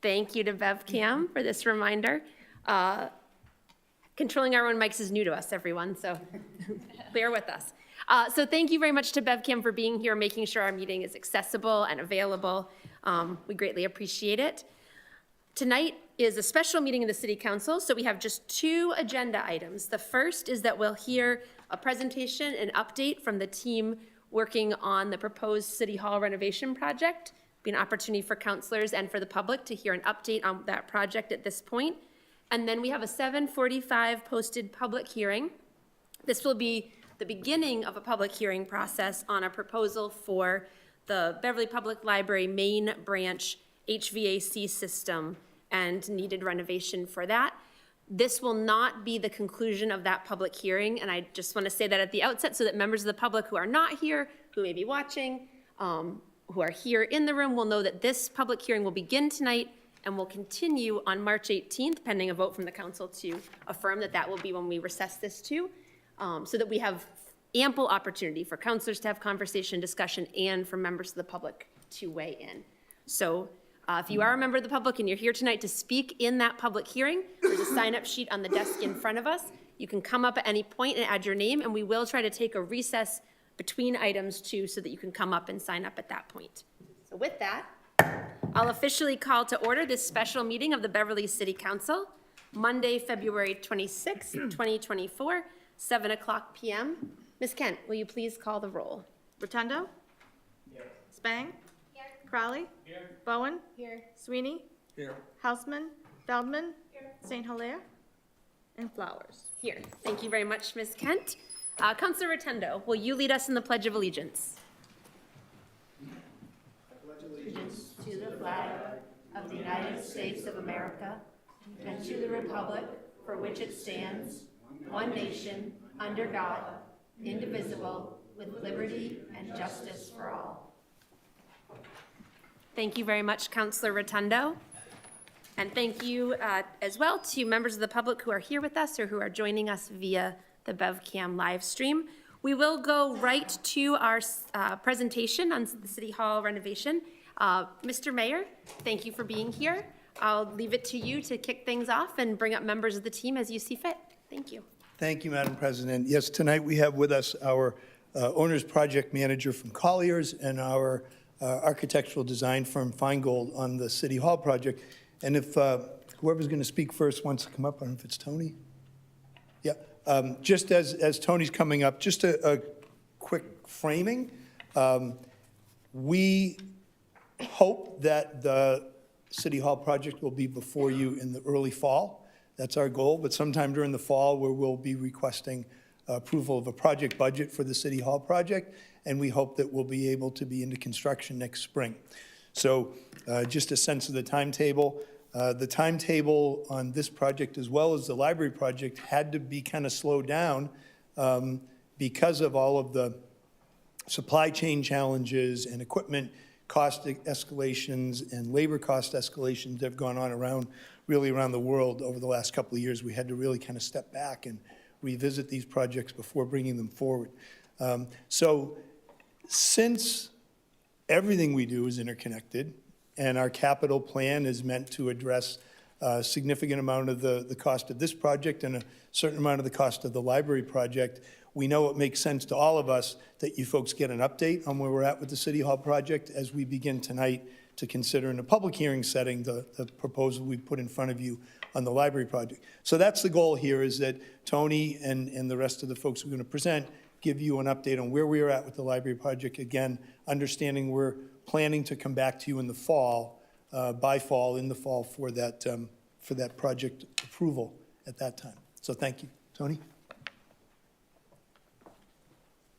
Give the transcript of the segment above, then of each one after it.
Thank you to BevCam for this reminder. Controlling our own mics is new to us, everyone, so bear with us. So thank you very much to BevCam for being here, making sure our meeting is accessible and available. We greatly appreciate it. Tonight is a special meeting of the City Council, so we have just 2 agenda items. The first is that we'll hear a presentation and update from the team working on the proposed City Hall renovation project. Be an opportunity for councilors and for the public to hear an update on that project at this point. And then we have a 7:45 posted public hearing. This will be the beginning of a public hearing process on a proposal for the Beverly Public Library main branch HVAC system and needed renovation for that. This will not be the conclusion of that public hearing, and I just want to say that at the outset so that members of the public who are not here, who may be watching, who are here in the room will know that this public hearing will begin tonight and will continue on March 18th, pending a vote from the council to affirm that that will be when we recess this too, so that we have ample opportunity for councilors to have conversation, discussion, and for members of the public to weigh in. So if you are a member of the public and you're here tonight to speak in that public hearing, there's a sign-up sheet on the desk in front of us. You can come up at any point and add your name, and we will try to take a recess between items too so that you can come up and sign up at that point. So with that, I'll officially call to order this special meeting of the Beverly City Council, Monday, February 26, 2024, 7:00 p.m. Ms. Kent, will you please call the roll? Rotundo? Here. Spang? Here. Crowley? Here. Bowen? Here. Sweeney? Here. Houseman? Feldman? Here. St. Hilaire? And Flowers? Here. Thank you very much, Ms. Kent. Councilor Rotundo, will you lead us in the Pledge of Allegiance? I pledge allegiance to the flag of the United States of America and to the republic for which it stands, one nation, under God, indivisible, with liberty and justice for all. Thank you very much, Councilor Rotundo. And thank you as well to members of the public who are here with us or who are joining us via the BevCam live stream. We will go right to our presentation on the City Hall renovation. Mr. Mayor, thank you for being here. I'll leave it to you to kick things off and bring up members of the team as you see fit. Thank you. Thank you, Madam President. Yes, tonight we have with us our owner's project manager from Colliers and our architectural design firm Feingold on the City Hall project. And if whoever's going to speak first wants to come up, I don't know if it's Tony. Yeah, just as Tony's coming up, just a quick framing. We hope that the City Hall project will be before you in the early fall. That's our goal, but sometime during the fall where we'll be requesting approval of a project budget for the City Hall project, and we hope that we'll be able to be into construction next spring. So just a sense of the timetable. The timetable on this project as well as the library project had to be kind of slowed down because of all of the supply chain challenges and equipment cost escalations and labor cost escalations that have gone on around the world over the last couple of years. We had to really kind of step back and revisit these projects before bringing them forward. So since everything we do is interconnected and our capital plan is meant to address a significant amount of the cost of this project and a certain amount of the cost of the library project, we know it makes sense to all of us that you folks get an update on where we're at with the City Hall project as we begin tonight to consider in a public hearing setting the proposal we put in front of you on the library project. So that's the goal here, is that Tony and the rest of the folks who are going to present give you an update on where we are at with the library project. Again, understanding we're planning to come back to you in the fall, in the fall for that project approval at that time. So thank you. Tony?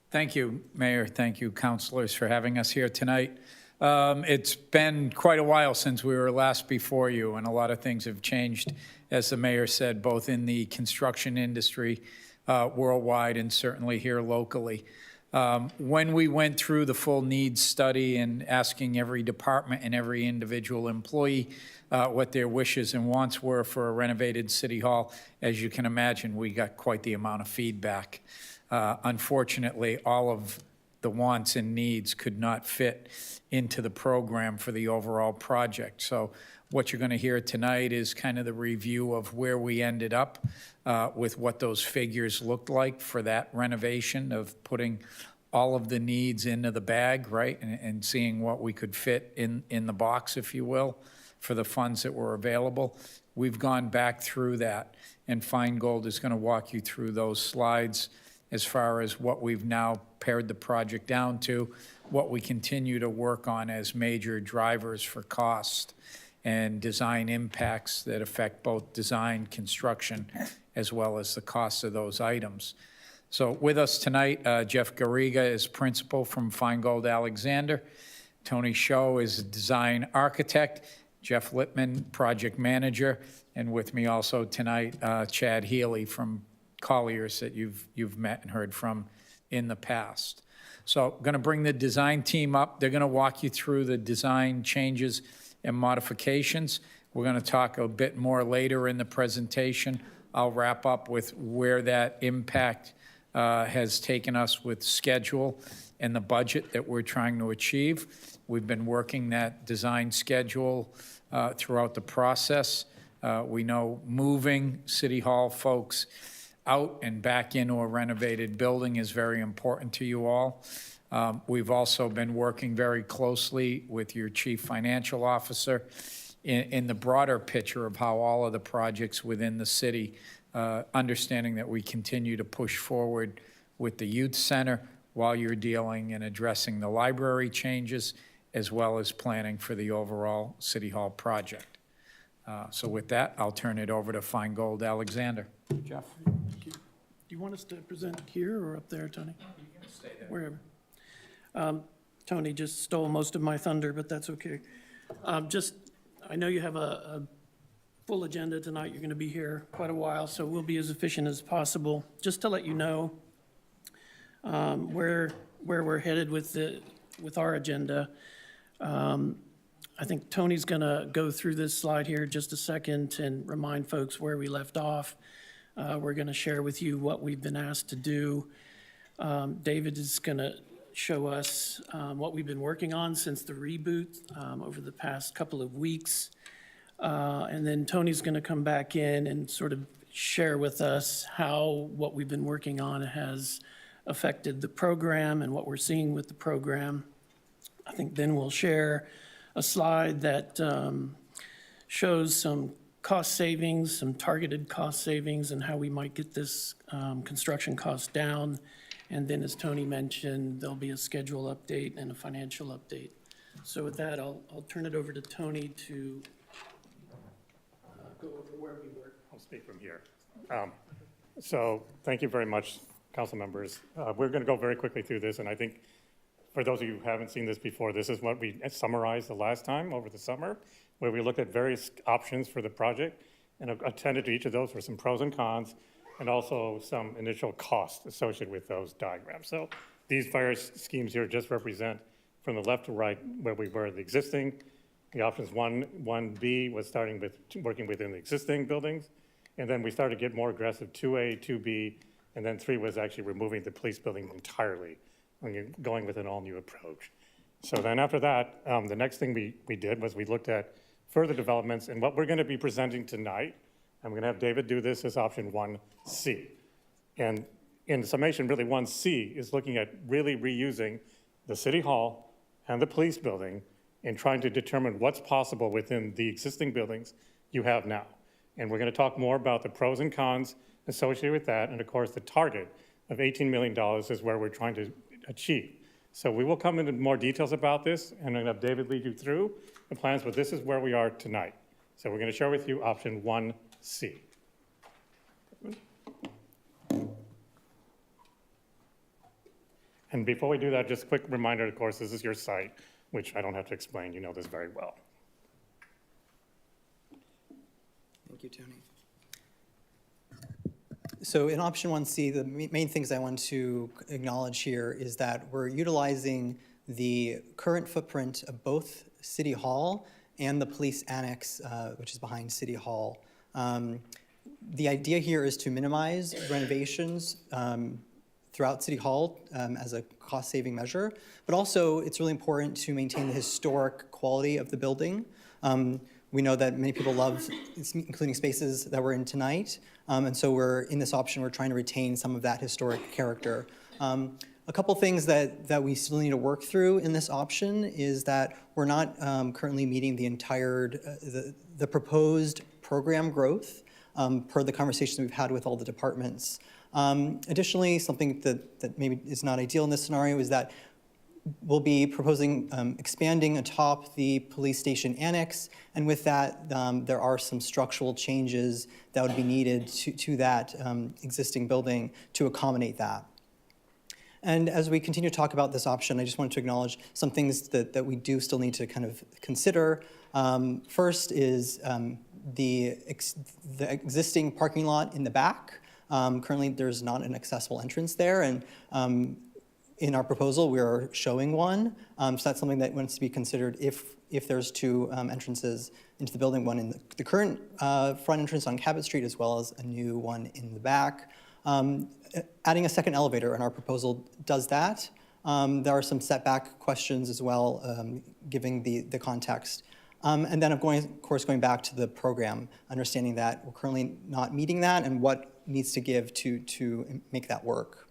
Thank you, Mayor. Thank you, councilors, for having us here tonight. It's been quite a while since we were last before you, and a lot of things have changed, as the mayor said, both in the construction industry worldwide and certainly here locally. When we went through the full needs study and asking every department and every individual employee what their wishes and wants were for a renovated City Hall, as you can imagine, we got quite the amount of feedback. Unfortunately, all of the wants and needs could not fit into the program for the overall project. So what you're going to hear tonight is kind of the review of where we ended up with what those figures looked like for that renovation of putting all of the needs into the bag, right? And seeing what we could fit in the box, if you will, for the funds that were available. We've gone back through that, and Feingold is going to walk you through those slides as far as what we've now pared the project down to, what we continue to work on as major drivers for cost and design impacts that affect both design, construction, as well as the cost of those items. So with us tonight, Jeff Garriga is principal from Feingold Alexander. Tony Sho is a design architect. Jeff Littman, project manager. And with me also tonight, Chad Healy from Colliers that you've met and heard from in the past. So I'm going to bring the design team up. They're going to walk you through the design changes and modifications. We're going to talk a bit more later in the presentation. I'll wrap up with where that impact has taken us with schedule and the budget that we're trying to achieve. We've been working that design schedule throughout the process. We know moving City Hall folks out and back into a renovated building is very important to you all. We've also been working very closely with your chief financial officer in the broader picture of how all of the projects within the city, understanding that we continue to push forward with the youth center while you're dealing and addressing the library changes, as well as planning for the overall City Hall project. So with that, I'll turn it over to Feingold Alexander. Jeff? Do you want us to present here or up there, Tony? You can stay there. Wherever. Tony just stole most of my thunder, but that's okay. I know you have a full agenda tonight. You're going to be here quite a while, so we'll be as efficient as possible. Just to let you know where we're headed with our agenda. I think Tony's going to go through this slide here just a second and remind folks where we left off. We're going to share with you what we've been asked to do. David is going to show us what we've been working on since the reboot over the past couple of weeks. And then Tony's going to come back in and sort of share with us how what we've been working on has affected the program and what we're seeing with the program. I think then we'll share a slide that shows some cost savings, some targeted cost savings, and how we might get this construction cost down. And then, as Tony mentioned, there'll be a schedule update and a financial update. So with that, I'll turn it over to Tony to go over where we were. I'll speak from here. So thank you very much, council members. We're going to go very quickly through this, and I think for those of you who haven't seen this before, this is what we summarized the last time over the summer, where we looked at various options for the project and attended to each of those for some pros and cons, and also some initial costs associated with those diagrams. So these various schemes here just represent from the left to right where we were the existing. The options 1B was starting with working within the existing buildings, and then we started to get more aggressive 2A, 2B, and then 3 was actually removing the police building entirely when you're going with an all-new approach. So then after that, the next thing we did was we looked at further developments, and what we're going to be presenting tonight, I'm going to have David do this, as option 1C. And in summation, really 1C is looking at really reusing the City Hall and the police building and trying to determine what's possible within the existing buildings you have now. And we're going to talk more about the pros and cons associated with that, and of course the target of $18 million is where we're trying to achieve. So we will come into more details about this, and I'm going to have David lead you through the plans, but this is where we are tonight. So we're going to share with you option 1C. And before we do that, just a quick reminder, of course, this is your site, which I don't have to explain. You know this very well. Thank you, Tony. So in option 1C, the main things I want to acknowledge here is that we're utilizing the current footprint of both City Hall and the police annex, which is behind City Hall. The idea here is to minimize renovations throughout City Hall as a cost-saving measure, but also it's really important to maintain the historic quality of the building. We know that many people love including spaces that we're in tonight, and so we're in this option, we're trying to retain some of that historic character. A couple things that we still need to work through in this option is that we're not currently meeting the entire, the proposed program growth per the conversations we've had with all the departments. Additionally, something that maybe is not ideal in this scenario is that we'll be proposing expanding atop the police station annex, and with that, there are some structural changes that would be needed to that existing building to accommodate that. And as we continue to talk about this option, I just wanted to acknowledge some things that we do still need to kind of consider. First is the existing parking lot in the back. Currently, there's not an accessible entrance there, and in our proposal, we are showing one. So that's something that wants to be considered if there's two entrances into the building, one in the current front entrance on Cabot Street, as well as a new one in the back. Adding a second elevator in our proposal does that. There are some setback questions as well, giving the context. And then of course, going back to the program, understanding that we're currently not meeting that and what needs to give to make that work.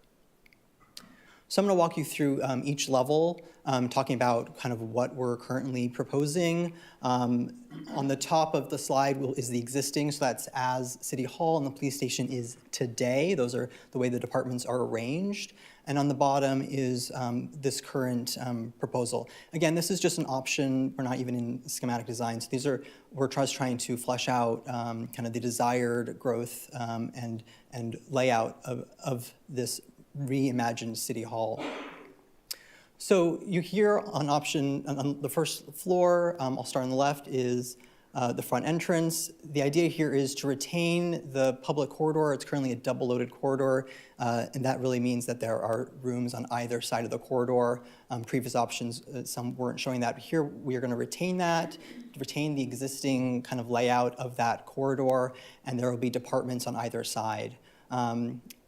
So I'm going to walk you through each level, talking about kind of what we're currently proposing. On the top of the slide is the existing, so that's as City Hall and the police station is today. Those are the way the departments are arranged. And on the bottom is this current proposal. Again, this is just an option. We're not even in schematic designs. We're just trying to flesh out kind of the desired growth and layout of this reimagined City Hall. So you hear on the first floor, I'll start on the left, is the front entrance. The idea here is to retain the public corridor. It's currently a double-loaded corridor, and that really means that there are rooms on either side of the corridor. Previous options, some weren't showing that, but here we are going to retain that, retain the existing kind of layout of that corridor, and there will be departments on either side.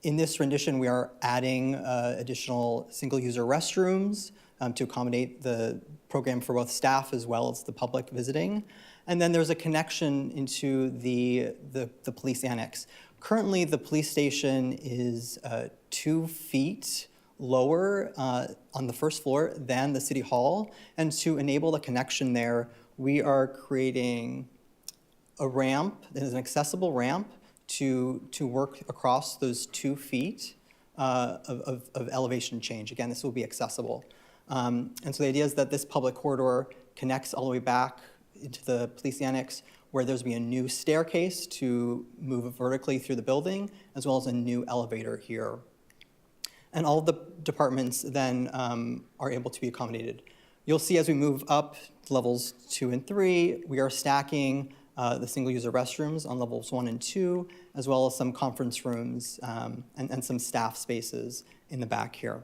In this rendition, we are adding additional single-user restrooms to accommodate the program for both staff as well as the public visiting. And then there's a connection into the police annex. Currently, the police station is 2 feet lower on the first floor than the City Hall. And to enable the connection there, we are creating a ramp, that is an accessible ramp, to work across those 2 feet of elevation change. Again, this will be accessible. And so the idea is that this public corridor connects all the way back into the police annex, where there's be a new staircase to move vertically through the building, as well as a new elevator here. And all of the departments then are able to be accommodated. You'll see as we move up to levels 2 and 3, we are stacking the single-user restrooms on levels 1 and 2, as well as some conference rooms and some staff spaces in the back here.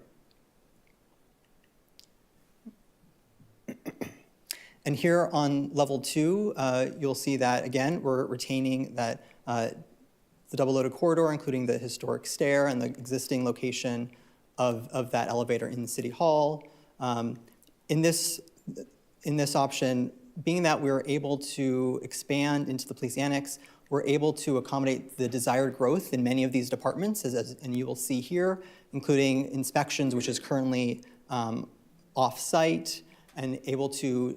And here on level 2, you'll see that, again, we're retaining that the double-loaded corridor, including the historic stair and the existing location of that elevator in City Hall. In this option, being that we were able to expand into the police annex, we're able to accommodate the desired growth in many of these departments, and you will see here, including inspections, which is currently off-site, and able to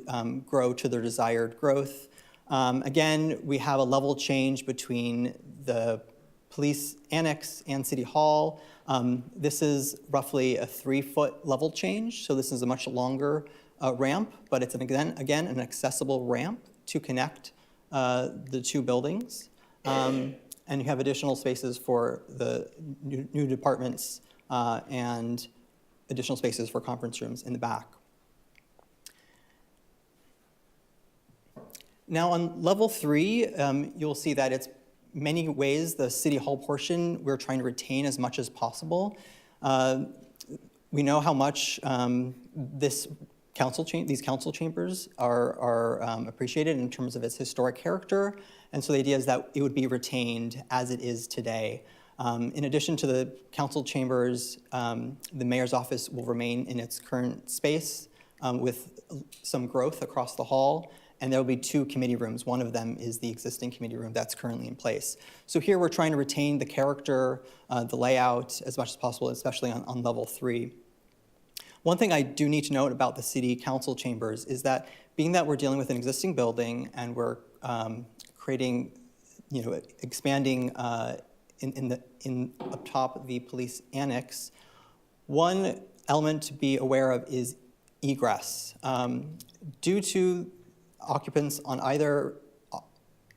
grow to their desired growth. Again, we have a level change between the police annex and City Hall. This is roughly a 3-foot level change, so this is a much longer ramp, but it's again an accessible ramp to connect the 2 buildings. And you have additional spaces for the new departments and additional spaces for conference rooms in the back. Now on level 3, you'll see that it's many ways the City Hall portion we're trying to retain as much as possible. We know how much these council chambers are appreciated in terms of its historic character, and so the idea is that it would be retained as it is today. In addition to the council chambers, the mayor's office will remain in its current space with some growth across the hall. and there will be 2 committee rooms. One of them is the existing committee room that's currently in place. So here we're trying to retain the character, the layout as much as possible, especially on level 3. One thing I do need to note about the city council chambers is that being that we're dealing with an existing building and we're creating, expanding in up top the police annex, one element to be aware of is egress. Due to occupants on either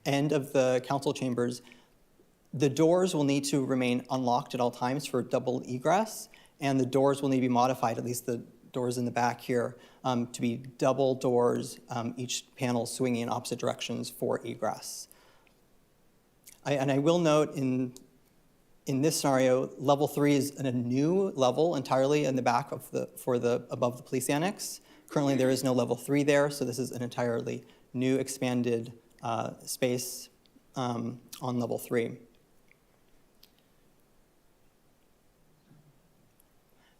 end of the council chambers, the doors will need to remain unlocked at all times for double egress, and the doors will need to be modified, at least the doors in the back here, to be double doors, each panel swinging in opposite directions for egress. I will note in this scenario, level 3 is a new level entirely in the back of above the police annex. Currently, there is no level 3 there, so this is an entirely new expanded space on level 3.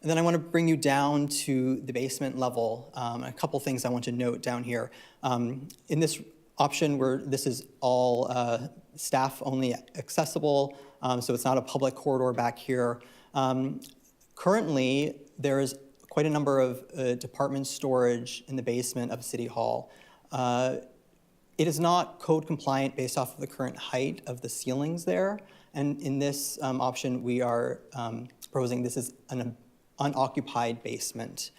And then I want to bring you down to the basement level. A couple things I want to note down here. In this option where this is all staff only accessible, so it's not a public corridor back here. Currently, there is quite a number of department storage in the basement of City Hall. It is not code compliant based off of the current height of the ceilings there. And in this option, we are proposing this is an unoccupied basement.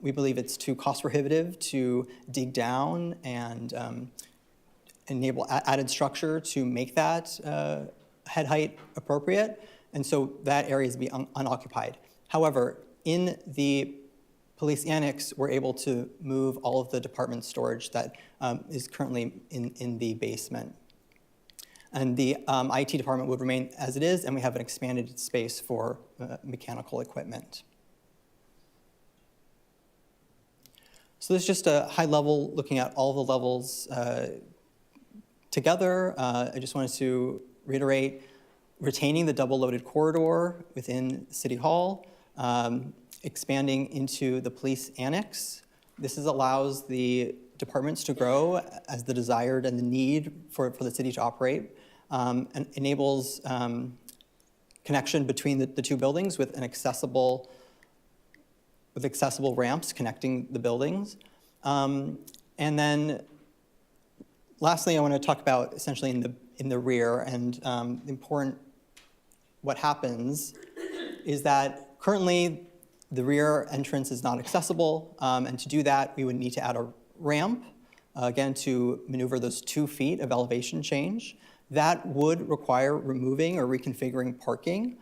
We believe it's too cost prohibitive to dig down and enable added structure to make that head height appropriate. And so that area is to be unoccupied. However, in the police annex, we're able to move all of the department storage that is currently in the basement. And the IT department would remain as it is, and we have an expanded space for mechanical equipment. So this is just a high level looking at all the levels together. I just wanted to reiterate retaining the double loaded corridor within City Hall, expanding into the police annex. This allows the departments to grow as the desired and the need for the city to operate, and enables connection between the 2 buildings with accessible ramps connecting the buildings. And then lastly, I want to talk about essentially in the rear, and what happens is that currently the rear entrance is not accessible, and to do that, we would need to add a ramp, again, to maneuver those 2 feet of elevation change. That would require removing or reconfiguring parking.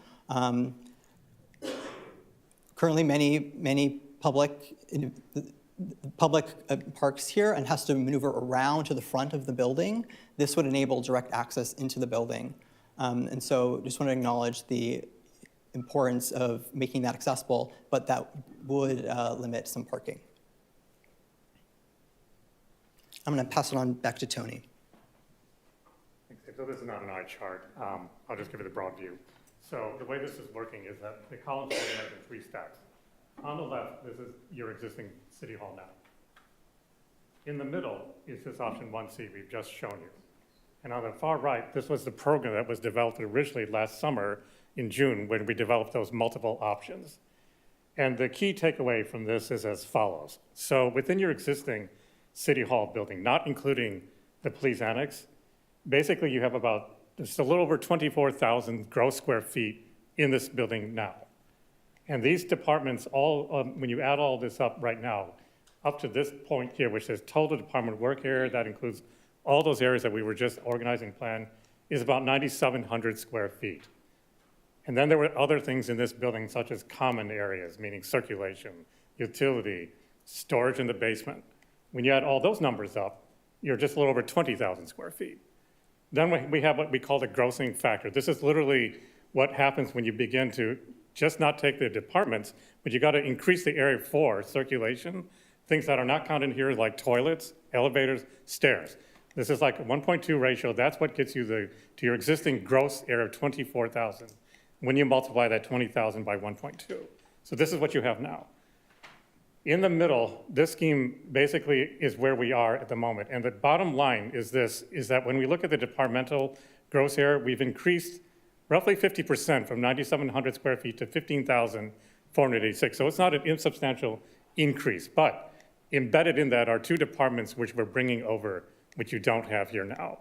Currently, many public parks here and has to maneuver around to the front of the building. This would enable direct access into the building. And so just want to acknowledge the importance of making that accessible, but that would limit some parking. I'm going to pass it on back to Tony. So this is not an eye chart. I'll just give you the broad view. So the way this is working is that the columns are organized in 3 stacks. On the left, this is your existing City Hall now. In the middle is this option 1C we've just shown you. And on the far right, this was the program that was developed originally last summer in June when we developed those multiple options. And the key takeaway from this is as follows. So within your existing City Hall building, not including the police annex, basically you have about just a little over 24,000 gross square feet in this building now. And these departments all, when you add all this up right now, up to this point here, which says total department work area, that includes all those areas that we were just organizing plan, is about 9,700 square feet. And then there were other things in this building, such as common areas, meaning circulation, utility, storage in the basement. When you add all those numbers up, you're just a little over 20,000 square feet. Then we have what we call the grossing factor. This is literally what happens when you begin to just not take the departments, but you got to increase the area for circulation, things that are not counted here like toilets, elevators, stairs. This is like a 1.2 ratio. That's what gets you to your existing gross area of 24,000 when you multiply that 20,000 by 1.2. So this is what you have now. In the middle, this scheme basically is where we are at the moment. And the bottom line is this, is that when we look at the departmental gross area, we've increased roughly 50% from 9,700 square feet to 15,486. So it's not an insubstantial increase, but embedded in that are two departments which we're bringing over, which you don't have here now,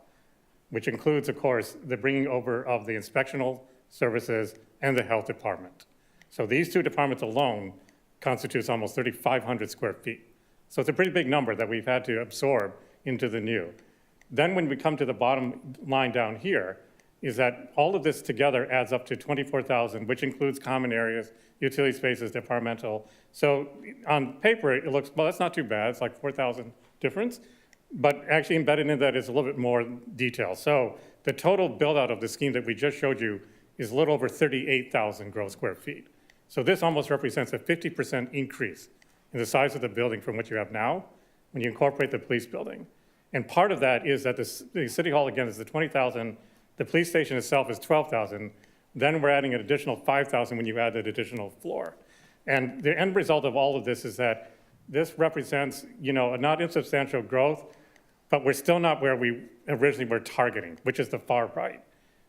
which includes, of course, the bringing over of the inspectional services and the health department. So these two departments alone constitutes almost 3,500 square feet. So it's a pretty big number that we've had to absorb into the new. Then when we come to the bottom line down here, is that all of this together adds up to 24,000, which includes common areas, utility spaces, departmental. So on paper, it looks, well, that's not too bad. It's like 4,000 difference. But actually embedded in that is a little bit more detail. So the total build out of the scheme that we just showed you is a little over 38,000 gross square feet. So this almost represents a 50% increase in the size of the building from what you have now when you incorporate the police building. And part of that is that the City Hall, again, is the 20,000. The police station itself is 12,000. Then we're adding an additional 5,000 when you add that additional floor. And the end result of all of this is that this represents, a not insubstantial growth, but we're still not where we originally were targeting, which is the far right.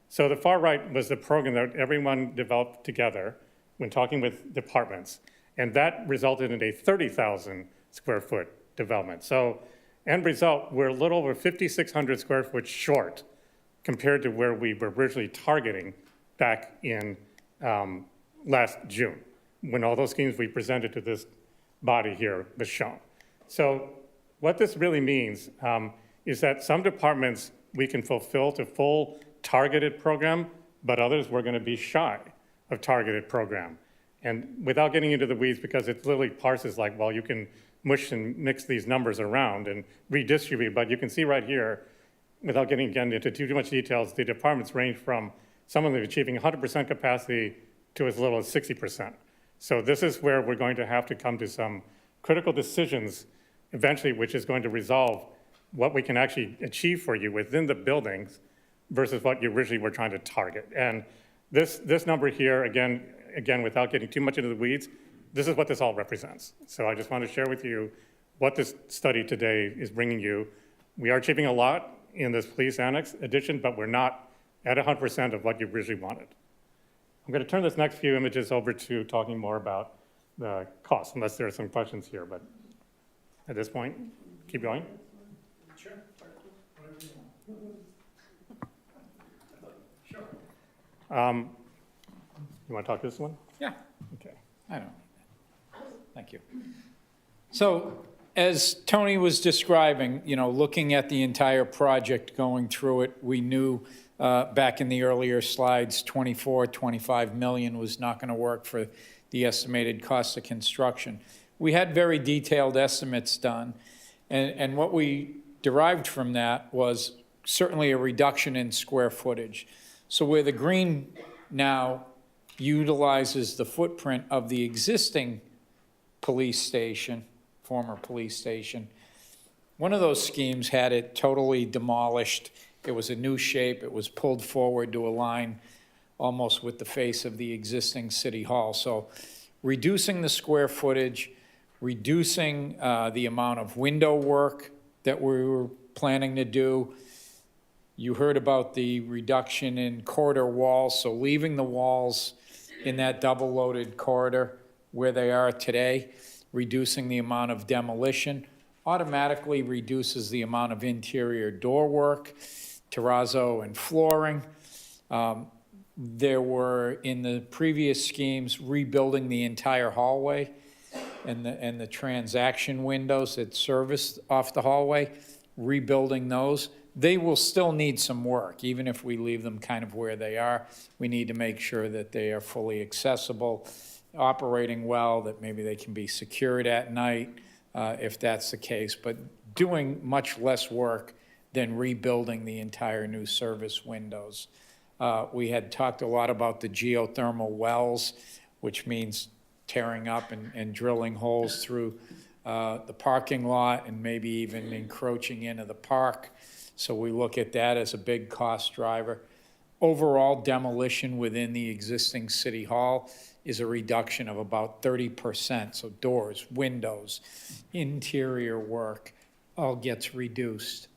So the far right was the program that everyone developed together when talking with departments, and that resulted in a 30,000 square foot development. So end result, we're a little over 5,600 square foot short compared to where we were originally targeting back in last June, when all those schemes we presented to this body here was shown. So what this really means is that some departments we can fulfill to full targeted program, but others we're going to be shy of targeted program. And without getting into the weeds, because it literally parses like, well, you can mush and mix these numbers around and redistribute, but you can see right here, without getting again into too much details, the departments range from some of them achieving 100% capacity to as little as 60%. So this is where we're going to have to come to some critical decisions eventually, which is going to resolve what we can actually achieve for you within the buildings versus what you originally were trying to target. And this number here, again, without getting too much into the weeds, this is what this all represents. So I just want to share with you what this study today is bringing you. We are achieving a lot in this police annex addition, but we're not at 100% of what you originally wanted. I'm going to turn this next few images over to talking more about the cost, unless there are some questions here, but at this point, keep going. Sure. You want to talk to this one? Yeah, Okay. I don't. Thank you. So as Tony was describing, looking at the entire project, going through it, we knew back in the earlier slides, 25 million was not going to work for the estimated cost of construction. We had very detailed estimates done, and what we derived from that was certainly a reduction in square footage. So where the green now utilizes the footprint of the existing police station, former police station, one of those schemes had it totally demolished. It was a new shape. It was pulled forward to align almost with the face of the existing city hall. So reducing the square footage, reducing the amount of window work that we were planning to do. You heard about the reduction in corridor walls, so leaving the walls in that double-loaded corridor where they are today, reducing the amount of demolition, automatically reduces the amount of interior door work, terrazzo and flooring. There were, in the previous schemes, rebuilding the entire hallway and the transaction windows that service off the hallway, rebuilding those. They will still need some work, even if we leave them kind of where they are. We need to make sure that they are fully accessible, operating well, that maybe they can be secured at night, if that's the case, but doing much less work than rebuilding the entire new service windows. We had talked a lot about the geothermal wells, which means tearing up and drilling holes through the parking lot and maybe even encroaching into the park. So we look at that as a big cost driver. Overall demolition within the existing city hall is a reduction of about 30%. So doors, windows, interior work, all gets reduced.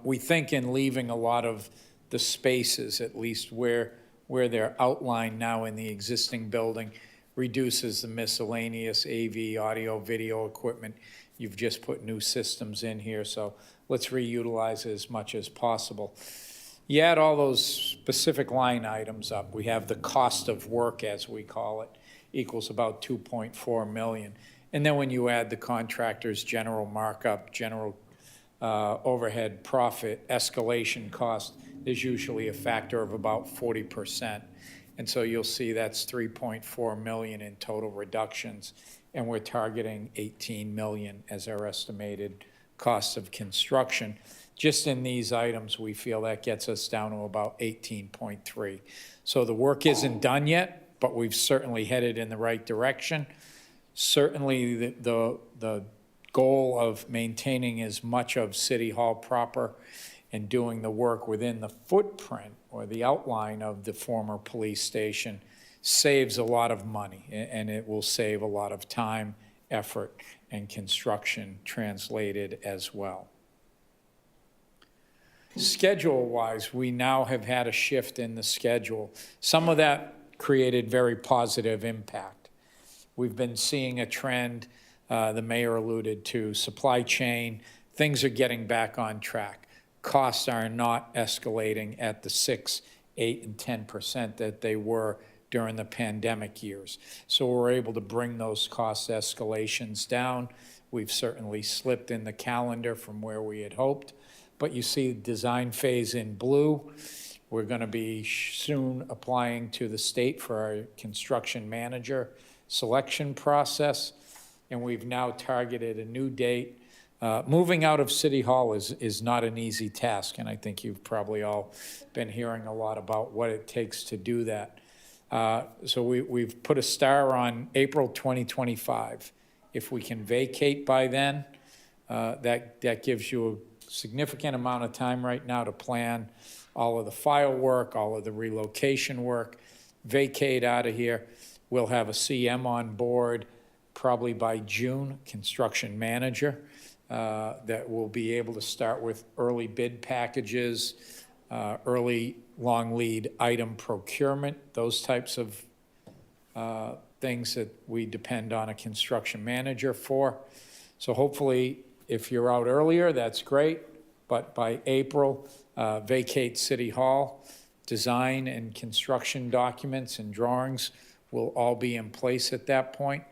We think in leaving a lot of the spaces, at least where they're outlined now in the existing building, reduces the miscellaneous AV, audio, video equipment. You've just put new systems in here, so let's reutilize as much as possible. You add all those specific line items up. We have the cost of work, as we call it, equals about 2.4 million. And then when you add the contractor's general markup, general overhead profit, escalation cost, there's usually a factor of about 40%. And so you'll see that's 3.4 million in total reductions, and we're targeting 18 million as our estimated cost of construction. Just in these items, we feel that gets us down to about 18.3. So the work isn't done yet, but we've certainly headed in the right direction. Certainly the goal of maintaining as much of City Hall proper and doing the work within the footprint or the outline of the former police station saves a lot of money, and it will save a lot of time, effort, and construction translated as well. Schedule-wise, we now have had a shift in the schedule. Some of that created very positive impact. We've been seeing a trend, the mayor alluded to, supply chain, things are getting back on track. Costs are not escalating at the 6, 8, and 10% that they were during the pandemic years. So we're able to bring those cost escalations down. We've certainly slipped in the calendar from where we had hoped, but you see design phase in blue. We're going to be soon applying to the state for our construction manager selection process, and we've now targeted a new date. Moving out of City Hall is not an easy task, and I think you've probably all been hearing a lot about what it takes to do that. So we've put a star on April 2025. If we can vacate by then, that gives you a significant amount of time right now to plan all of the file work, all of the relocation work, vacate out of here. We'll have a CM on board probably by June, construction manager, that will be able to start with early bid packages, early long lead item procurement, those types of things that we depend on a construction manager for. So hopefully, if you're out earlier, that's great, but by April, vacate City Hall, design and construction documents and drawings will all be in place at that point.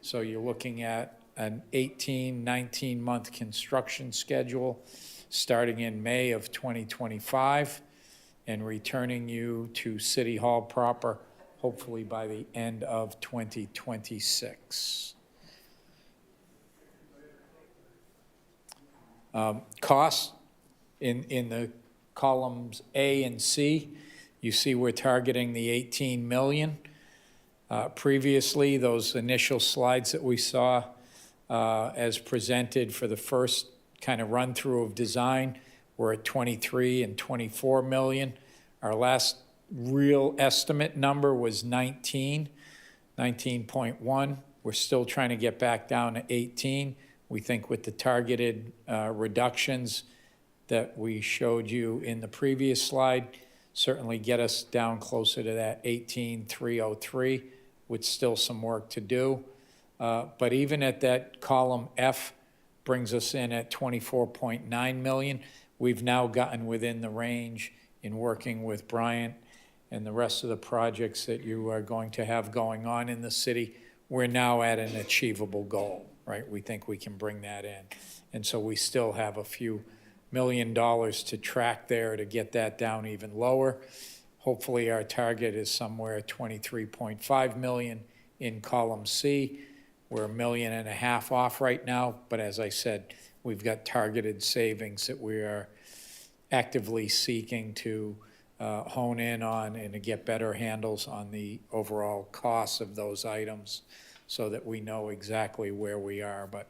So you're looking at an 18, 19-month construction schedule starting in May of 2025 and returning you to City Hall proper, hopefully by the end of 2026. Costs in the columns A and C, you see we're targeting the 18 million. Previously, those initial slides that we saw as presented for the first kind of run through of design were at 23 and 24 million. Our last real estimate number was 19.1. We're still trying to get back down to 18. We think with the targeted reductions that we showed you in the previous slide, certainly get us down closer to that 18,303 with still some work to do. But even at that column F brings us in at 24.9 million. We've now gotten within the range in working with Bryant and the rest of the projects that you are going to have going on in the city. We're now at an achievable goal, right? We think we can bring that in. And so we still have a few $1 million to track there to get that down even lower. Hopefully our target is somewhere at 23.5 million in column C. We're $1.5 million off right now, but as I said, we've got targeted savings that we are actively seeking to hone in on and to get better handles on the overall costs of those items so that we know exactly where we are. But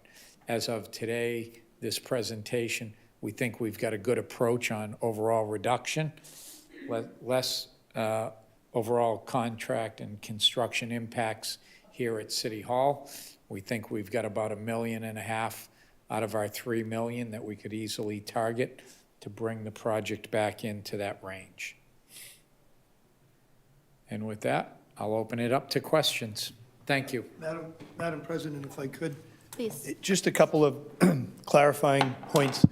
as of today, this presentation, we think we've got a good approach on overall reduction. less overall contract and construction impacts here at City Hall. We think we've got about $1.5 million out of our $3 million that we could easily target to bring the project back into that range. And with that, I'll open it up to questions. Thank you. Madam President, if I could, Please. just a couple of clarifying points.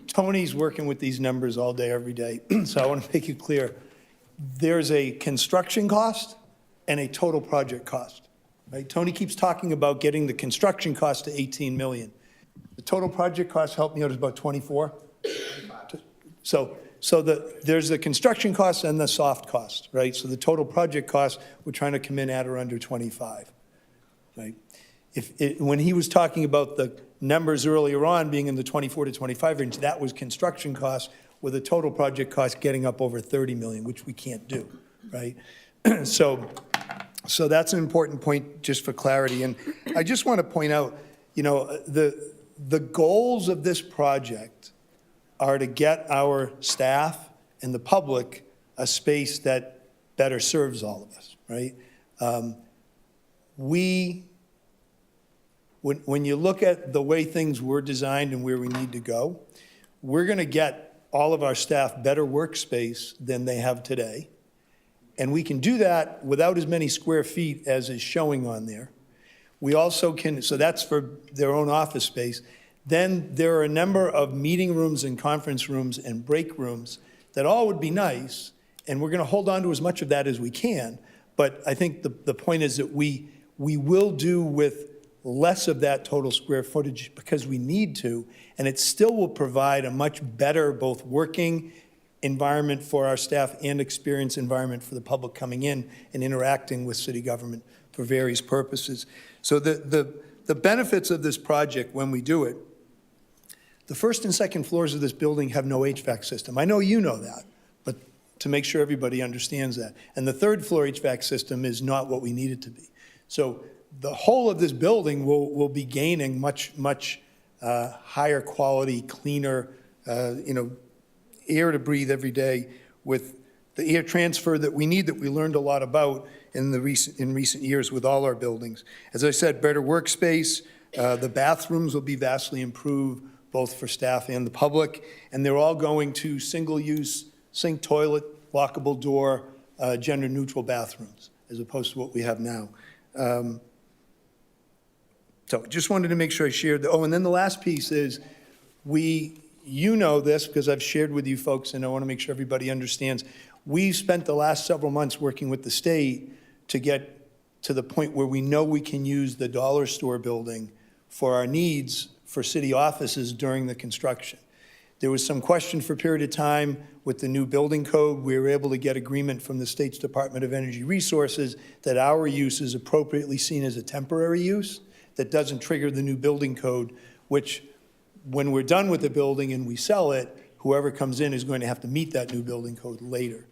Tony's working with these numbers all day, every day, so I want to make it clear. There's a construction cost and a total project cost, right? Tony keeps talking about getting the construction cost to 18 million. The total project cost, help me out, is about 24? So there's the construction cost and the soft cost, right? So the total project cost, we're trying to come in at or under 25, right? When he was talking about the numbers earlier on being in the 24 to 25 range, that was construction costs with a total project cost getting up over 30 million, which we can't do, right? So that's an important point just for clarity. And I just want to point out, you know, the goals of this project are to get our staff and the public a space that better serves all of us, right? When you look at the way things were designed and where we need to go, we're going to get all of our staff better workspace than they have today. And we can do that without as many square feet as is showing on there. We also can, so that's for their own office space. Then there are a number of meeting rooms and conference rooms and break rooms that all would be nice, and we're going to hold on to as much of that as we can. But I think the point is that we will do with less of that total square footage because we need to, and it still will provide a much better both working environment for our staff and experience environment for the public coming in and interacting with city government for various purposes. So the benefits of this project when we do it, the first and second floors of this building have no HVAC system. I know you know that, but to make sure everybody understands that. And the third floor HVAC system is not what we need it to be. So the whole of this building will be gaining much higher quality, cleaner, air to breathe every day with the air transfer that we need, that we learned a lot about in recent years with all our buildings. As I said, better workspace. The bathrooms will be vastly improved, both for staff and the public, and they're all going to single-use sink, toilet, lockable door, gender-neutral bathrooms, as opposed to what we have now. So just wanted to make sure I shared and then the last piece is you know this because I've shared with you folks, and I want to make sure everybody understands. We've spent the last several months working with the state to get to the point where we know we can use the dollar store building for our needs for city offices during the construction. There was some question for a period of time with the new building code. We were able to get agreement from the state's Department of Energy Resources that our use is appropriately seen as a temporary use that doesn't trigger the new building code, which when we're done with the building and we sell it, whoever comes in is going to have to meet that new building code later.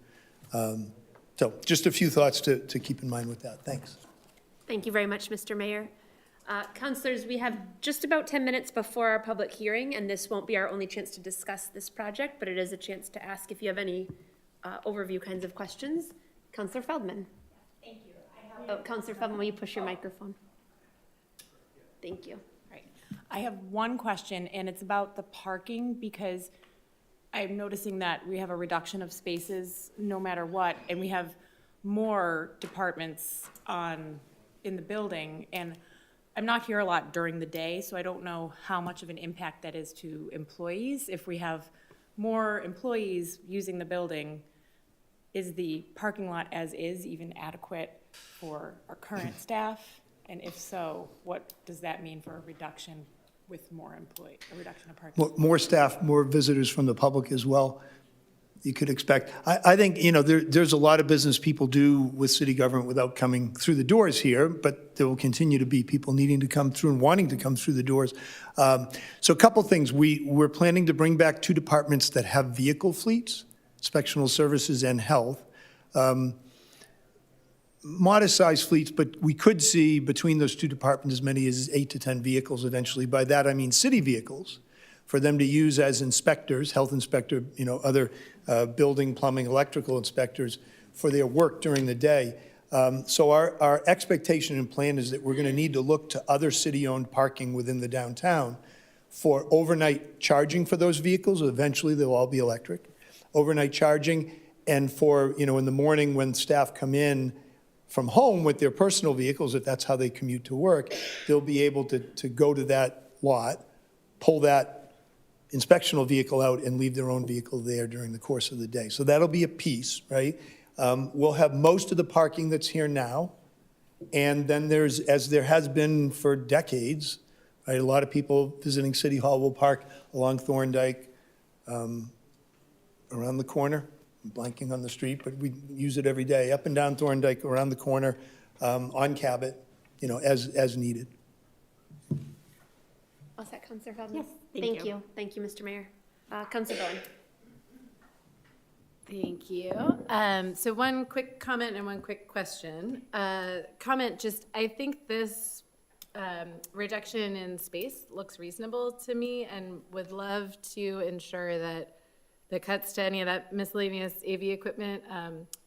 So just a few thoughts to keep in mind with that. Thanks. Thank you very much, Mr. Mayor. Councilors, we have just about 10 minutes before our public hearing, and this won't be our only chance to discuss this project, but it is a chance to ask if you have any overview kinds of questions. Councilor Feldman. Thank you. Councilor Feldman, will you push your microphone? Thank you. Right. I have one question, and it's about the parking, because I'm noticing that we have a reduction of spaces no matter what, and we have more departments in the building, and I'm not here a lot during the day, so I don't know how much of an impact that is to employees. If we have more employees using the building, is the parking lot as is even adequate for our current staff? And if so, what does that mean for a reduction with more a reduction of parking? More staff, more visitors from the public as well, you could expect. I think, there's a lot of business people do with city government without coming through the doors here, but there will continue to be people needing to come through and wanting to come through the doors. So a couple things. We're planning to bring back 2 departments that have vehicle fleets, inspectional services and health. Modest-sized fleets, but we could see between those 2 departments as many as 8 to 10 vehicles eventually. By that, I mean city vehicles, for them to use as inspectors, health inspector, other building, plumbing, electrical inspectors for their work during the day. So our expectation and plan is that we're going to need to look to other city-owned parking within the downtown for overnight charging for those vehicles. Eventually, they'll all be electric. Overnight charging, and for, in the morning when staff come in from home with their personal vehicles, if that's how they commute to work, they'll be able to go to that lot, pull that inspectional vehicle out and leave their own vehicle there during the course of the day. So that'll be a piece, right? We'll have most of the parking that's here now. And then there's, as there has been for decades, right, a lot of people visiting City Hall will park along Thorndike, around the corner. I'm blanking on the street, but we use it every day, up and down Thorndike, around the corner, on Cabot, as needed. All set, Councilor Feldman? Yes, Thank you. Thank you, Mr. Mayor. Councilor Bowen? Thank you. So one quick comment and one quick question. Comment, just, I think this reduction in space looks reasonable to me and would love to ensure that the cuts to any of that miscellaneous AV equipment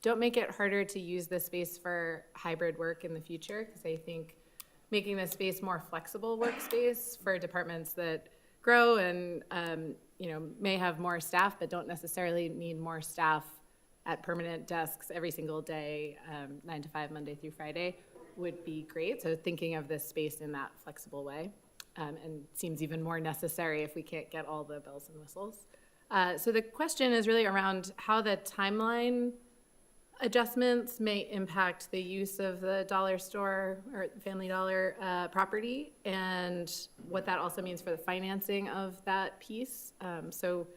don't make it harder to use this space for hybrid work in the future, because I think making this space more flexible workspace for departments that grow and may have more staff but don't necessarily need more staff at permanent desks every single day, 9 to 5, Monday through Friday, would be great. So thinking of this space in that flexible way, and seems even more necessary if we can't get all the bells and whistles. So the question is really around how the timeline adjustments may impact the use of the dollar store or Family Dollar property, and what that also means for the financing of that piece. So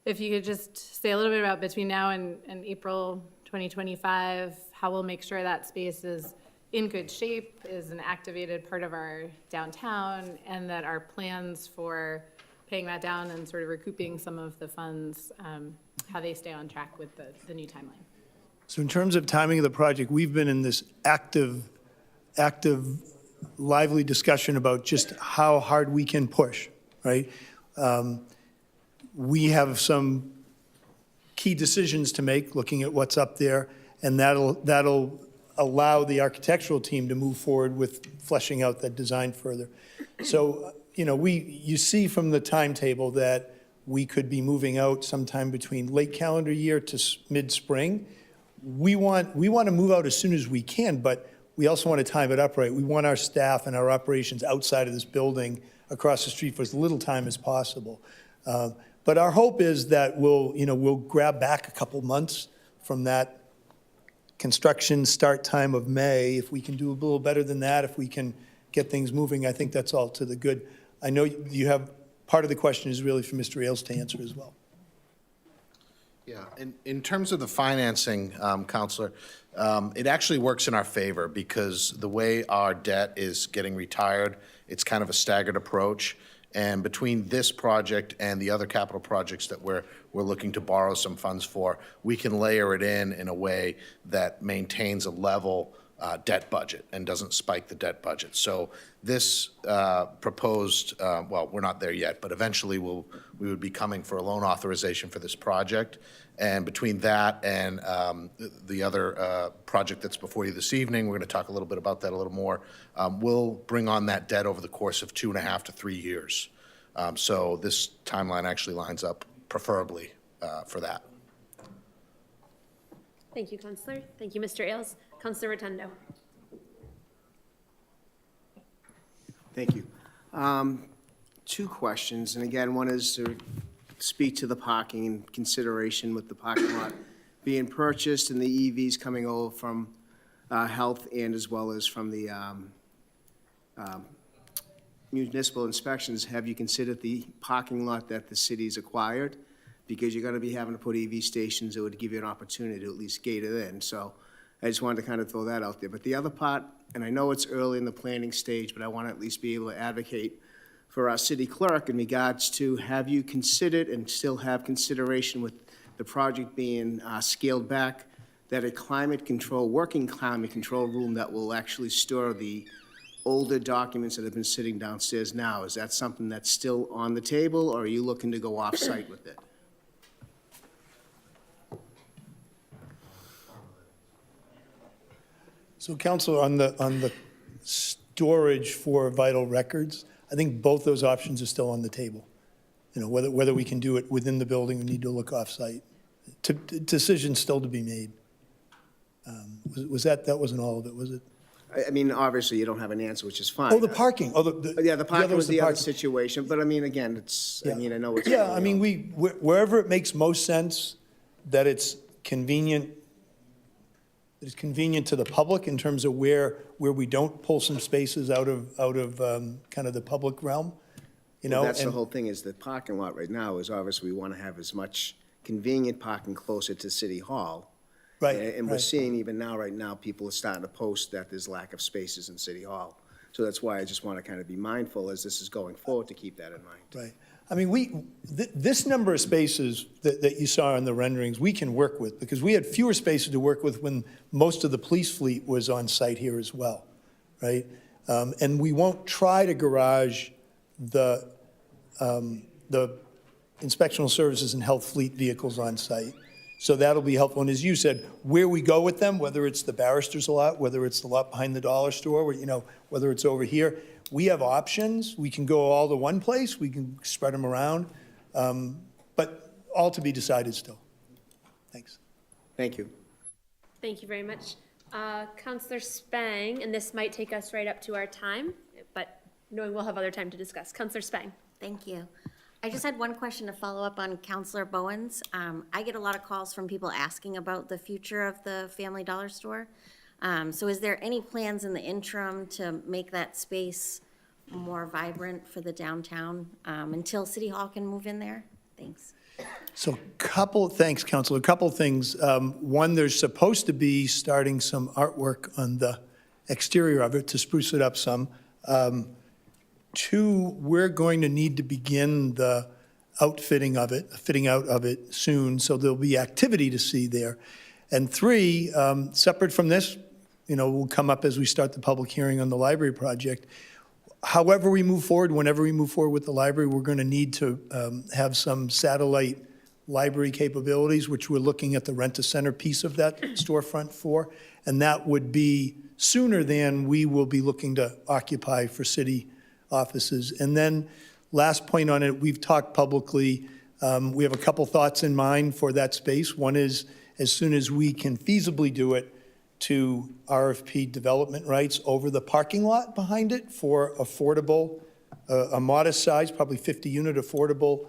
if you could just say a little bit about between now and April 2025, how we'll make sure that space is in good shape, is an activated part of our downtown, and that our plans for paying that down and sort of recouping some of the funds, how they stay on track with the new timeline. So in terms of timing of the project, we've been in this active, lively discussion about just how hard we can push, right? We have some key decisions to make, looking at what's up there, and that'll allow the architectural team to move forward with fleshing out that design further. So, you see from the timetable that we could be moving out sometime between late calendar year to mid-spring. We want to move out as soon as we can, but we also want to time it up right. We want our staff and our operations outside of this building across the street for as little time as possible. But our hope is that we'll grab back a couple months from that construction start time of May. If we can do a little better than that, if we can get things moving, I think that's all to the good. I know you have, part of the question is really for Mr. Ailes to answer as well. Yeah, in terms of the financing, Counselor, it actually works in our favor because the way our debt is getting retired, it's kind of a staggered approach. And between this project and the other capital projects that we're looking to borrow some funds for, we can layer it in a way that maintains a level debt budget and doesn't spike the debt budget. So this proposed, well, we're not there yet, but eventually we would be coming for a loan authorization for this project. And between that and the other project that's before you this evening, we're going to talk a little bit about that a little more. We'll bring on that debt over the course of 2.5 to 3 years. So this timeline actually lines up preferably for that. Thank you, Councilor. Thank you, Mr. Ailes. Councilor Rotundo. Thank you. 2 questions, and again, one is to speak to the parking and consideration with the parking lot being purchased and the EVs coming over from health and as well as from the municipal inspections. Have you considered the parking lot that the city's acquired? Because you're going to be having to put EV stations, it would give you an opportunity to at least gate it in. So I just wanted to kind of throw that out there. But the other part, and I know it's early in the planning stage, but I want to at least be able to advocate for our city clerk in regards to, have you considered and still have consideration with the project being scaled back, that a working climate control room that will actually store the older documents that have been sitting downstairs now, is that something that's still on the table, or are you looking to go off-site with it? So Counselor, on the storage for vital records, I think both those options are still on the table. You know, whether we can do it within the building, we need to look off-site. Decisions still to be made. That wasn't all of it, was it? I mean, obviously, you don't have an answer, which is fine. Oh, the parking, Yeah, the parking was the other parking. situation, but I mean, again, I know it's. Yeah, I mean, wherever it makes most sense, that it's convenient to the public in terms of where we don't pull some spaces out of kind of the public realm, you know? That's the and- whole thing, is the parking lot right now is obviously, we want to have as much convenient parking closer to City Hall. Right, And we're right. seeing even now, right now, people are starting to post that there's lack of spaces in City Hall. So that's why I just want to kind of be mindful as this is going forward to keep that in mind. Right. I mean, this number of spaces that you saw in the renderings, we can work with, because we had fewer spaces to work with when most of the police fleet was on site here as well, right? And we won't try to garage the inspectional services and health fleet vehicles on site. So that'll be helpful. And as you said, where we go with them, whether it's the barrister's lot, whether it's the lot behind the dollar store, whether it's over here, we have options. We can go all to one place. We can spread them around. But all to be decided still. Thanks. Thank you. Thank you very much. Counselor Spang, and this might take us right up to our time, but knowing we'll have other time to discuss. Counselor Spang. Thank you. I just had one question to follow up on Counselor Bowen's. I get a lot of calls from people asking about the future of the Family Dollar store. So is there any plans in the interim to make that space more vibrant for the downtown until City Hall can move in there? Thanks. So thanks, Counselor. A couple things. One, there's supposed to be starting some artwork on the exterior of it to spruce it up some. Two, we're going to need to begin the fitting out of it soon, so there'll be activity to see there. And three, separate from this, will come up as we start the public hearing on the library project. However we move forward, whenever we move forward with the library, we're going to need to have some satellite library capabilities, which we're looking at the rent-a-center piece of that storefront for, and that would be sooner than we will be looking to occupy for city offices. And then last point on it, we've talked publicly, we have a couple thoughts in mind for that space. One is, as soon as we can feasibly do it, to RFP development rights over the parking lot behind it for affordable, a modest size, probably 50-unit affordable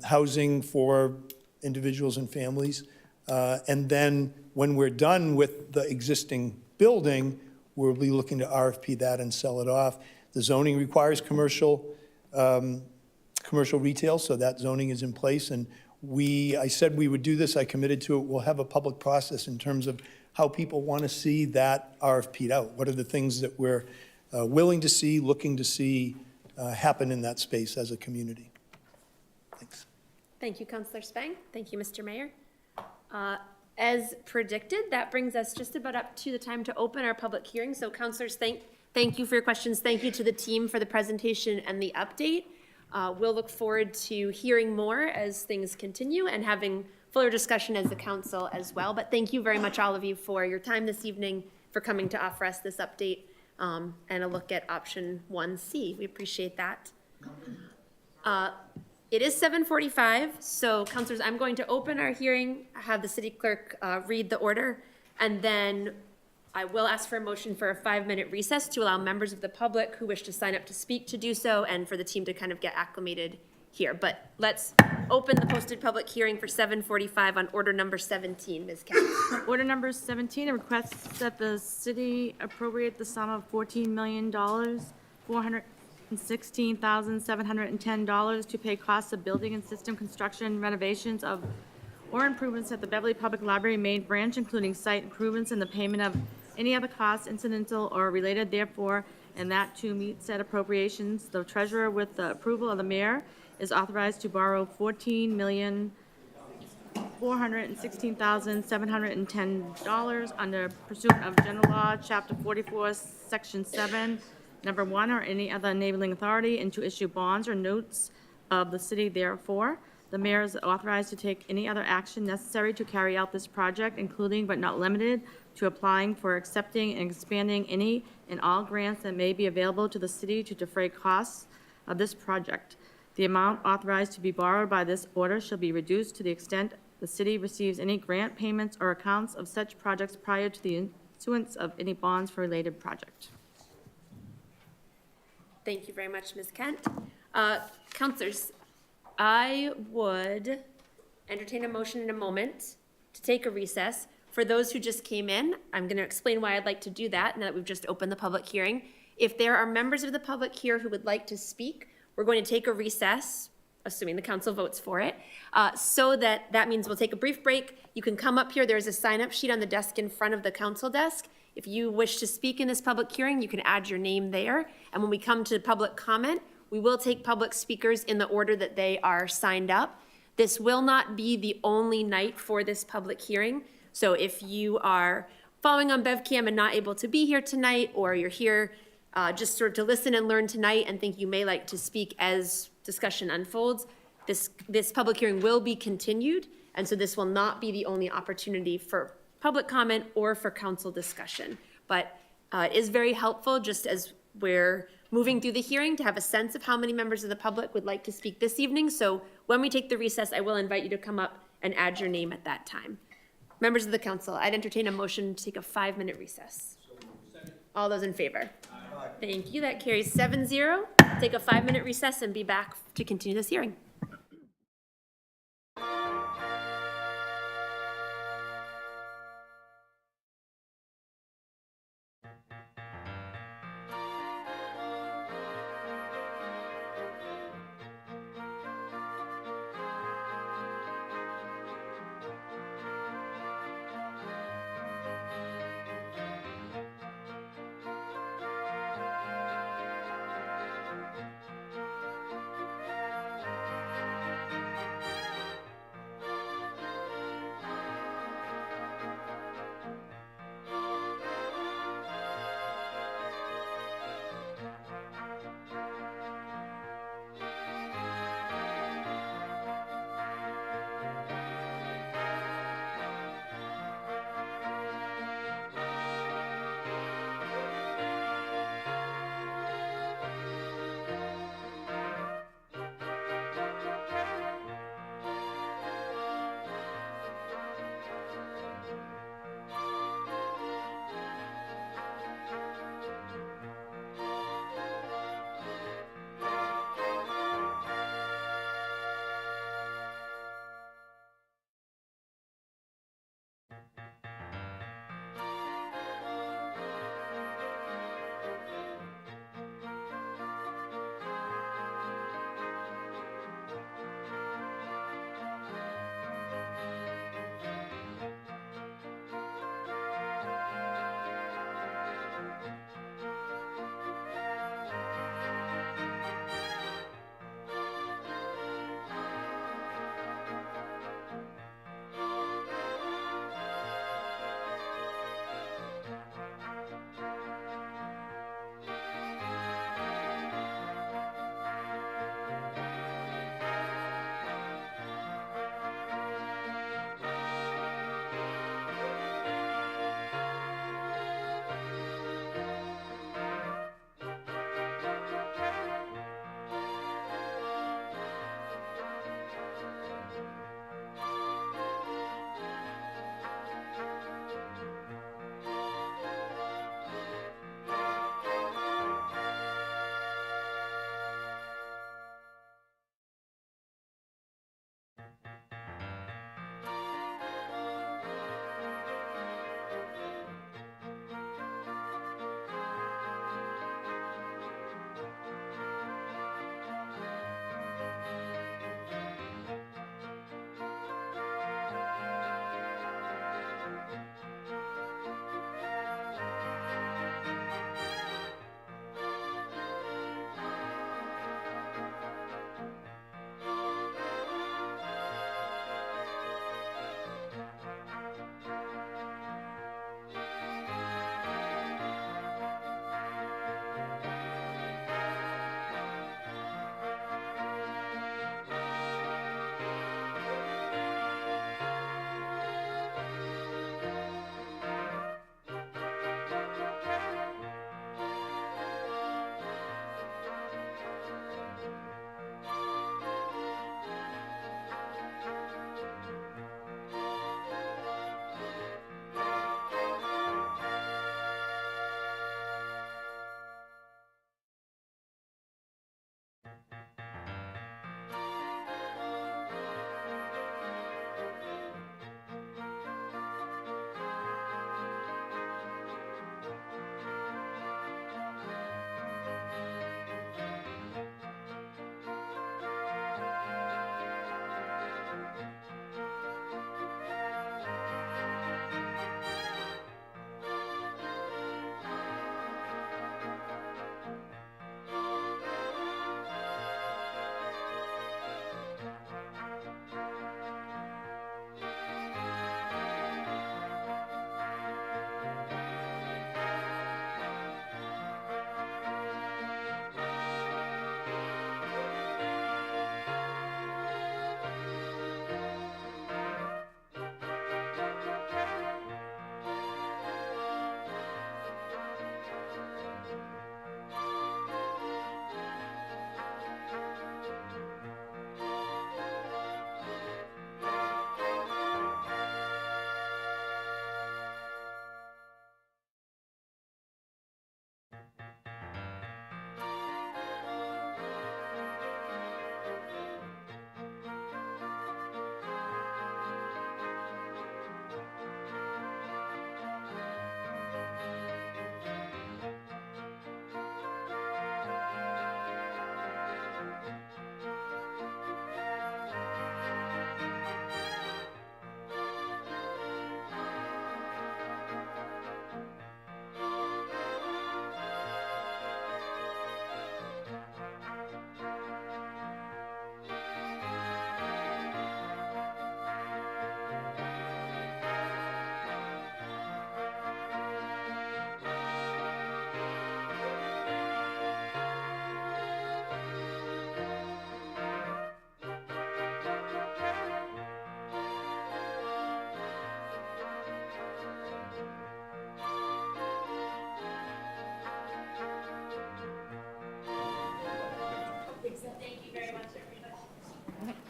housing for individuals and families. And then when we're done with the existing building, we'll be looking to RFP that and sell it off. The zoning requires commercial retail, so that zoning is in place. And I said we would do this, I committed to it. We'll have a public process in terms of how people want to see that RFP'd out. What are the things that we're willing to see, looking to see happen in that space as a community? Thanks. Thank you, Counselor Spang. Thank you, Mr. Mayor. As predicted, that brings us just about up to the time to open our public hearing. So counselors, thank you for your questions. Thank you to the team for the presentation and the update. We'll look forward to hearing more as things continue and having fuller discussion as the council as well. But thank you very much, all of you, for your time this evening, for coming to offer us this update and a look at option 1C. We appreciate that. It is 7:45, so councilors, I'm going to open our hearing, have the city clerk read the order, and then I will ask for a motion for a 5-minute recess to allow members of the public who wish to sign up to speak to do so, and for the team to kind of get acclimated here. But let's open the posted public hearing for 7:45 on order number 17, Ms. Katz. Order number 17, a request that the city appropriate the sum of $14 million, $416,710 to pay costs of building and system construction renovations of or improvements at the Beverly Public Library main branch, including site improvements and the payment of any other costs incidental or related therefore, and that to meet said appropriations, the treasurer, with the approval of the mayor, is authorized to borrow $14 million $416,710 under pursuant of General Law, Chapter 44, Section 7, Number 1, or any other enabling authority, and to issue bonds or notes of the city therefore. The mayor is authorized to take any other action necessary to carry out this project, including but not limited to applying for, accepting, and expanding any and all grants that may be available to the city to defray costs of this project. The amount authorized to be borrowed by this order shall be reduced to the extent the city receives any grant payments or accounts of such projects prior to the issuance of any bonds for related project. Thank you very much, Ms. Kent. Counselors, I would entertain a motion in a moment to take a recess. For those who just came in, I'm going to explain why I'd like to do that now that we've just opened the public hearing. If there are members of the public here who would like to speak, we're going to take a recess, assuming the council votes for it, so that means we'll take a brief break. You can come up here. There's a sign-up sheet on the desk in front of the council desk. If you wish to speak in this public hearing, you can add your name there. And when we come to public comment, we will take public speakers in the order that they are signed up. This will not be the only night for this public hearing. So if you are following on BevCam and not able to be here tonight, or you're here just sort of to listen and learn tonight and think you may like to speak as discussion unfolds, this public hearing will be continued. And so this will not be the only opportunity for public comment or for council discussion. But it is very helpful, just as we're moving through the hearing, to have a sense of how many members of the public would like to speak this evening. So when we take the recess, I will invite you to come up and add your name at that time. Members of the council, I'd entertain a motion to take a 5-minute recess. All those in favor? Aye. Thank you. That carries 7-0. Take a 5-minute recess and be back to continue this hearing.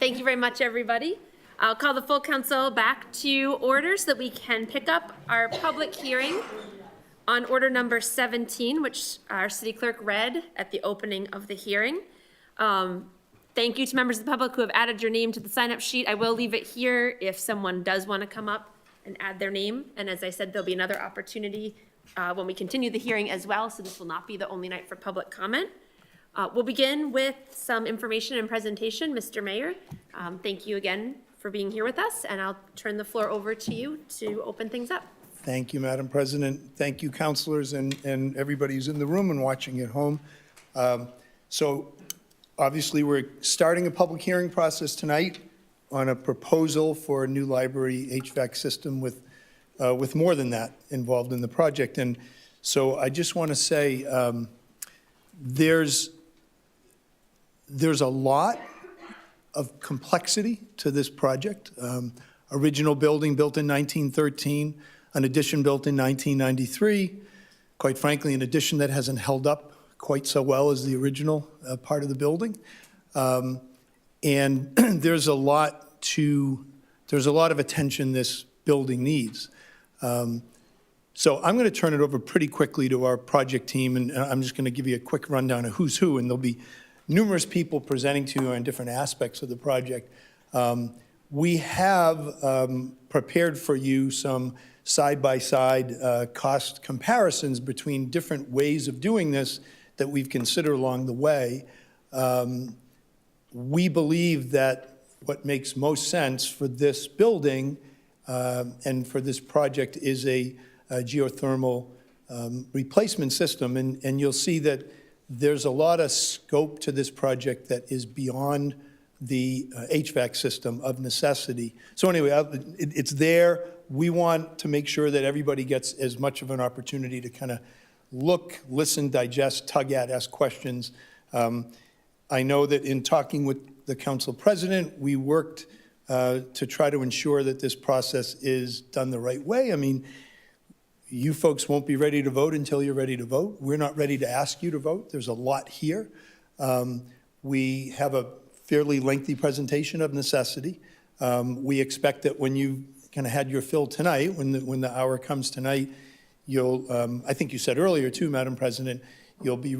Thank you very much, everybody. I'll call the full council back to order so that we can pick up our public hearing on order number 17, which our city clerk read at the opening of the hearing. Thank you to members of the public who have added your name to the sign-up sheet. I will leave it here if someone does want to come up and add their name. And as I said, there'll be another opportunity when we continue the hearing as well, so this will not be the only night for public comment. We'll begin with some information and presentation. Mr. Mayor, thank you again for being here with us, and I'll turn the floor over to you to open things up. Thank you, Madam President. Thank you, councilors, and everybody who's in the room and watching at home. So obviously, we're starting a public hearing process tonight on a proposal for a new library HVAC system with more than that involved in the project. And so I just want to say there's a lot of complexity to this project. Original building built in 1913, an addition built in 1993. Quite frankly, an addition that hasn't held up quite so well as the original part of the building. And there's a lot of attention this building needs. So I'm going to turn it over pretty quickly to our project team, and I'm just going to give you a quick rundown of who's who, and there'll be numerous people presenting to you on different aspects of the project. We have prepared for you some side-by-side cost comparisons between different ways of doing this that we've considered along the way. We believe that what makes most sense for this building and for this project is a geothermal replacement system. And you'll see that there's a lot of scope to this project that is beyond the HVAC system of necessity. So anyway, it's there. We want to make sure that everybody gets as much of an opportunity to kind of look, listen, digest, tug at, ask questions. I know that in talking with the council president, we worked to try to ensure that this process is done the right way. I mean, you folks won't be ready to vote until you're ready to vote. We're not ready to ask you to vote. There's a lot here. We have a fairly lengthy presentation of necessity. We expect that when you kind of had your fill tonight, when the hour comes tonight, you'll, I think you said earlier too, Madam President, you'll be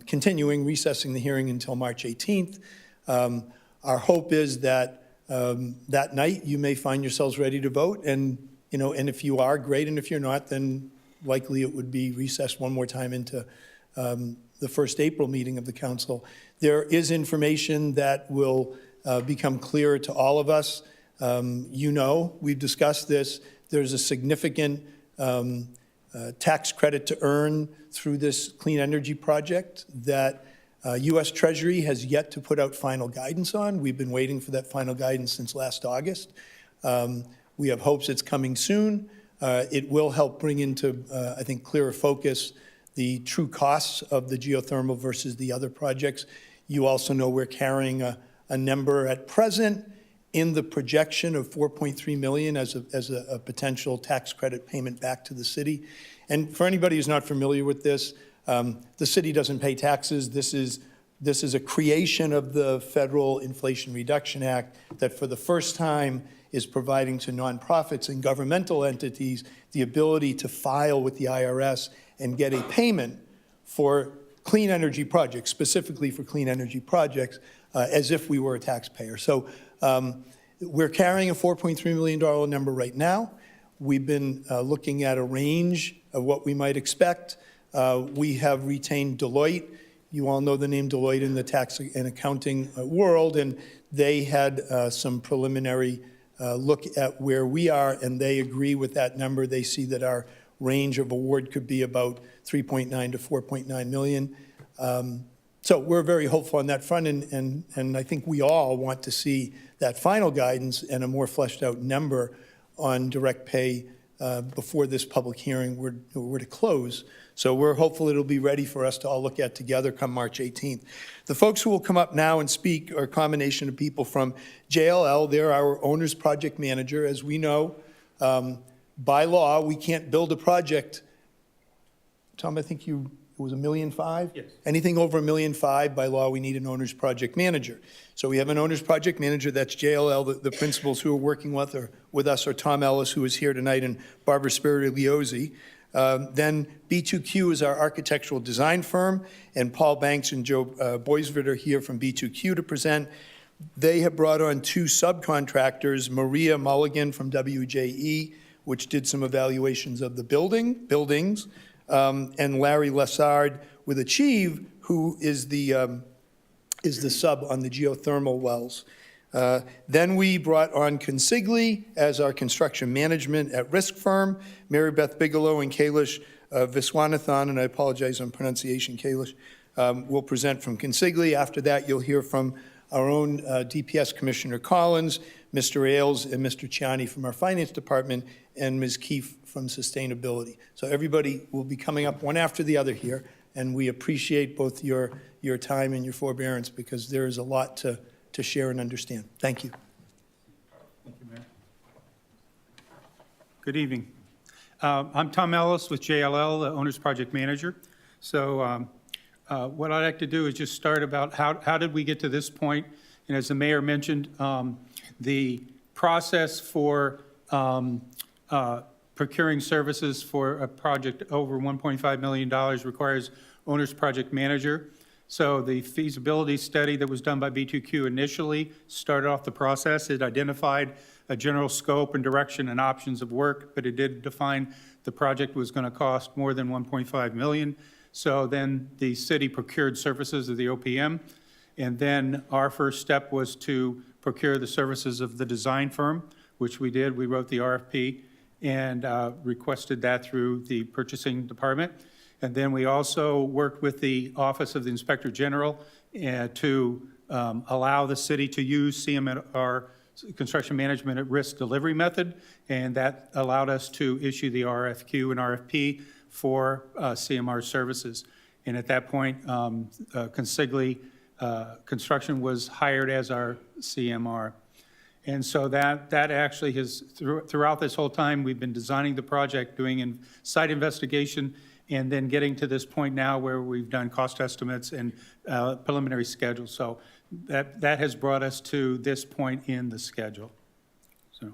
continuing recessing the hearing until March 18th. Our hope is that that night you may find yourselves ready to vote, and if you are, great, and if you're not, then likely it would be recessed one more time into the first April meeting of the council. There is information that will become clearer to all of us. We've discussed this. There's a significant tax credit to earn through this clean energy project that U.S. Treasury has yet to put out final guidance on. We've been waiting for that final guidance since last August. We have hopes it's coming soon. It will help bring into, I think, clearer focus the true costs of the geothermal versus the other projects. You also know we're carrying a number at present in the projection of $4.3 million as a potential tax credit payment back to the city. And for anybody who's not familiar with this, the city doesn't pay taxes. This is a creation of the Federal Inflation Reduction Act that for the first time is providing to nonprofits and governmental entities the ability to file with the IRS and get a payment for clean energy projects, specifically for clean energy projects, as if we were a taxpayer. So we're carrying a $4.3 million number right now. We've been looking at a range of what we might expect. We have retained Deloitte. You all know the name Deloitte in the tax and accounting world, and they had some preliminary look at where we are, and they agree with that number. They see that our range of award could be about 3.9 to 4.9 million. So we're very hopeful on that front, and I think we all want to see that final guidance and a more fleshed out number on direct pay before this public hearing were to close. So we're hopeful it'll be ready for us to all look at together come March 18th. The folks who will come up now and speak are a combination of people from JLL. They're our owner's project manager. As we know, by law, we can't build a project. Tom, I think you it was $1.5 million? Yes. Anything over $1.5 million, by law, we need an owner's project manager. So we have an owner's project manager, that's JLL, the principals who are working with us are Tom Ellis, who is here tonight, and Barbara Spirito-Liozzi. Then B2Q is our architectural design firm, and Paul Banks and Joe Boisvert are here from B2Q to present. They have brought on 2 subcontractors, Maria Mulligan from WJE, which did some evaluations of the buildings, and Larry Lessard with Achieve, who is the sub on the geothermal wells. Then we brought on Consigli as our construction management at risk firm. Mary Beth Bigelow and Kailash Viswanathan, and I apologize on pronunciation, Kailash, will present from Consigli. After that, you'll hear from our own DPS Commissioner Collins, Mr. Ailes, and Mr. Chiani from our finance department, and Ms. Keefe from sustainability. So everybody will be coming up one after the other here, and we appreciate both your time and your forbearance, because there is a lot to share and understand. Thank you. Thank you, Mayor. Good evening. I'm Tom Ellis with JLL, the Owner's Project Manager. So what I'd like to do is just start about how did we get to this point? And as the mayor mentioned, the process for procuring services for a project over $1.5 million requires Owner's Project Manager. So the feasibility study that was done by B2Q initially started off the process. It identified a general scope and direction and options of work, but it did define the project was going to cost more than $1.5 million. So then the city procured services of the OPM, and then our first step was to procure the services of the design firm, which we did. We wrote the RFP and requested that through the purchasing department. And then we also worked with the Office of the Inspector General to allow the city to use CMR, Construction Management at Risk Delivery Method, and that allowed us to issue the RFQ and RFP for CMR services. And at that point, Consigli Construction was hired as our CMR. And so that actually has, throughout this whole time, we've been designing the project, doing site investigation, and then getting to this point now where we've done cost estimates and preliminary schedules. So that has brought us to this point in the schedule. So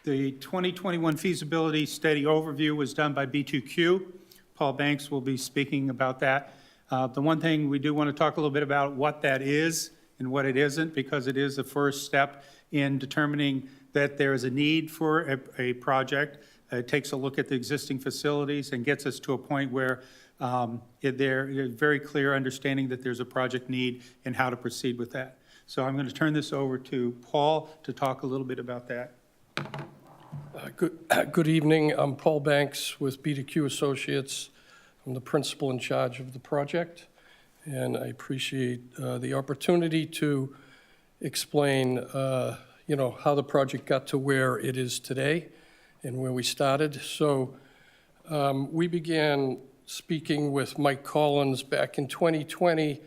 the 2021 feasibility study overview was done by B2Q. Paul Banks will be speaking about that. The one thing we do want to talk a little bit about what that is and what it isn't, because it is the first step in determining that there is a need for a project. It takes a look at the existing facilities and gets us to a point where there's very clear understanding that there's a project need and how to proceed with that. So I'm going to turn this over to Paul to talk a little bit about that. Good evening. I'm Paul Banks with B2Q Associates. I'm the principal in charge of the project, and I appreciate the opportunity to explain how the project got to where it is today and where we started. So we began speaking with Mike Collins back in 2020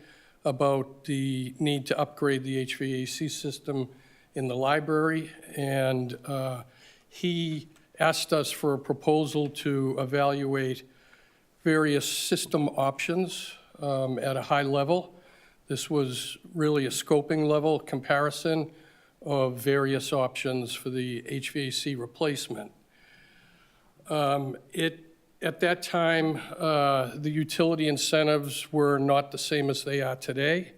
about the need to upgrade the HVAC system in the library, and he asked us for a proposal to evaluate various system options at a high level. This was really a scoping level comparison of various options for the HVAC replacement. At that time, the utility incentives were not the same as they are today.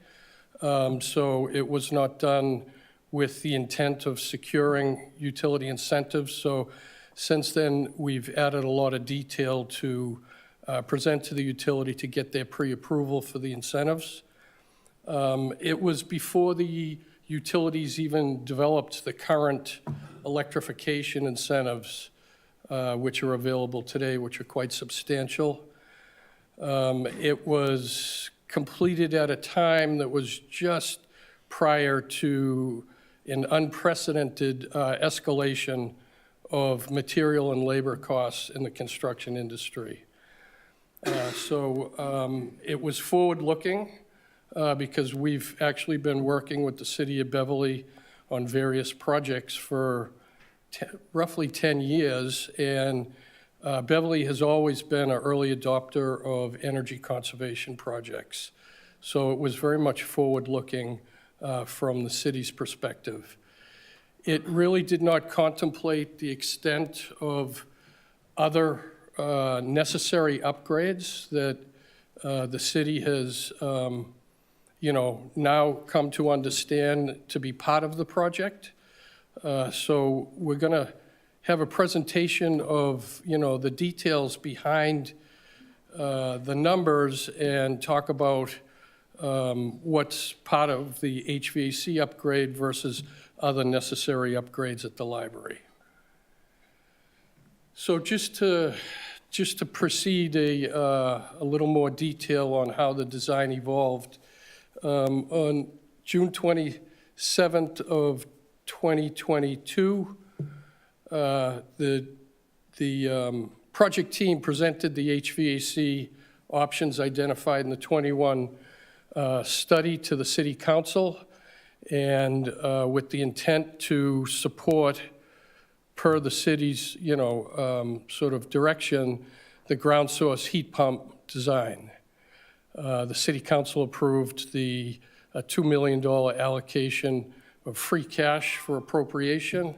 So it was not done with the intent of securing utility incentives. So since then, we've added a lot of detail to present to the utility to get their pre-approval for the incentives. It was before the utilities even developed the current electrification incentives, which are available today, which are quite substantial. It was completed at a time that was just prior to an unprecedented escalation of material and labor costs in the construction industry. So it was forward-looking because we've actually been working with the city of Beverly on various projects for roughly 10 years, and Beverly has always been an early adopter of energy conservation projects, so it was very much forward-looking from the city's perspective. It really did not contemplate the extent of other necessary upgrades that the city has, now come to understand to be part of the project. So we're going to have a presentation of, the details behind the numbers and talk about what's part of the HVAC upgrade versus other necessary upgrades at the library. So just to proceed a little more detail on how the design evolved, on June 27th of 2022, the project team presented the HVAC options identified in the 21 study to the City Council, and with the intent to support, per the city's, sort of direction, the ground source heat pump design. The City Council approved the $2 million allocation of free cash for appropriation.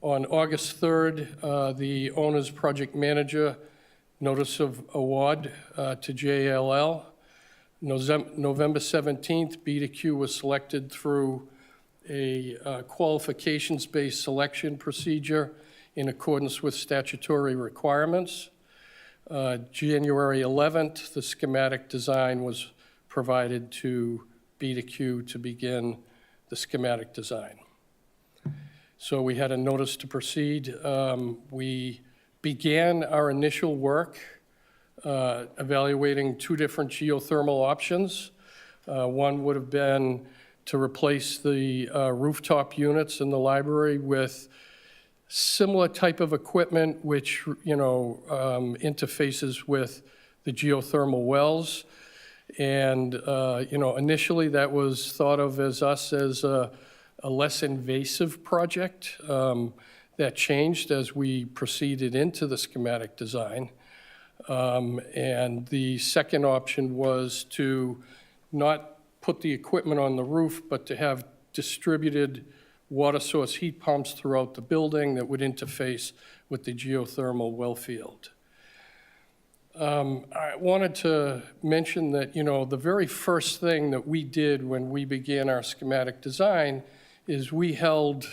On August 3rd, the owner's project manager notice of award to JLL. November 17th, B2Q was selected through a qualifications-based selection procedure in accordance with statutory requirements. January 11th, the schematic design was provided to B2Q to begin the schematic design. So we had a notice to proceed. We began our initial work evaluating two different geothermal options. One would have been to replace the rooftop units in the library with similar type of equipment which, interfaces with the geothermal wells. And, initially that was thought of as a less invasive project. That changed as we proceeded into the schematic design. And the second option was to not put the equipment on the roof, but to have distributed water source heat pumps throughout the building that would interface with the geothermal well field. I wanted to mention that, the very first thing that we did when we began our schematic design is we held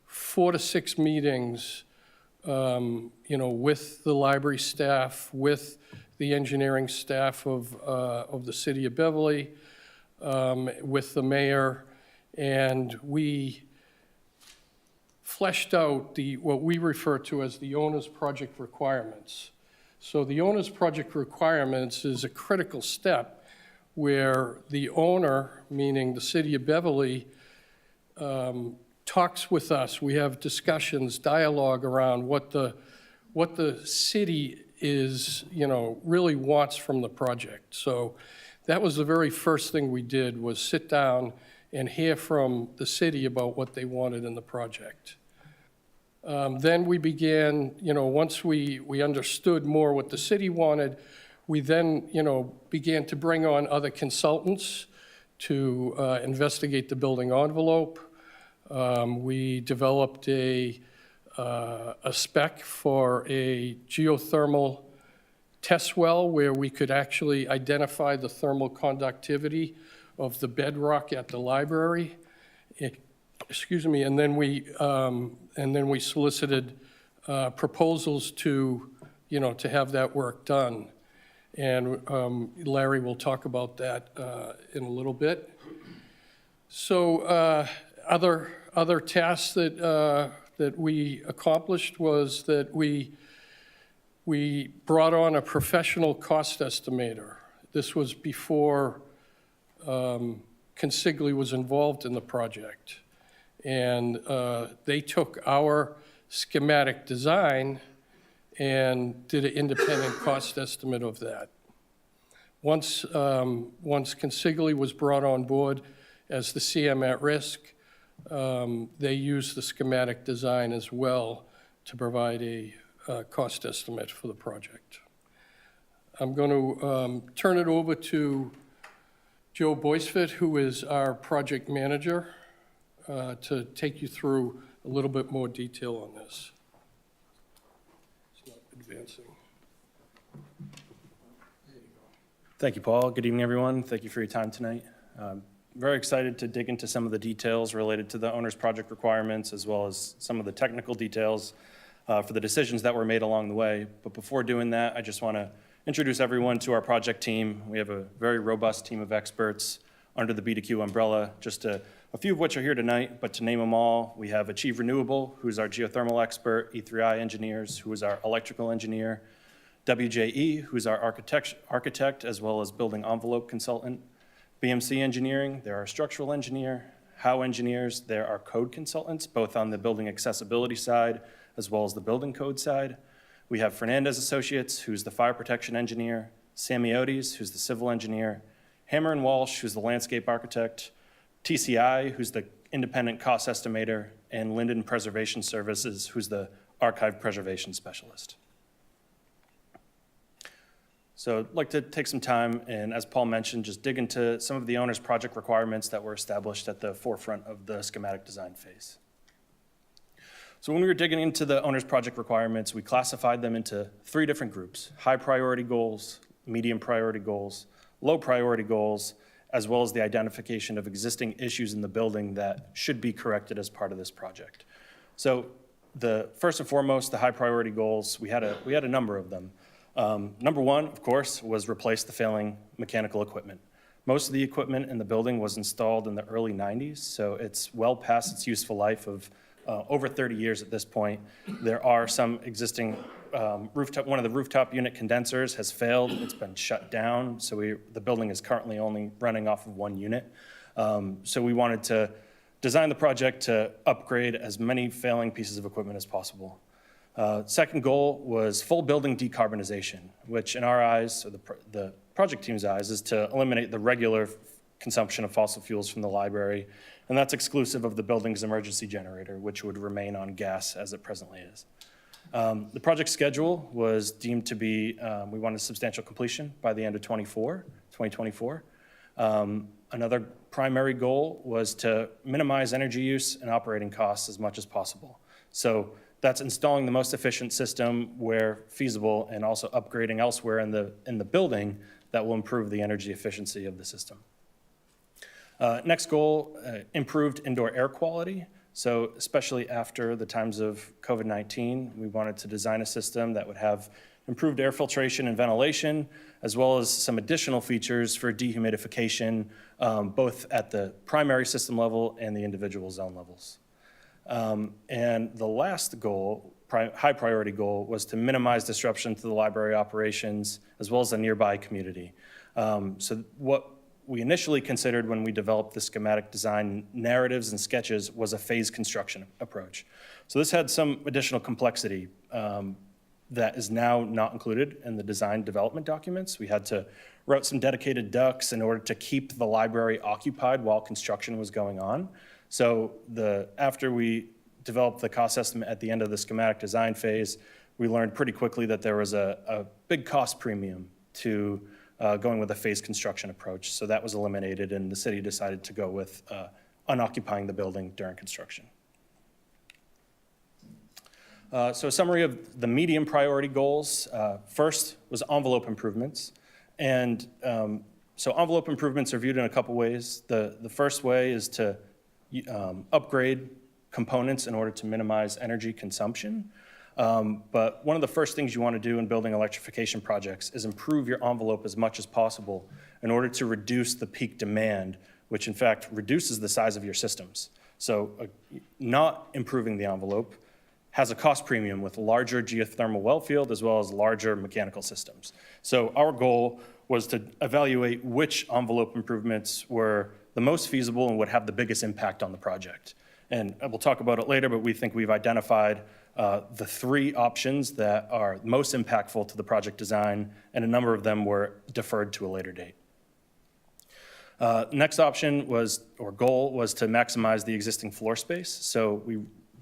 4 to 6 meetings, with the library staff, with the engineering staff of the city of Beverly, with the mayor, and we fleshed out what we refer to as the owner's project requirements. So the owner's project requirements is a critical step where the owner, meaning the city of Beverly, talks with us. We have discussions, dialogue around what the city is, really wants from the project. So that was the very first thing we did, was sit down and hear from the city about what they wanted in the project. Then we began, once we understood more what the city wanted, we then, began to bring on other consultants to investigate the building envelope. We developed a spec for a geothermal test well where we could actually identify the thermal conductivity of the bedrock at the library. And then we solicited proposals to have that work done. And Larry will talk about that in a little bit. So other tasks that we accomplished was that we brought on a professional cost estimator. This was before Consigli was involved in the project. And they took our schematic design and did an independent cost estimate of that. Once Consigli was brought on board as the CM at risk, they used the schematic design as well to provide a cost estimate for the project. I'm going to turn it over to Joe Boisfit, who is our project manager, to take you through a little bit more detail on this. It's not advancing. Thank you, Paul. Good evening, everyone. Thank you for your time tonight. Very excited to dig into some of the details related to the owner's project requirements, as well as some of the technical details for the decisions that were made along the way. But before doing that, I just want to introduce everyone to our project team. We have a very robust team of experts under the B2Q umbrella, just a few of which are here tonight, but to name them all, we have Achieve Renewable, who's our geothermal expert, E3I Engineers, who is our electrical engineer, WJE, who's our architect as well as building envelope consultant, BMC Engineering, they're our structural engineer, Howe Engineers, they're our code consultants, both on the building accessibility side as well as the building code side. We have Fernandez Associates, who's the fire protection engineer, Samiotis, who's the civil engineer, Hammer and Walsh, who's the landscape architect, TCI, who's the independent cost estimator, and Linden Preservation Services, who's the archive preservation specialist. So I'd like to take some time and, as Paul mentioned, just dig into some of the owner's project requirements that were established at the forefront of the schematic design phase. So when we were digging into the owner's project requirements, we classified them into 3 different groups: high priority goals, medium priority goals, low priority goals, as well as the identification of existing issues in the building that should be corrected as part of this project. So the first and foremost, the high priority goals, we had a number of them. Number 1, of course, was replace the failing mechanical equipment. Most of the equipment in the building was installed in the early 90s, so it's well past its useful life of over 30 years at this point. There are some existing one of the rooftop unit condensers has failed. It's been shut down, so the building is currently only running off of 1 unit. So we wanted to design the project to upgrade as many failing pieces of equipment as possible. Second goal was full building decarbonization, which in our eyes, or the project team's eyes, is to eliminate the regular consumption of fossil fuels from the library, and that's exclusive of the building's emergency generator, which would remain on gas as it presently is. The project schedule was deemed to be, we wanted substantial completion by the end of 2024. Another primary goal was to minimize energy use and operating costs as much as possible. So that's installing the most efficient system where feasible, and also upgrading elsewhere in the building that will improve the energy efficiency of the system. Next goal, improved indoor air quality. So especially after the times of COVID-19, we wanted to design a system that would have improved air filtration and ventilation, as well as some additional features for dehumidification, both at the primary system level and the individual zone levels. And the last goal, high priority goal, was to minimize disruption to the library operations as well as the nearby community. So what we initially considered when we developed the schematic design narratives and sketches was a phased construction approach. So this had some additional complexity that is now not included in the design development documents. We had to route some dedicated ducts in order to keep the library occupied while construction was going on. So after we developed the cost estimate at the end of the schematic design phase, we learned pretty quickly that there was a big cost premium to going with a phased construction approach. So that was eliminated, and the city decided to go with unoccupying the building during construction. So a summary of the medium priority goals. First was envelope improvements. And so envelope improvements are viewed in a couple ways. The first way is to upgrade components in order to minimize energy consumption. But one of the first things you want to do in building electrification projects is improve your envelope as much as possible in order to reduce the peak demand, which in fact reduces the size of your systems. So not improving the envelope has a cost premium with larger geothermal well field as well as larger mechanical systems. So our goal was to evaluate which envelope improvements were the most feasible and would have the biggest impact on the project. And we'll talk about it later, but we think we've identified the 3 options that are most impactful to the project design, and a number of them were deferred to a later date. Next option was, or goal, was to maximize the existing floor space. So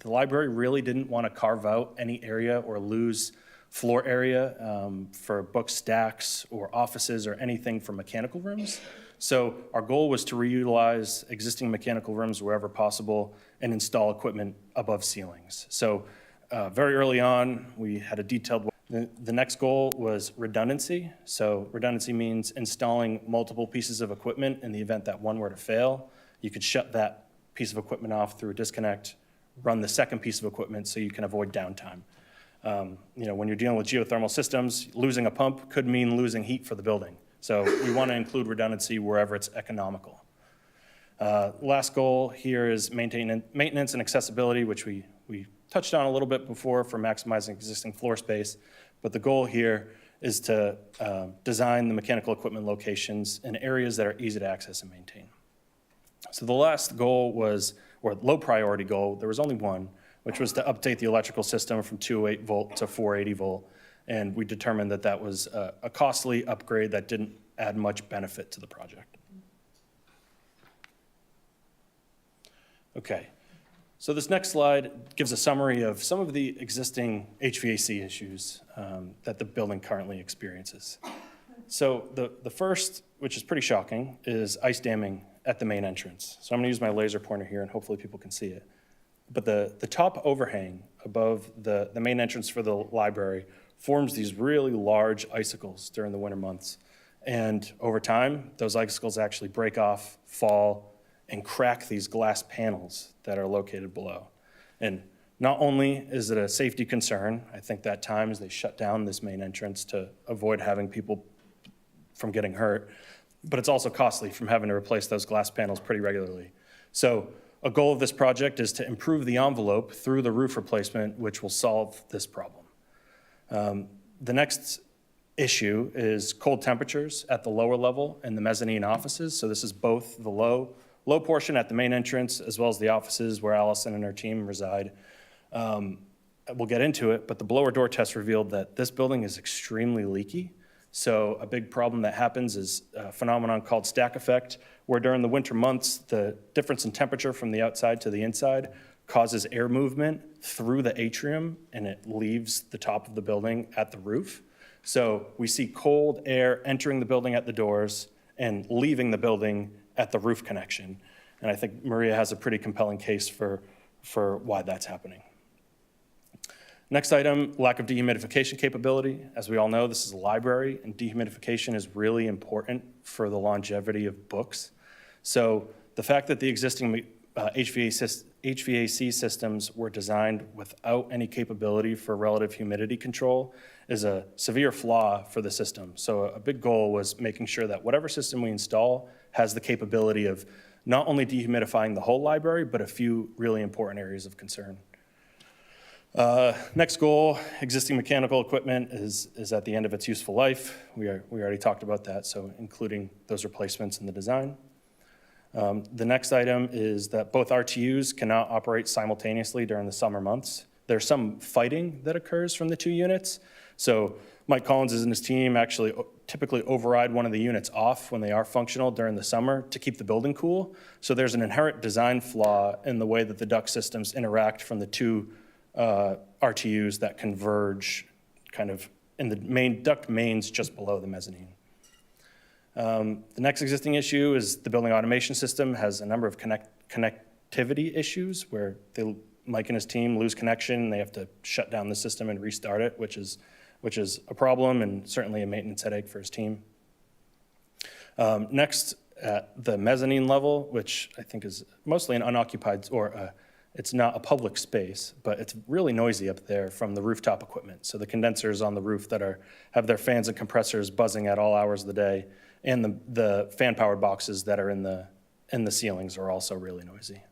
the library really didn't want to carve out any area or lose floor area for book stacks or offices or anything for mechanical rooms. So our goal was to reutilize existing mechanical rooms wherever possible and install equipment above ceilings. So very early on, we had a detailed. The next goal was redundancy. So redundancy means installing multiple pieces of equipment in the event that one were to fail. You could shut that piece of equipment off through a disconnect, run the second piece of equipment so you can avoid downtime. When you're dealing with geothermal systems, losing a pump could mean losing heat for the building. So we want to include redundancy wherever it's economical. Last goal here is maintenance and accessibility, which we touched on a little bit before for maximizing existing floor space. But the goal here is to design the mechanical equipment locations in areas that are easy to access and maintain. So the last goal was, or low priority goal, there was only one, which was to update the electrical system from 208 volt to 480 volt. And we determined that that was a costly upgrade that didn't add much benefit to the project. Okay, so this next slide gives a summary of some of the existing HVAC issues that the building currently experiences. So the first, which is pretty shocking, is ice damming at the main entrance. So I'm gonna use my laser pointer here and hopefully people can see it. But the top overhang above the main entrance for the library forms these really large icicles during the winter months. And over time, those icicles actually break off, fall, and crack these glass panels that are located below. And not only is it a safety concern, I think that times they shut down this main entrance to avoid having people from getting hurt, but it's also costly from having to replace those glass panels pretty regularly. So a goal of this project is to improve the envelope through the roof replacement, which will solve this problem. The next issue is cold temperatures at the lower level in the mezzanine offices. So this is both the low portion at the main entrance as well as the offices where Allison and her team reside. We'll get into it, but the blower door test revealed that this building is extremely leaky. So a big problem that happens is a phenomenon called stack effect, where during the winter months, the difference in temperature from the outside to the inside causes air movement through the atrium, and it leaves the top of the building at the roof. So we see cold air entering the building at the doors and leaving the building at the roof connection. And I think Maria has a pretty compelling case for why that's happening. Next item, lack of dehumidification capability. As we all know, this is a library, and dehumidification is really important for the longevity of books. So the fact that the existing HVAC systems were designed without any capability for relative humidity control is a severe flaw for the system. So a big goal was making sure that whatever system we install has the capability of not only dehumidifying the whole library, but a few really important areas of concern. Next goal, existing mechanical equipment is at the end of its useful life. We already talked about that, so including those replacements in the design. The next item is that both RTUs cannot operate simultaneously during the summer months. There's some fighting that occurs from the two units. So Mike Collins and his team actually typically override one of the units off when they are functional during the summer to keep the building cool. So there's an inherent design flaw in the way that the duct systems interact from the two RTUs that converge kind of in the main duct mains just below the mezzanine. The next existing issue is the building automation system has a number of connectivity issues where Mike and his team lose connection and they have to shut down the system and restart it, which is a problem and certainly a maintenance headache for his team. Next, at the mezzanine level, which I think is mostly an unoccupied, or it's not a public space, but it's really noisy up there from the rooftop equipment. So the condensers on the roof that have their fans and compressors buzzing at all hours of the day, and the fan-powered boxes that are in the ceilings are also really noisy.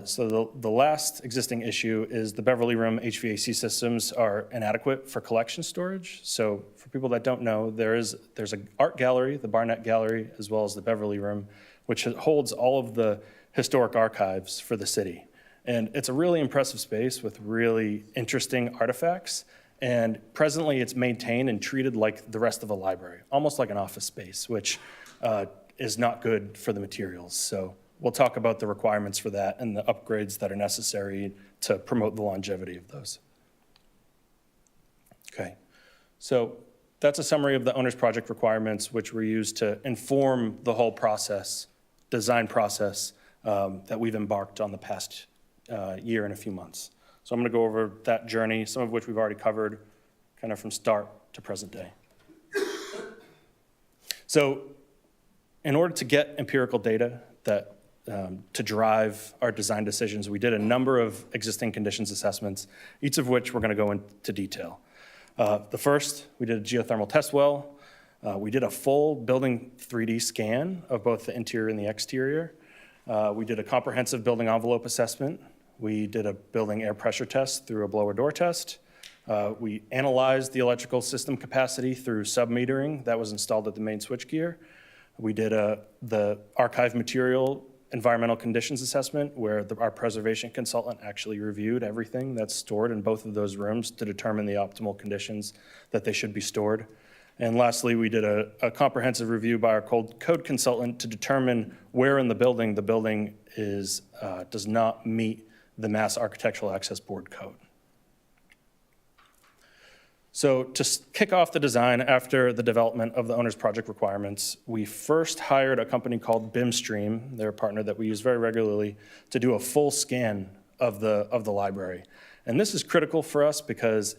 So the last existing issue is the Beverly room HVAC systems are inadequate for collection storage. So for people that don't know, there's an art gallery, the Barnett Gallery, as well as the Beverly room, which holds all of the historic archives for the city. And it's a really impressive space with really interesting artifacts. And presently it's maintained and treated like the rest of a library, almost like an office space, which is not good for the materials. So we'll talk about the requirements for that and the upgrades that are necessary to promote the longevity of those. Okay, so that's a summary of the owner's project requirements, which were used to inform the whole process, design process that we've embarked on the past year and a few months. So I'm going to go over that journey, some of which we've already covered, kind of from start to present day. So in order to get empirical data that to drive our design decisions, we did a number of existing conditions assessments, each of which we're going to go into detail. The first, we did a geothermal test well. We did a full building 3D scan of both the interior and the exterior. We did a comprehensive building envelope assessment. We did a building air pressure test through a blower door test. We analyzed the electrical system capacity through submetering that was installed at the main switchgear. We did the archive material environmental conditions assessment, where our preservation consultant actually reviewed everything that's stored in both of those rooms to determine the optimal conditions that they should be stored. And lastly, we did a comprehensive review by our code consultant to determine where in the building is, does not meet the Mass Architectural Access Board code. So to kick off the design after the development of the owner's project requirements, we first hired a company called BIMstream, they're a partner that we use very regularly, to do a full scan of the library. And this is critical for us because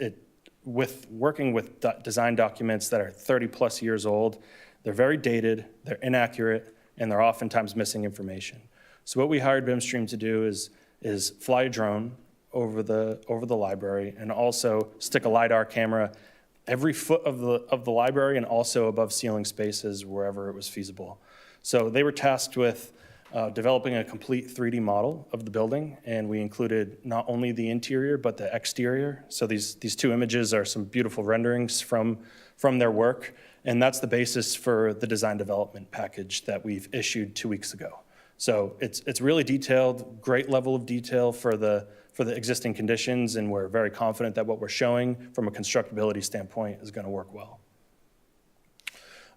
with working with design documents that are 30 plus years old, they're very dated, they're inaccurate, and they're oftentimes missing information. So what we hired BIMstream to do is fly a drone over the library and also stick a LiDAR camera every foot of the library and also above ceiling spaces wherever it was feasible. So they were tasked with developing a complete 3D model of the building, and we included not only the interior but the exterior. So these two images are some beautiful renderings from their work, and that's the basis for the design development package that we've issued 2 weeks ago. So it's really detailed, great level of detail for the existing conditions, and we're very confident that what we're showing from a constructability standpoint is going to work well.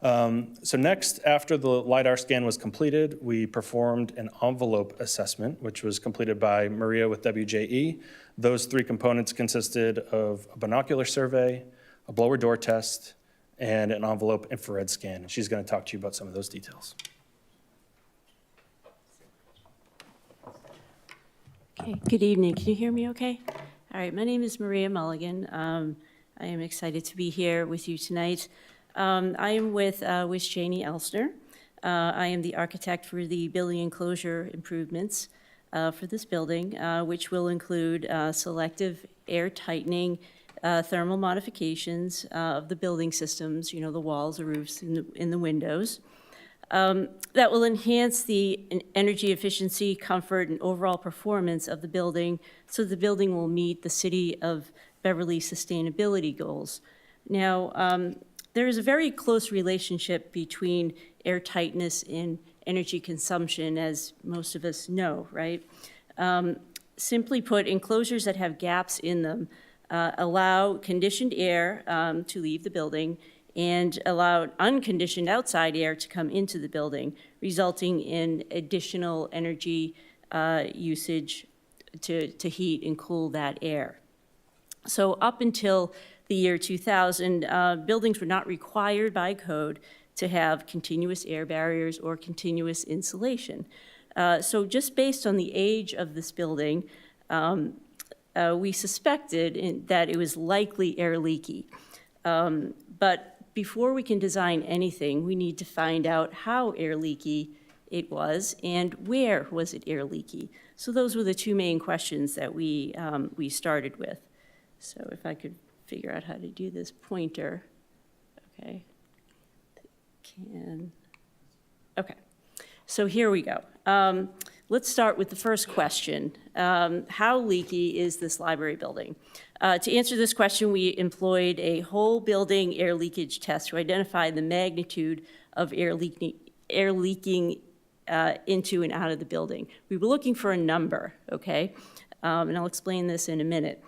So next, after the LiDAR scan was completed, we performed an envelope assessment, which was completed by Maria with WJE. Those three components consisted of a binocular survey, a blower door test, and an envelope infrared scan. And she's going to talk to you about some of those details. Okay, good evening. Can you hear me okay? All right, my name is Maria Mulligan. I am excited to be here with you tonight. I am with Janie Elsner. I am the architect for the building enclosure improvements for this building, which will include selective air tightening, thermal modifications of the building systems, you know, the walls, the roofs, and the windows. That will enhance the energy efficiency, comfort, and overall performance of the building, so the building will meet the City of Beverly sustainability goals. Now, there is a very close relationship between air tightness and energy consumption, as most of us know, right? Simply put, enclosures that have gaps in them allow conditioned air to leave the building and allow unconditioned outside air to come into the building, resulting in additional energy usage to heat and cool that air. So up until the year 2000, buildings were not required by code to have continuous air barriers or continuous insulation. So just based on the age of this building, we suspected that it was likely air leaky. But before we can design anything, we need to find out how air leaky it was and where was it air leaky. So those were the two main questions that we started with. So if I could figure out how to do this pointer, okay. Okay, so here we go. Let's start with the first question. How leaky is this library building? To answer this question, we employed a whole building air leakage test to identify the magnitude of air leaking into and out of the building. We were looking for a number, okay? And I'll explain this in a minute.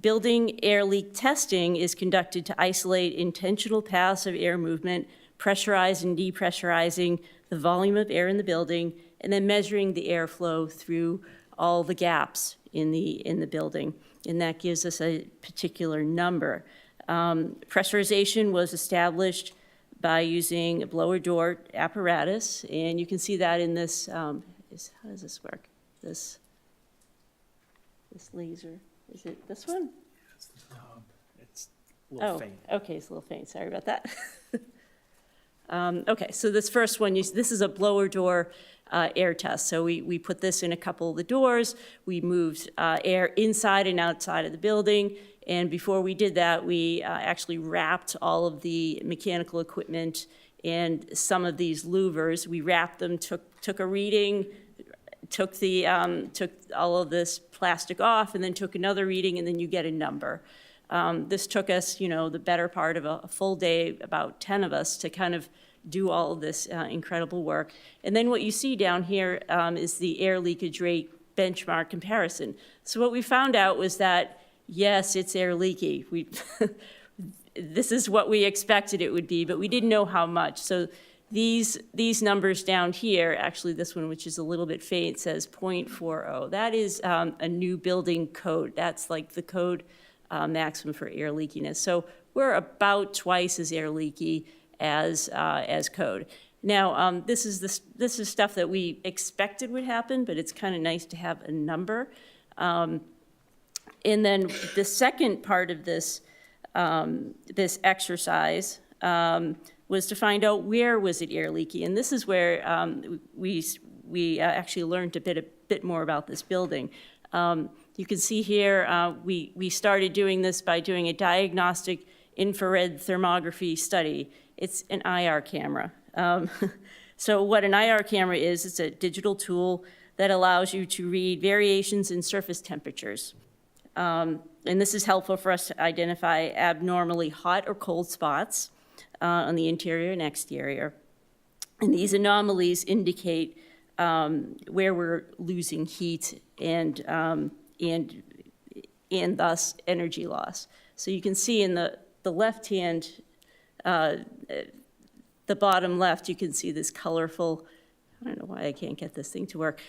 Building air leak testing is conducted to isolate intentional paths of air movement, pressurize and depressurizing the volume of air in the building, and then measuring the airflow through all the gaps in the building, and that gives us a particular number. Pressurization was established by using a blower door apparatus, and you can see that in this, how does this work? This laser, is it this one? It's a little faint. Okay, it's a little faint, sorry about that. Okay, so this first one, this is a blower door air test. So we put this in a couple of the doors, we moved air inside and outside of the building, and before we did that, we actually wrapped all of the mechanical equipment and some of these louvers. We wrapped them, took a reading, took all of this plastic off, and then took another reading, and then you get a number. This took us, the better part of a full day, about 10 of us, to kind of do all of this incredible work. And then what you see down here is the air leakage rate benchmark comparison. So what we found out was that, yes, it's air leaky. This is what we expected it would be, but we didn't know how much. So these numbers down here, actually this one, which is a little bit faint, says 0.40. That is a new building code. That's like the code maximum for air leakiness. So we're about twice as air leaky as code. Now, this is stuff that we expected would happen, but it's kind of nice to have a number. And then the second part of this this exercise was to find out where was it air leaky, and this is where we actually learned a bit more about this building. You can see here we started doing this by doing a diagnostic infrared thermography study. It's an IR camera. So what an IR camera is, it's a digital tool that allows you to read variations in surface temperatures. And this is helpful for us to identify abnormally hot or cold spots on the interior and exterior. And these anomalies indicate where we're losing heat and thus energy loss. So you can see in the left hand, the bottom left, you can see this colorful, I don't know why I can't get this thing to work.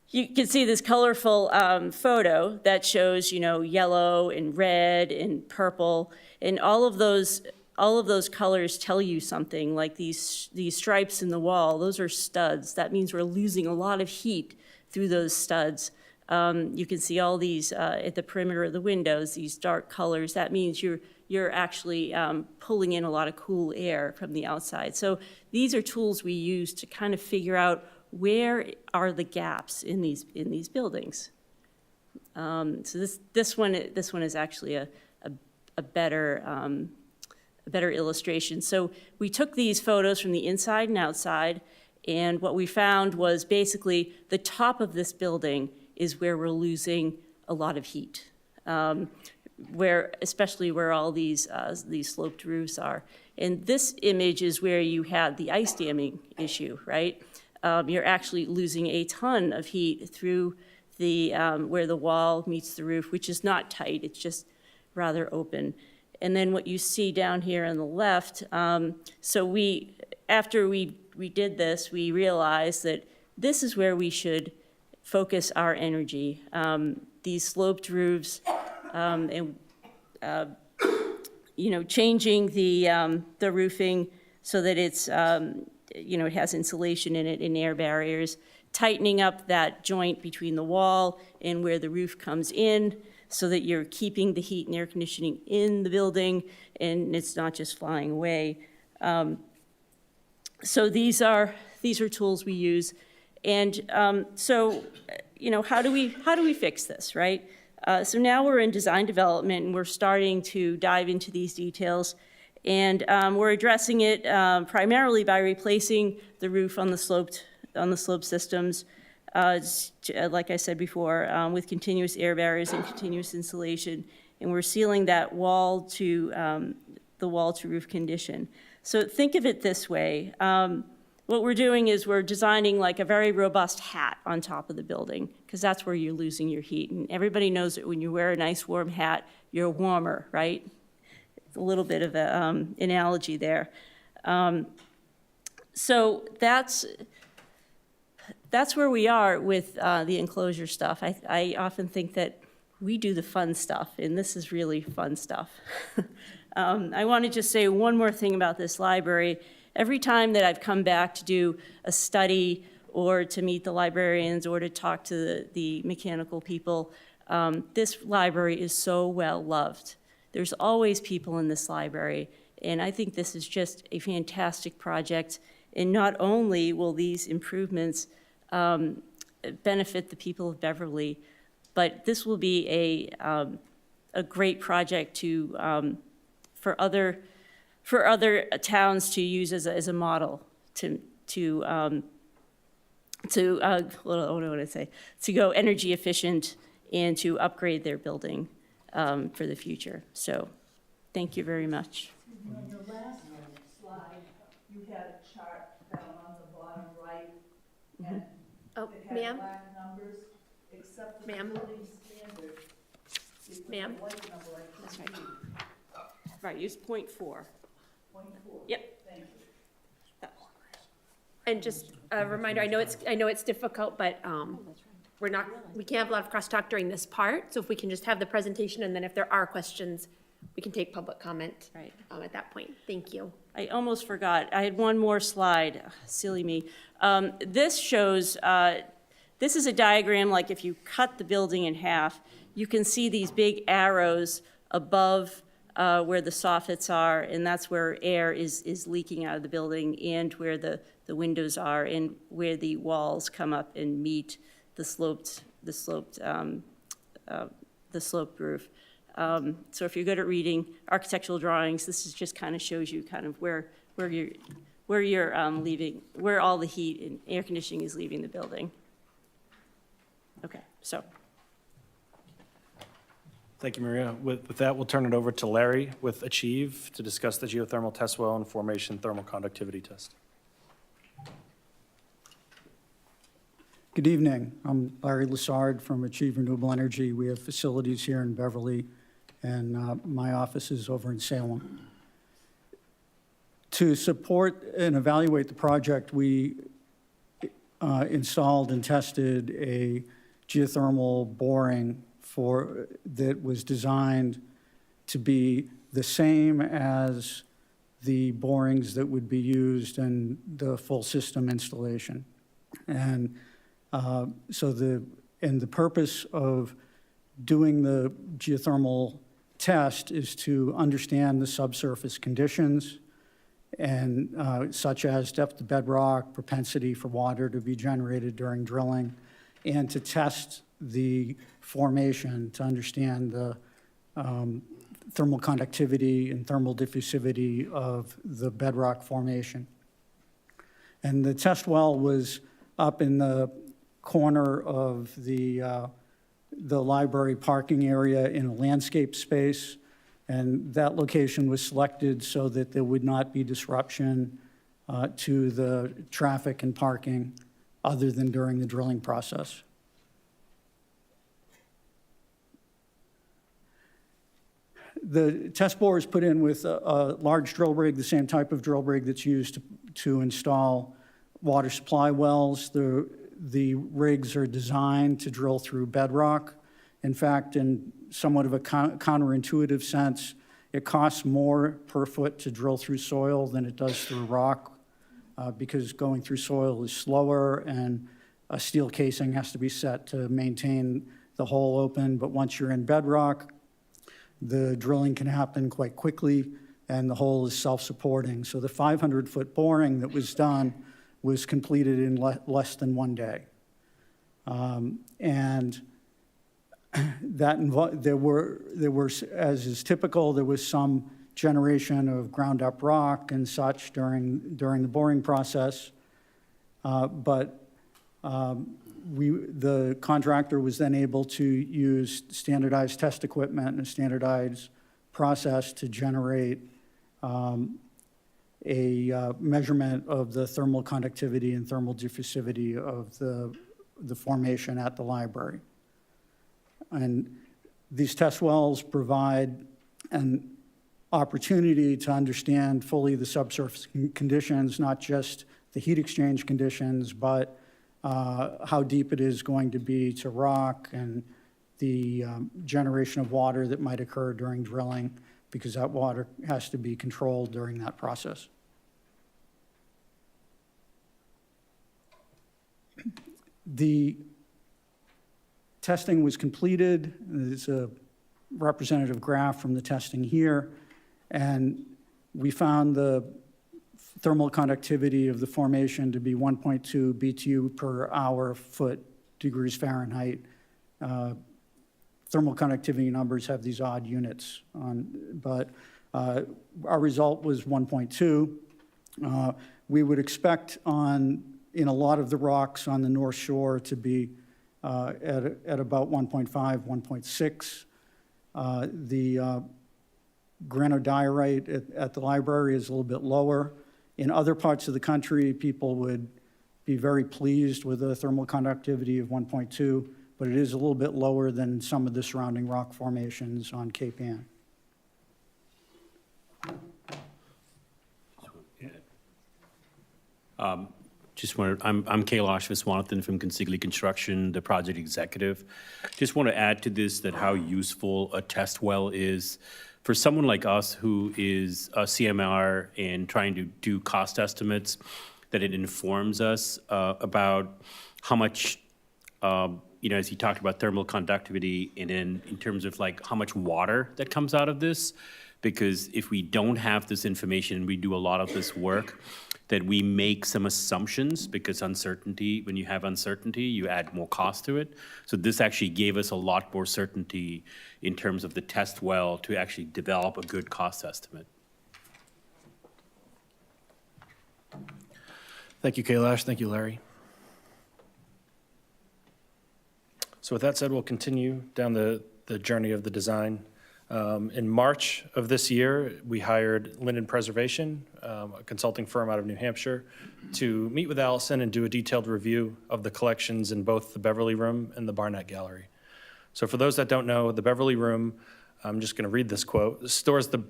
You can see this colorful photo that shows, yellow and red and purple, and all of those colors tell you something. Like these stripes in the wall, those are studs. That means we're losing a lot of heat through those studs. You can see all these at the perimeter of the windows, these dark colors. That means you're actually pulling in a lot of cool air from the outside. So these are tools we use to kind of figure out where are the gaps in these buildings. So this one is actually a better illustration. So we took these photos from the inside and outside, and what we found was basically the top of this building is where we're losing a lot of heat, especially where all these sloped roofs are. And this image is where you had the ice damming issue, right? You're actually losing a ton of heat through where the wall meets the roof, which is not tight, it's just rather open. And then what you see down here on the left, so after we did this, we realized that this is where we should focus our energy. These sloped roofs, and changing the roofing so that it's it has insulation in it and air barriers, tightening up that joint between the wall and where the roof comes in so that you're keeping the heat and air conditioning in the building and it's not just flying away. So these are tools we use. And so how do we fix this, right? So now we're in design development and we're starting to dive into these details. And we're addressing it primarily by replacing the roof on the sloped systems, like I said before, with continuous air barriers and continuous insulation. And we're sealing that wall to roof condition. So think of it this way. What we're doing is we're designing like a very robust hat on top of the building, because that's where you're losing your heat. And everybody knows that when you wear a nice warm hat, you're warmer, right? It's a little bit of an analogy there. So that's where we are with the enclosure stuff. I often think that we do the fun stuff, and this is really fun stuff. I want to just say one more thing about this library. Every time that I've come back to do a study or to meet the librarians or to talk to the mechanical people, this library is so well loved. There's always people in this library, and I think this is just a fantastic project. And not only will these improvements benefit the people of Beverly, but this will be a great project to for other towns to use as a model to go energy efficient and to upgrade their building for the future. So, thank you very much. On your last slide, you had a chart down on the bottom right, and Oh, it had ma'am? black numbers, except for the Ma'am? building standard. It was a Ma'am? white number, I That's couldn't right. read. Right, use .4. 0.4. Yep. Thank you. And just a reminder, I know it's difficult, but we can't have a lot of crosstalk during this part, so if we can just have the presentation, and then if there are questions, we can take public comment Right. At that point. Thank you. I almost forgot. I had one more slide. Silly me. This shows, this is a diagram like if you cut the building in half, you can see these big arrows above where the soffits are, and that's where air is leaking out of the building, and where the windows are, and where the walls come up and meet the sloped roof. So if you're good at reading architectural drawings, this is just kind of shows you kind of where you're leaving, where all the heat and air conditioning is leaving the building. Okay, so. Thank you, Maria. With that, we'll turn it over to Larry with Achieve to discuss the geothermal test well and formation thermal conductivity test. Good evening. I'm Larry Lessard from Achieve Renewable Energy. We have facilities here in Beverly, and my office is over in Salem. To support and evaluate the project, we installed and tested a geothermal boring that was designed to be the same as the borings that would be used in the full system installation. And so the purpose of doing the geothermal test is to understand the subsurface conditions, and such as depth of bedrock, propensity for water to be generated during drilling, and to test the formation to understand the thermal conductivity and thermal diffusivity of the bedrock formation. And the test well was up in the corner of the library parking area in a landscape space, and that location was selected so that there would not be disruption to the traffic and parking other than during the drilling process. The test bore is put in with a large drill rig, the same type of drill rig that's used to install water supply wells. The rigs are designed to drill through bedrock. In fact, in somewhat of a counterintuitive sense, it costs more per foot to drill through soil than it does through rock, because going through soil is slower, and a steel casing has to be set to maintain the hole open. But once you're in bedrock, the drilling can happen quite quickly, and the hole is self-supporting. So the 500-foot boring that was done was completed in less than 1 day. And there were, as is typical, there was some generation of ground-up rock and such during the boring process. But the contractor was then able to use standardized test equipment and a standardized process to generate a measurement of the thermal conductivity and thermal diffusivity of the formation at the library. And these test wells provide an opportunity to understand fully the subsurface conditions, not just the heat exchange conditions, but how deep it is going to be to rock, and the generation of water that might occur during drilling, because that water has to be controlled during that process. The testing was completed. There's a representative graph from the testing here, and we found the thermal conductivity of the formation to be 1.2 BTU per hour foot degrees Fahrenheit. Thermal conductivity numbers have these odd units on, but our result was 1.2. We would expect in a lot of the rocks on the North Shore to be at about 1.5, 1.6. The granodiorite at the library is a little bit lower. In other parts of the country, people would be very pleased with a thermal conductivity of 1.2, but it is a little bit lower than some of the surrounding rock formations on Cape Ann. I'm Kailash Viswanathan from Consigli Construction, the project executive. Just want to add to this that how useful a test well is for someone like us who is a CMR and trying to do cost estimates, that it informs us about how much, as you talked about thermal conductivity, and then in terms of like how much water that comes out of this, because if we don't have this information, we do a lot of this work, that we make some assumptions, because uncertainty, when you have uncertainty, you add more cost to it. So this actually gave us a lot more certainty in terms of the test well to actually develop a good cost estimate. Thank you, Kailash. Thank you, Larry. So with that said, we'll continue down the journey of the design. In March of this year, we hired Linden Preservation, a consulting firm out of New Hampshire, to meet with Allison and do a detailed review of the collections in both the Beverly Room and the Barnett Gallery. So for those that don't know, the Beverly Room, I'm just going to read this quote, stores the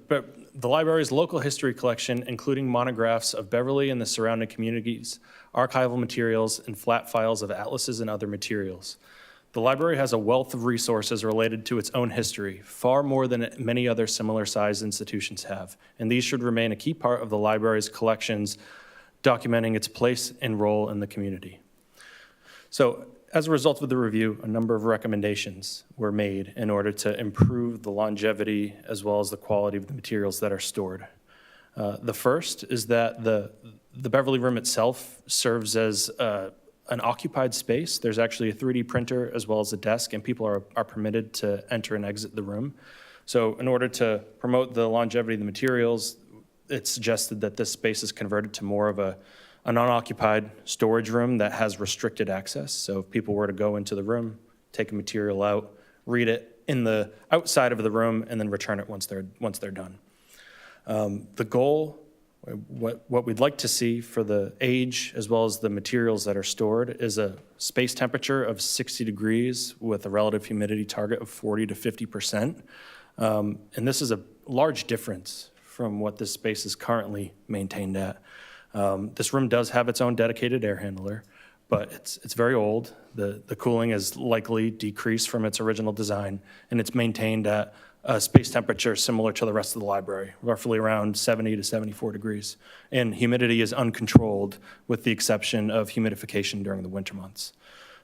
library's local history collection, including monographs of Beverly and the surrounding communities, archival materials, and flat files of atlases and other materials. The library has a wealth of resources related to its own history, far more than many other similar-sized institutions have, and these should remain a key part of the library's collections, documenting its place and role in the community. So, as a result of the review, a number of recommendations were made in order to improve the longevity as well as the quality of the materials that are stored. The first is that the Beverly Room itself serves as an occupied space. There's actually a 3D printer as well as a desk, and people are permitted to enter and exit the room. So in order to promote the longevity of the materials, it's suggested that this space is converted to more of a non-occupied storage room that has restricted access. So if people were to go into the room, take a material out, read it in the outside of the room, and then return it once they're done. The goal, what we'd like to see for the age as well as the materials that are stored, is a space temperature of 60 degrees with a relative humidity target of 40 to 50%. And this is a large difference from what this space is currently maintained at. This room does have its own dedicated air handler, but it's very old. The cooling is likely decreased from its original design, and it's maintained at a space temperature similar to the rest of the library, roughly around 70 to 74 degrees. And humidity is uncontrolled with the exception of humidification during the winter months.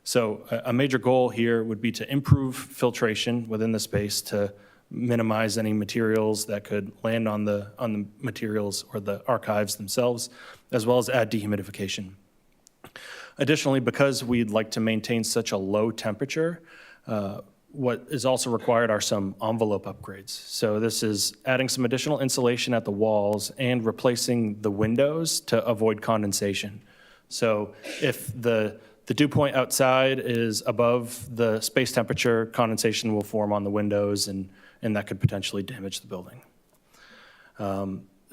So a major goal here would be to improve filtration within the space to minimize any materials that could land on the materials or the archives themselves, as well as add dehumidification. Additionally, because we'd like to maintain such a low temperature, what is also required are some envelope upgrades. So this is adding some additional insulation at the walls and replacing the windows to avoid condensation. So if the dew point outside is above the space temperature, condensation will form on the windows, and that could potentially damage the building.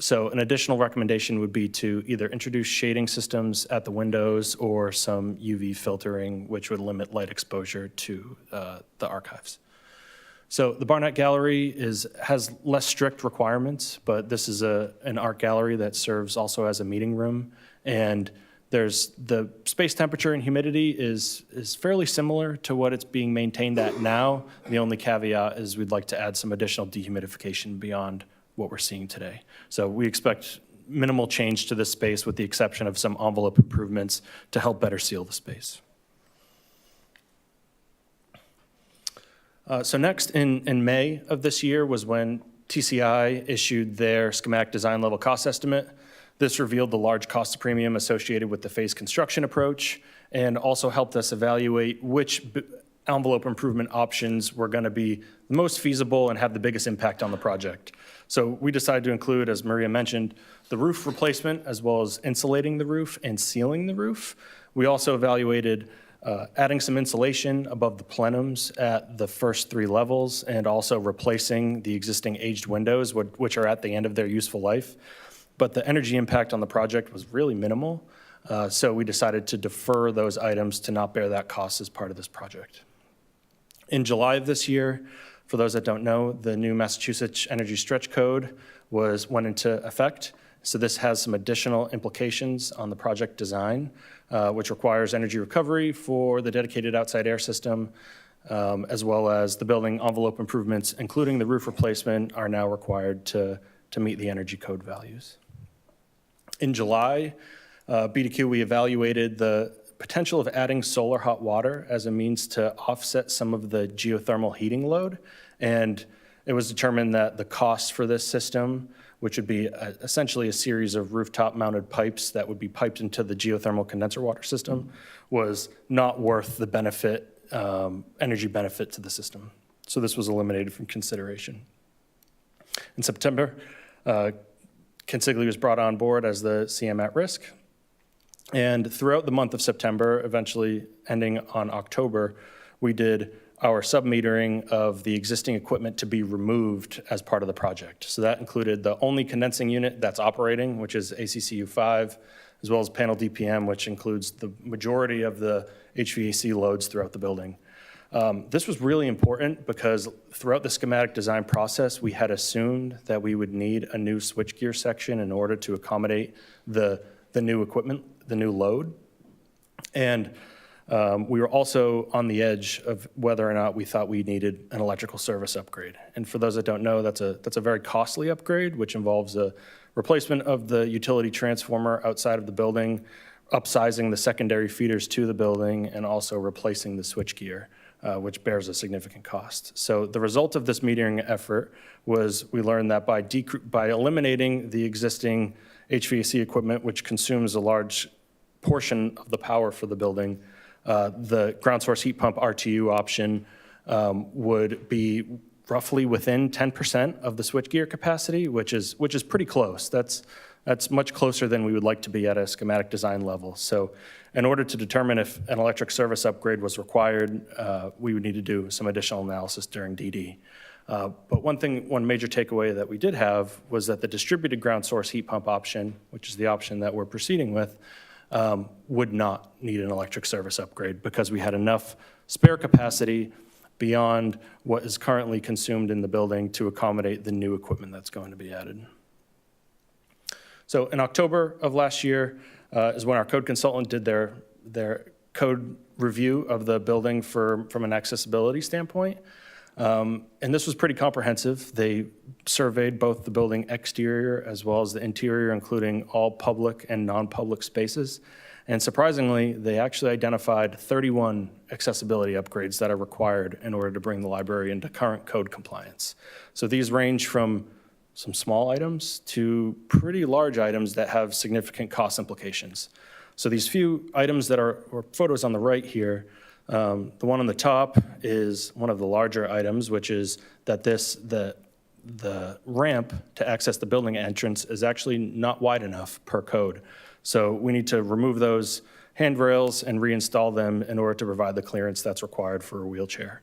So an additional recommendation would be to either introduce shading systems at the windows or some UV filtering, which would limit light exposure to the archives. So the Barnett Gallery has less strict requirements, but this is an art gallery that serves also as a meeting room. And There's the space temperature and humidity is fairly similar to what it's being maintained at now. The only caveat is we'd like to add some additional dehumidification beyond what we're seeing today. So we expect minimal change to this space with the exception of some envelope improvements to help better seal the space. So next, in May of this year was when TCI issued their schematic design level cost estimate. This revealed the large cost premium associated with the phase construction approach and also helped us evaluate which envelope improvement options were going to be the most feasible and have the biggest impact on the project. So we decided to include, as Maria mentioned, the roof replacement as well as insulating the roof and sealing the roof. We also evaluated adding some insulation above the plenums at the first 3 levels and also replacing the existing aged windows, which are at the end of their useful life. But the energy impact on the project was really minimal, so we decided to defer those items to not bear that cost as part of this project. In July of this year, for those that don't know, the new Massachusetts Energy Stretch Code went into effect. So this has some additional implications on the project design, which requires energy recovery for the dedicated outside air system, as well as the building envelope improvements, including the roof replacement, are now required to meet the energy code values. In July, BDQ, we evaluated the potential of adding solar hot water as a means to offset some of the geothermal heating load. And it was determined that the cost for this system, which would be essentially a series of rooftop mounted pipes that would be piped into the geothermal condenser water system, was not worth the benefit, energy benefit to the system. So this was eliminated from consideration. In September, Consigli was brought on board as the CM at risk. And throughout the month of September, eventually ending on October, we did our submetering of the existing equipment to be removed as part of the project. So that included the only condensing unit that's operating, which is ACCU5, as well as panel DPM, which includes the majority of the HVAC loads throughout the building. This was really important because throughout the schematic design process, we had assumed that we would need a new switchgear section in order to accommodate the new equipment, the new load. And we were also on the edge of whether or not we thought we needed an electrical service upgrade. And for those that don't know, that's a very costly upgrade, which involves a replacement of the utility transformer outside of the building, upsizing the secondary feeders to the building, and also replacing the switchgear, which bears a significant cost. So the result of this metering effort was we learned that by eliminating the existing HVAC equipment, which consumes a large portion of the power for the building, the ground source heat pump RTU option would be roughly within 10% of the switchgear capacity, which is pretty close. That's much closer than we would like to be at a schematic design level. So in order to determine if an electric service upgrade was required, we would need to do some additional analysis during DD. But one major takeaway that we did have was that the distributed ground source heat pump option, which is the option that we're proceeding with, would not need an electric service upgrade because we had enough spare capacity beyond what is currently consumed in the building to accommodate the new equipment that's going to be added. So in October of last year is when our code consultant did their code review of the building from an accessibility standpoint. And this was pretty comprehensive. They surveyed both the building exterior as well as the interior, including all public and non-public spaces. And surprisingly, they actually identified 31 accessibility upgrades that are required in order to bring the library into current code compliance. So these range from some small items to pretty large items that have significant cost implications. So these few items that are, or photos on the right here, the one on the top is one of the larger items, which is that the ramp to access the building entrance is actually not wide enough per code. So we need to remove those handrails and reinstall them in order to provide the clearance that's required for a wheelchair.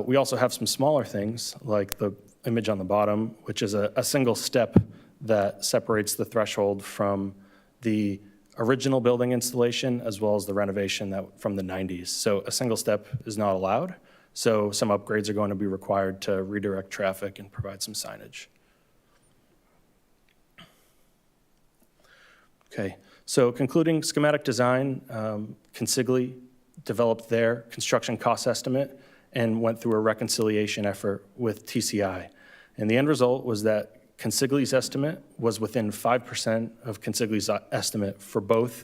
We also have some smaller things like the image on the bottom, which is a single step that separates the threshold from the original building installation as well as the renovation from the 90s. So a single step is not allowed. So some upgrades are going to be required to redirect traffic and provide some signage. Okay, so concluding schematic design, Consigli developed their construction cost estimate and went through a reconciliation effort with TCI. And the end result was that Consigli's estimate was within 5% of Consigli's estimate for both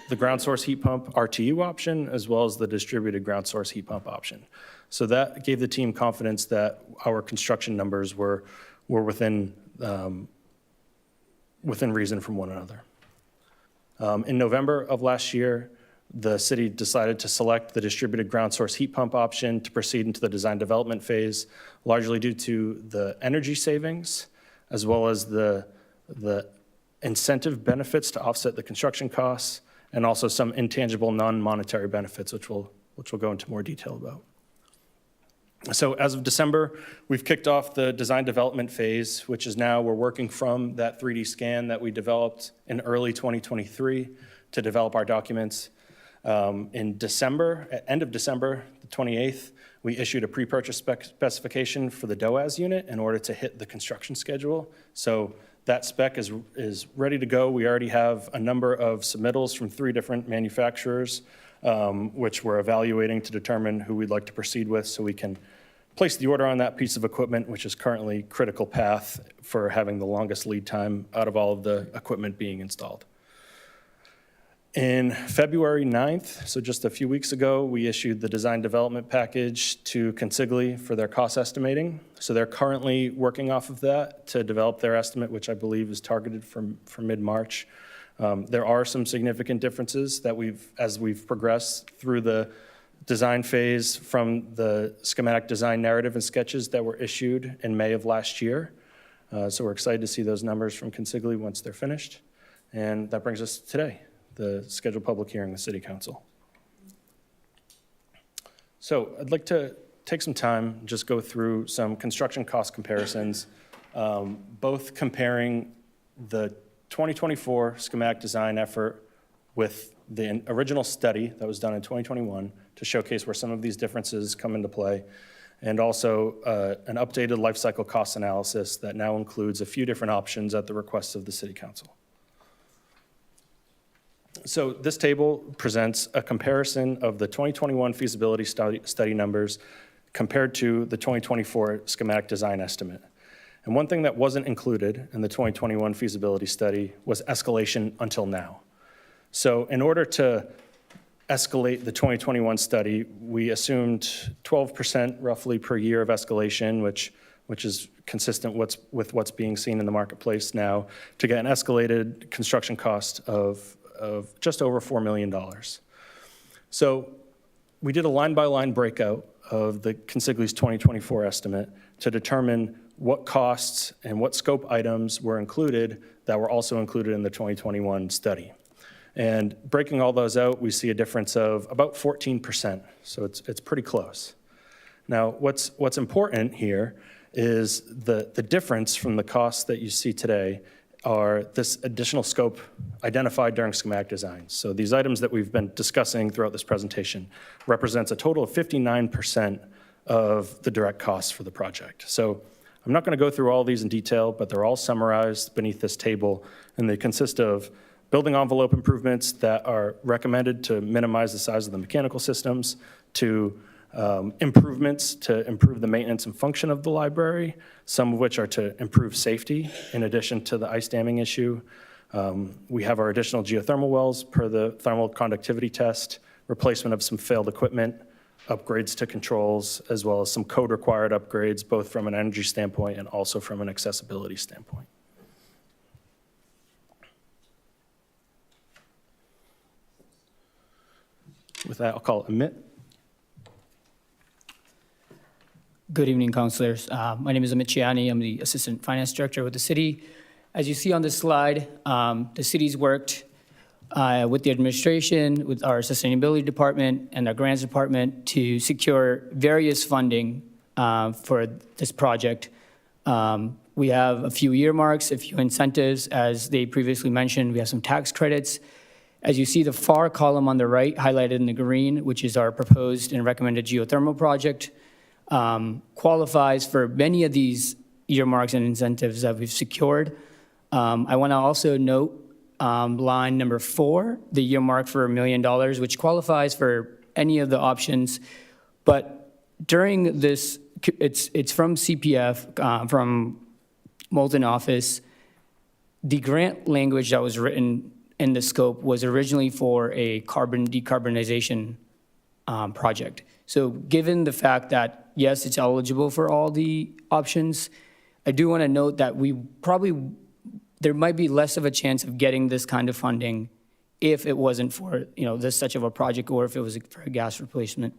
the ground source heat pump RTU option as well as the distributed ground source heat pump option. So that gave the team confidence that our construction numbers were within reason from one another. In November of last year, the city decided to select the distributed ground source heat pump option to proceed into the design development phase, largely due to the energy savings, as well as the incentive benefits to offset the construction costs, and also some intangible non-monetary benefits, which we'll go into more detail about. So as of December, we've kicked off the design development phase, which is now we're working from that 3D scan that we developed in early 2023 to develop our documents. In December, at end of December, the 28th, we issued a pre-purchase specification for the DOAS unit in order to hit the construction schedule. So that spec is ready to go. We already have a number of submittals from 3 different manufacturers, which we're evaluating to determine who we'd like to proceed with so we can place the order on that piece of equipment, which is currently critical path for having the longest lead time out of all of the equipment being installed. In February 9th, so just a few weeks ago, we issued the design development package to Consigli for their cost estimating. So they're currently working off of that to develop their estimate, which I believe is targeted for mid-March. There are some significant differences that as we've progressed through the design phase from the schematic design narrative and sketches that were issued in May of last year. So we're excited to see those numbers from Consigli once they're finished. And that brings us to today, the scheduled public hearing with City Council. So I'd like to take some time, just go through some construction cost comparisons, both comparing the 2024 schematic design effort with the original study that was done in 2021 to showcase where some of these differences come into play, and also an updated life cycle cost analysis that now includes a few different options at the request of the City Council. So this table presents a comparison of the 2021 feasibility study numbers compared to the 2024 schematic design estimate. And one thing that wasn't included in the 2021 feasibility study was escalation until now. So in order to escalate the 2021 study, we assumed 12% roughly per year of escalation, which is consistent with what's being seen in the marketplace now, to get an escalated construction cost of just over $4 million. So we did a line-by-line breakout of the Consigli's 2024 estimate to determine what costs and what scope items were included that were also included in the 2021 study. And breaking all those out, we see a difference of about 14%, so it's pretty close. Now, what's important here is the difference from the costs that you see today are this additional scope identified during schematic design. So these items that we've been discussing throughout this presentation represents a total of 59% of the direct costs for the project. So I'm not going to go through all these in detail, but they're all summarized beneath this table, and they consist of building envelope improvements that are recommended to minimize the size of the mechanical systems, to improvements to improve the maintenance and function of the library, some of which are to improve safety in addition to the ice damming issue. We have our additional geothermal wells per the thermal conductivity test, replacement of some failed equipment, upgrades to controls, as well as some code-required upgrades, both from an energy standpoint and also from an accessibility standpoint. With that, I'll call it Amit. Good evening, councilors. My name is Amit Chiani. I'm the Assistant Finance Director with the city. As you see on this slide, the city's worked with the administration, with our sustainability department and our grants department to secure various funding for this project. We have a few earmarks, a few incentives. As they previously mentioned, we have some tax credits. As you see, the far column on the right, highlighted in the green, which is our proposed and recommended geothermal project, qualifies for many of these earmarks and incentives that we've secured. I want to also note line number 4, the earmark for $1 million, which qualifies for any of the options. But during this, it's from CPF, from Moulton office. The grant language that was written in the scope was originally for a carbon decarbonization project. So given the fact that, yes, it's eligible for all the options, I do want to note that there might be less of a chance of getting this kind of funding if it wasn't for, this such of a project, or if it was for a gas replacement.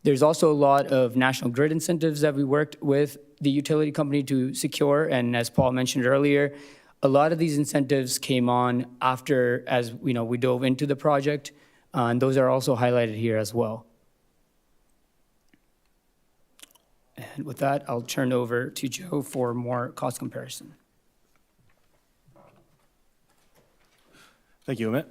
There's also a lot of national grid incentives that we worked with the utility company to secure, and as Paul mentioned earlier, a lot of these incentives came on after, as we dove into the project, and those are also highlighted here as well. And with that, I'll turn over to Joe for more cost comparison. Thank you, Amit.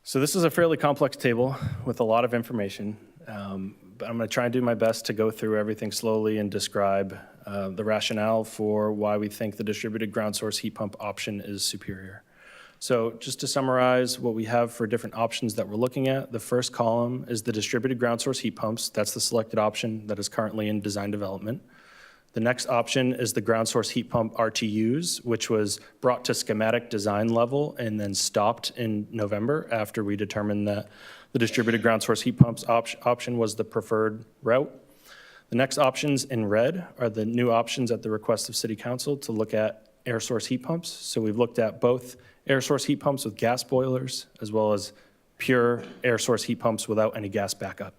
So this is a fairly complex table with a lot of information, but I'm going to try and do my best to go through everything slowly and describe the rationale for why we think the distributed ground source heat pump option is superior. So just to summarize what we have for different options that we're looking at, the first column is the distributed ground source heat pumps. That's the selected option that is currently in design development. The next option is the ground source heat pump RTUs, which was brought to schematic design level and then stopped in November after we determined that the distributed ground source heat pumps option was the preferred route. The next options in red are the new options at the request of City Council to look at air source heat pumps. So we've looked at both air source heat pumps with gas boilers, as well as pure air source heat pumps without any gas backup.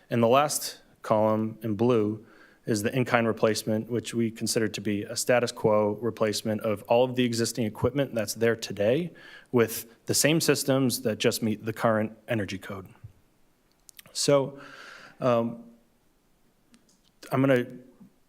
And the last column in blue is the in-kind replacement, which we consider to be a status quo replacement of all of the existing equipment that's there today with the same systems that just meet the current energy code. So I'm going to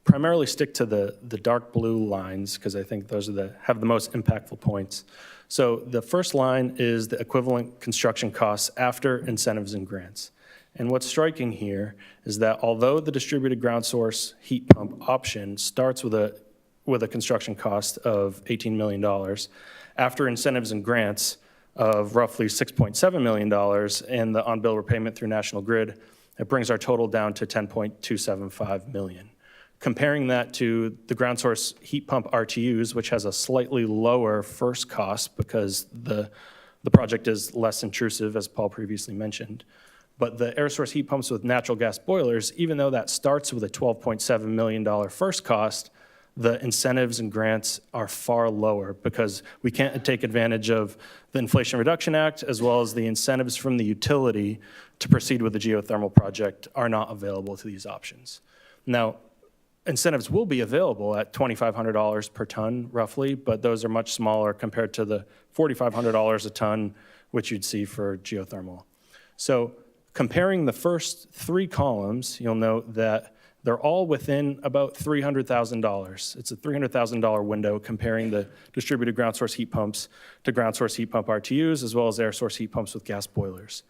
primarily stick to the dark blue lines because I think those are have the most impactful points. So the first line is the equivalent construction costs after incentives and grants. And what's striking here is that although the distributed ground source heat pump option starts with a construction cost of $18 million, after incentives and grants of roughly $6.7 million and the on-bill repayment through National Grid, it brings our total down to $10.275 million. Comparing that to the ground source heat pump RTUs, which has a slightly lower first cost because the project is less intrusive, as Paul previously mentioned. But the air source heat pumps with natural gas boilers, even though that starts with a $12.7 million first cost, the incentives and grants are far lower because we can't take advantage of the Inflation Reduction Act as well as the incentives from the utility to proceed with the geothermal project are not available to these options. Now, incentives will be available at $2,500 per ton roughly, but those are much smaller compared to the $4,500 a ton, which you'd see for geothermal. So comparing the first three columns, you'll note that they're all within about $300,000. It's a $300,000 window comparing the distributed ground source heat pumps to ground source heat pump RTUs, as well as air source heat pumps with gas boilers.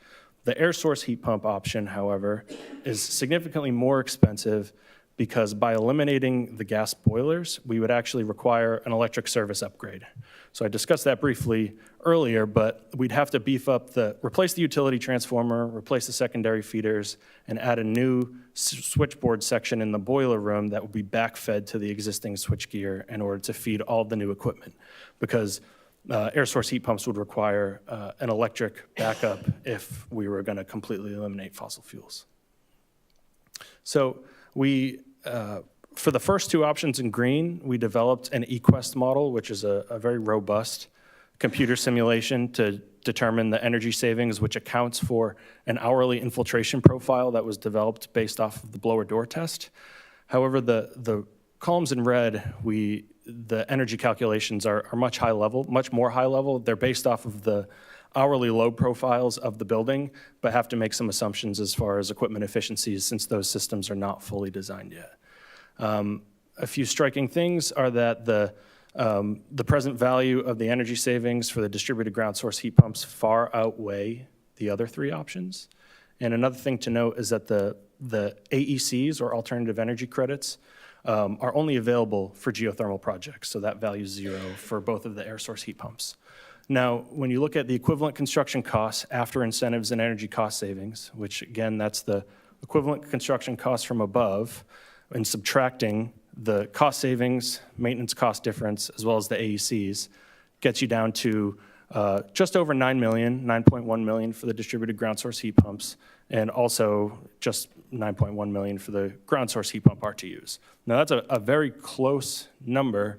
The air source heat pump option, however, is significantly more expensive because by eliminating the gas boilers, we would actually require an electric service upgrade. So I discussed that briefly earlier, but we'd have to replace the utility transformer, replace the secondary feeders, and add a new switchboard section in the boiler room that would be backfed to the existing switchgear in order to feed all the new equipment, because air source heat pumps would require an electric backup if we were going to completely eliminate fossil fuels. So for the first two options in green, we developed an eQuest model, which is a very robust computer simulation to determine the energy savings, which accounts for an hourly infiltration profile that was developed based off of the blower door test. However, the columns in red, the energy calculations are much more high level. They're based off of the hourly load profiles of the building, but have to make some assumptions as far as equipment efficiencies since those systems are not fully designed yet. A few striking things are that the present value of the energy savings for the distributed ground source heat pumps far outweigh the other three options. And another thing to note is that the AECs, or alternative energy credits, are only available for geothermal projects, so that value is 0 for both of the air source heat pumps. Now, when you look at the equivalent construction costs after incentives and energy cost savings, which again, that's the equivalent construction costs from above, and subtracting the cost savings, maintenance cost difference, as well as the AECs, gets you down to just over 9 million, 9.1 million for the distributed ground source heat pumps, and also just 9.1 million for the ground source heat pump RTUs. Now, that's a very close number.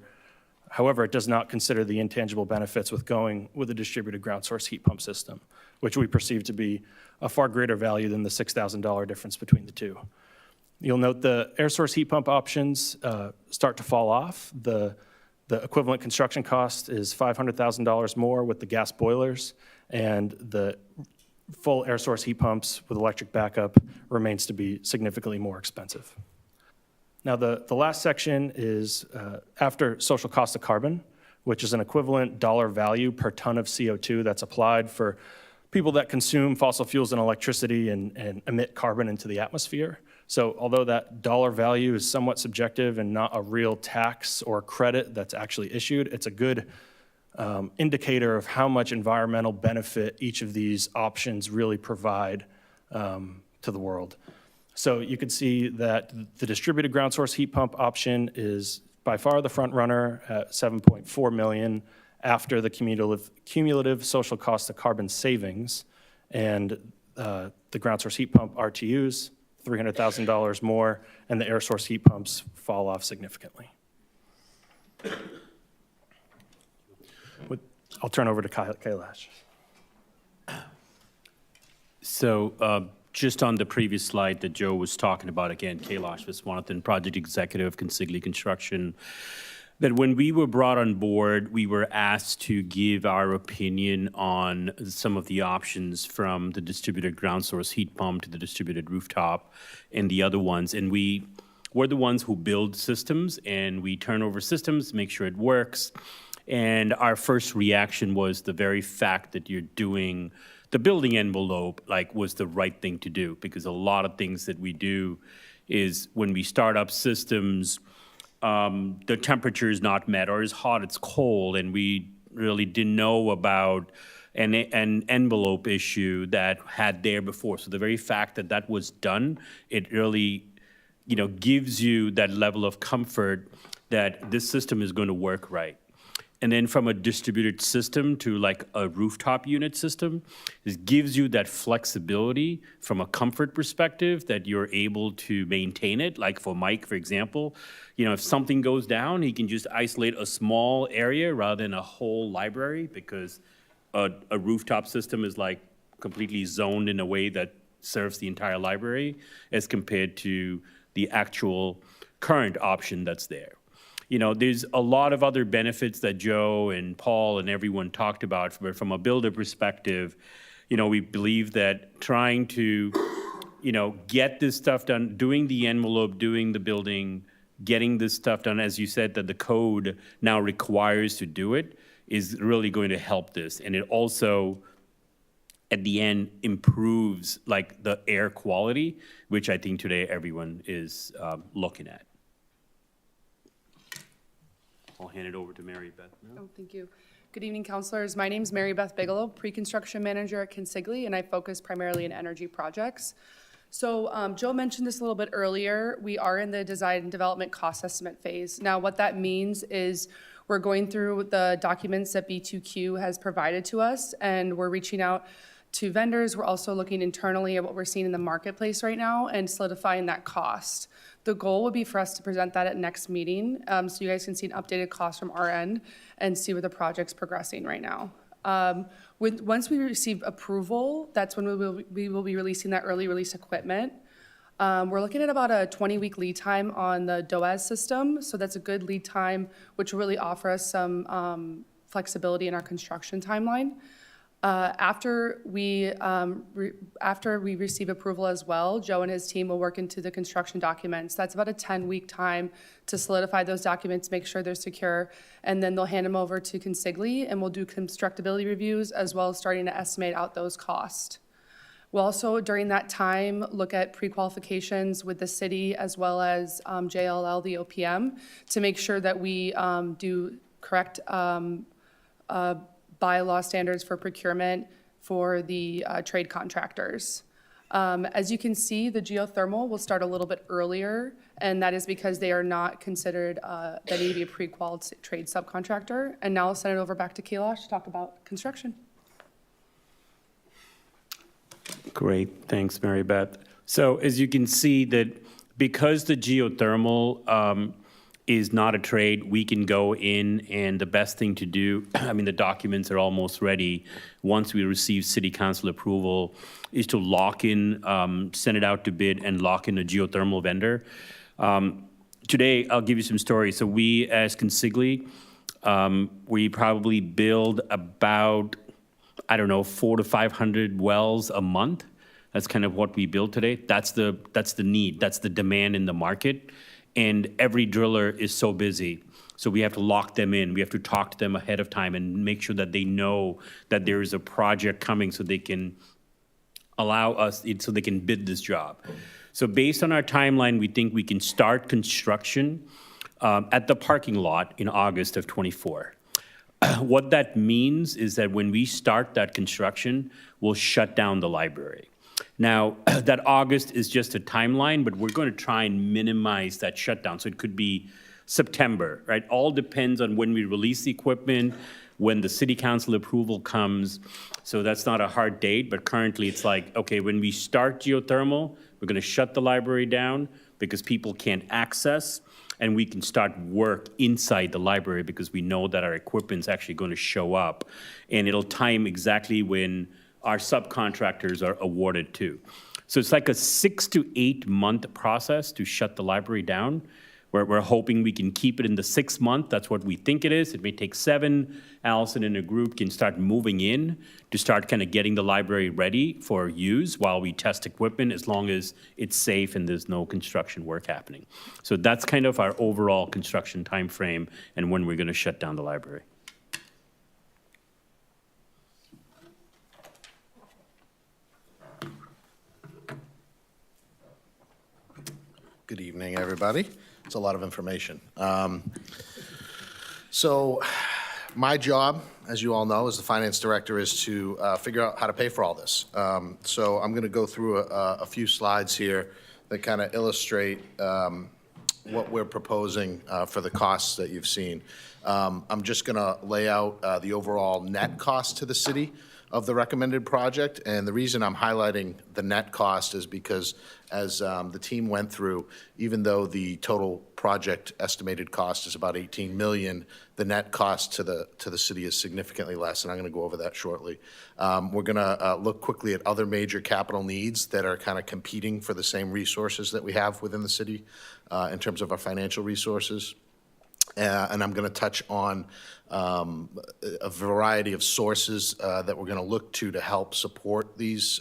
However, it does not consider the intangible benefits with going with a distributed ground source heat pump system, which we perceive to be a far greater value than the $6,000 difference between the two. You'll note the air source heat pump options start to fall off. The equivalent construction cost is $500,000 more with the gas boilers, and the full air source heat pumps with electric backup remains to be significantly more expensive. Now, the last section is after social cost of carbon, which is an equivalent dollar value per ton of CO2 that's applied for people that consume fossil fuels and electricity and emit carbon into the atmosphere. So although that dollar value is somewhat subjective and not a real tax or credit that's actually issued, it's a good indicator of how much environmental benefit each of these options really provide to the world. So you can see that the distributed ground source heat pump option is by far the front runner at 7.4 million after the cumulative social cost of carbon savings, and the ground source heat pump RTUs, $300,000 more, and the air source heat pumps fall off significantly. I'll turn over to Kailash. So just on the previous slide that Joe was talking about, again, Kailash Viswanathan, Project Executive, Consigli Construction, that when we were brought on board, we were asked to give our opinion on some of the options from the distributed ground source heat pump to the distributed rooftop and the other ones. And we're the ones who build systems, and we turn over systems, make sure it works. And our first reaction was the very fact that you're doing the building envelope was the right thing to do, because a lot of things that we do is when we start up systems, the temperature is not met, or it's hot, it's cold, and we really didn't know about an envelope issue that had there before. So the very fact that that was done, it really, gives you that level of comfort that this system is going to work right. And then from a distributed system to a rooftop unit system, this gives you that flexibility from a comfort perspective that you're able to maintain it. Like for Mike, for example, if something goes down, he can just isolate a small area rather than a whole library, because a rooftop system is completely zoned in a way that serves the entire library as compared to the actual current option that's there. There's a lot of other benefits that Joe and Paul and everyone talked about, but from a builder perspective, we believe that trying to, get this stuff done, doing the envelope, doing the building, getting this stuff done, as you said, that the code now requires to do it, is really going to help this. And it also, at the end, improves the air quality, which I think today everyone is looking at. I'll hand it over to Mary Beth now. Oh, thank you. Good evening, councilors. My name is Mary Beth Bigelow, pre-construction manager at Consigli, and I focus primarily in energy projects. So Joe mentioned this a little bit earlier. We are in the design and development cost estimate phase. Now, what that means is we're going through the documents that B2Q has provided to us, and we're reaching out to vendors. We're also looking internally at what we're seeing in the marketplace right now and solidifying that cost. The goal would be for us to present that at next meeting, so you guys can see an updated cost from our end and see where the project's progressing right now. Once we receive approval, that's when we will be releasing that early release equipment. We're looking at about a 20-week lead time on the DOAS system, so that's a good lead time, which will really offer us some flexibility in our construction timeline. After we receive approval as well, Joe and his team will work into the construction documents. That's about a 10-week time to solidify those documents, make sure they're secure, and then they'll hand them over to Consigli, and we'll do constructability reviews as well as starting to estimate out those costs. We'll also, during that time, look at pre-qualifications with the city as well as JLL, the OPM, to make sure that we do correct bylaw standards for procurement for the trade contractors. As you can see, the geothermal will start a little bit earlier, and that is because they are not considered, they need to be a pre-qualified trade subcontractor. And now I'll send it over back to Kailash to talk about construction. Great, thanks, Mary Beth. So as you can see that because the geothermal is not a trade, we can go in, and the best thing to do, I mean, the documents are almost ready. Once we receive city council approval, is to lock in, send it out to bid and lock in a geothermal vendor. Today, I'll give you some stories. So we, as Consigli, we probably build about, I don't know, 400 to 500 wells a month. That's kind of what we build today. That's the need, that's the demand in the market. And every driller is so busy. So we have to lock them in. We have to talk to them ahead of time and make sure that they know that there is a project coming so they can allow us, so they can bid this job. So based on our timeline, we think we can start construction at the parking lot in August of '24. What that means is that when we start that construction, we'll shut down the library. Now, that August is just a timeline, but we're going to try and minimize that shutdown. So it could be September, right? All depends on when we release the equipment, when the city council approval comes. So that's not a hard date, but currently it's like, okay, when we start geothermal, we're going to shut the library down because people can't access, and we can start work inside the library because we know that our equipment's actually going to show up, and it'll time exactly when our subcontractors are awarded to. So it's like a 6 to 8 month process to shut the library down. We're hoping we can keep it in the 6 month. That's what we think it is. It may take 7. Allison and a group can start moving in to start kind of getting the library ready for use while we test equipment, as long as it's safe and there's no construction work happening. So that's kind of our overall construction time frame and when we're going to shut down the library. Good evening, everybody. It's a lot of information. So my job, as you all know, as the finance director, is to figure out how to pay for all this. So I'm going to go through a few slides here that kind of illustrate what we're proposing for the costs that you've seen. I'm just going to lay out the overall net cost to the city of the recommended project, and the reason I'm highlighting the net cost is because as the team went through, even though the total project estimated cost is about 18 million, the net cost to the city is significantly less, and I'm going to go over that shortly. We're going to look quickly at other major capital needs that are kind of competing for the same resources that we have within the city in terms of our financial resources. And I'm going to touch on a variety of sources that we're going to look to help support these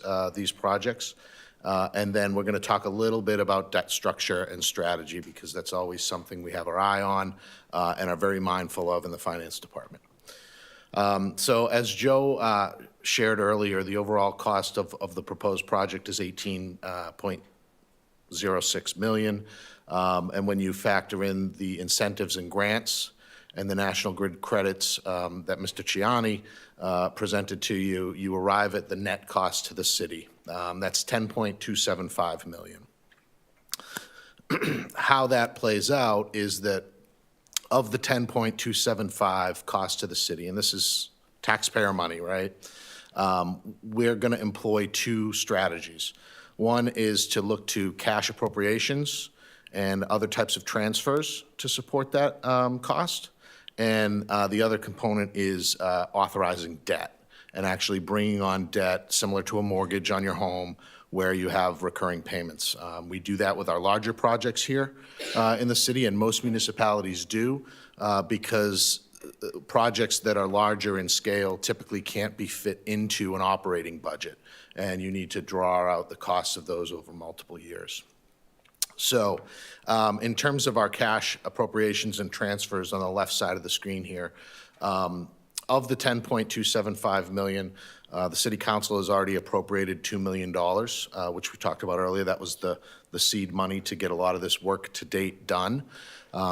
projects. And then we're going to talk a little bit about debt structure and strategy, because that's always something we have our eye on and are very mindful of in the finance department. So as Joe shared earlier, the overall cost of the proposed project is $18.06 million. And when you factor in the incentives and grants and the National Grid credits that Mr. Ciani presented to you, you arrive at the net cost to the city. That's $10.275 million. How that plays out is that of the $10.275 cost to the city, and this is taxpayer money, right? We're going to employ 2 strategies. One is to look to cash appropriations and other types of transfers to support that cost. And the other component is authorizing debt and actually bringing on debt similar to a mortgage on your home where you have recurring payments. We do that with our larger projects here in the city, and most municipalities do because projects that are larger in scale typically can't be fit into an operating budget, and you need to draw out the costs of those over multiple years. So in terms of our cash appropriations and transfers on the left side of the screen here, of the $10.275 million, The city council has already appropriated $2 million, which we talked about earlier. That was the seed money to get a lot of this work to date done.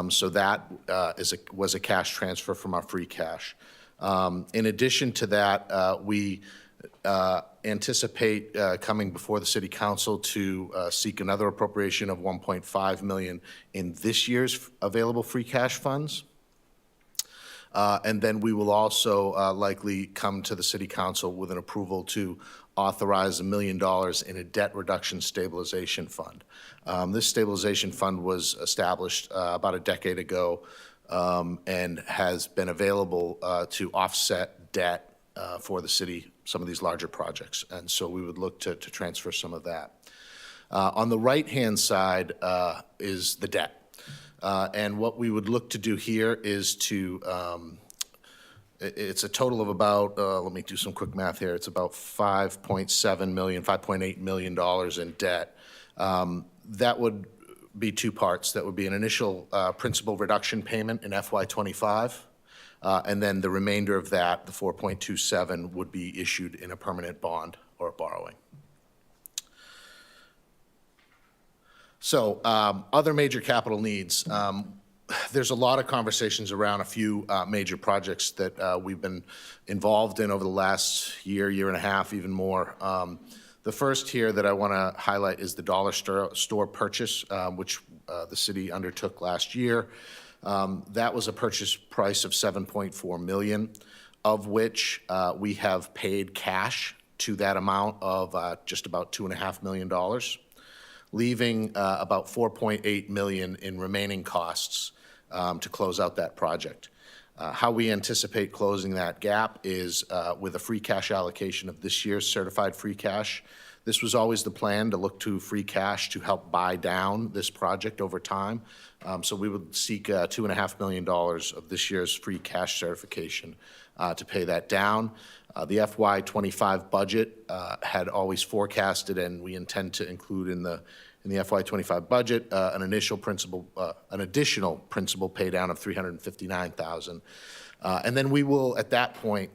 So that was a cash transfer from our free cash. In addition to that, we anticipate coming before the city council to seek another appropriation of $1.5 million in this year's available free cash funds. And then we will also likely come to the city council with an approval to authorize $1 million in a debt reduction stabilization fund. This stabilization fund was established about a decade ago and has been available to offset debt for the city, some of these larger projects. And so we would look to transfer some of that. On the right-hand side is the debt. And what we would look to do here is to, it's a total of about, let me do some quick math here, it's about $5.7 million, $5.8 million in debt. That would be two parts. That would be an initial principal reduction payment in FY25, and then the remainder of that, the 4.27, would be issued in a permanent bond or borrowing. So other major capital needs. There's a lot of conversations around a few major projects that we've been involved in over the last year, year and a half, even more. The first here that I want to highlight is the dollar store purchase, which the city undertook last year. That was a purchase price of $7.4 million, of which we have paid cash to that amount of just about $2.5 million. Leaving about $4.8 million in remaining costs to close out that project. How we anticipate closing that gap is with a free cash allocation of this year's certified free cash. This was always the plan, to look to free cash to help buy down this project over time. So we would seek $2.5 million of this year's free cash certification to pay that down. The FY25 budget had always forecasted, and we intend to include in the FY25 budget an additional principal pay down of $359,000, and then we will at that point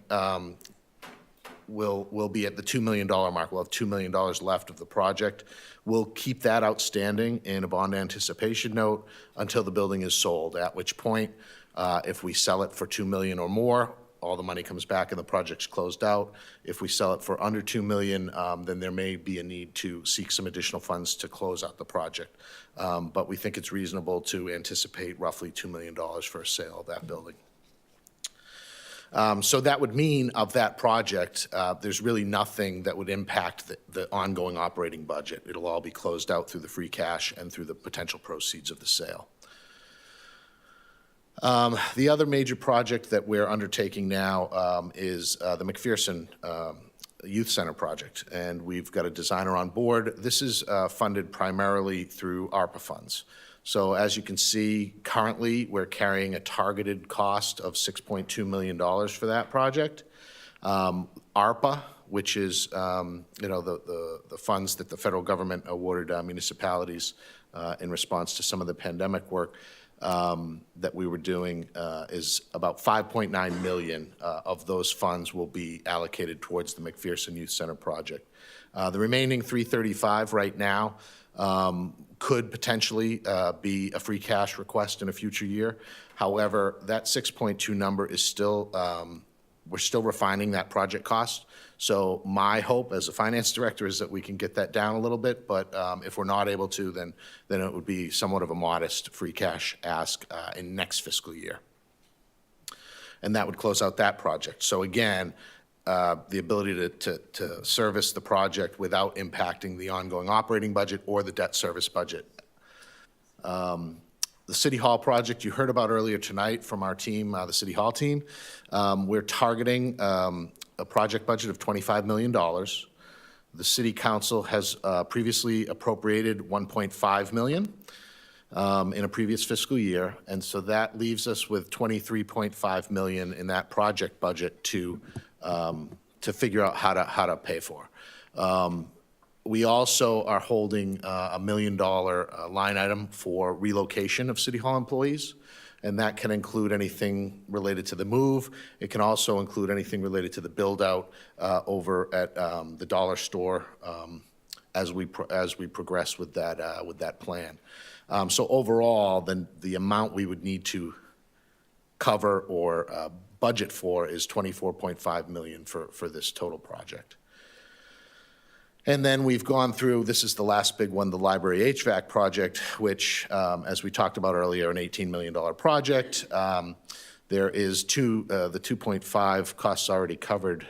we'll be at the $2 million mark. We'll have $2 million left of the project. We'll keep that outstanding in a bond anticipation note until the building is sold. At which point, if we sell it for $2 million or more, all the money comes back and the project's closed out. If we sell it for under $2 million, then there may be a need to seek some additional funds to close out the project. But we think it's reasonable to anticipate roughly $2 million for a sale of that building. So that would mean of that project, there's really nothing that would impact the ongoing operating budget. It'll all be closed out through the free cash and through the potential proceeds of the sale. The other major project that we're undertaking now is the McPherson Youth Center project, and we've got a designer on board. This is funded primarily through ARPA funds. So as you can see, currently we're carrying a targeted cost of $6.2 million for that project. ARPA, which is the funds that the federal government awarded municipalities in response to some of the pandemic work, that we were doing is about $5.9 million of those funds will be allocated towards the McPherson Youth Center project. The remaining $335 right now could potentially be a free cash request in a future year. However, that 6.2 number is still, we're still refining that project cost. So my hope as a finance director is that we can get that down a little bit, but if we're not able to, then it would be somewhat of a modest free cash ask in next fiscal year. And that would close out that project. So again, the ability to service the project without impacting the ongoing operating budget or the debt service budget. The City Hall project you heard about earlier tonight from our team, the City Hall team. We're targeting a project budget of $25 million. The City Council has previously appropriated $1.5 million in a previous fiscal year, and so that leaves us with $23.5 million in that project budget to figure out how to pay for. We also are holding a $1 million line item for relocation of City Hall employees. and that can include anything related to the move. It can also include anything related to the build-out over at the dollar store as we progress with that plan. So overall, then the amount we would need to cover or budget for is $24.5 million for this total project. And then we've gone through, this is the last big one, the library HVAC project, which, as we talked about earlier, an $18 million project. There is the 2.5 costs already covered,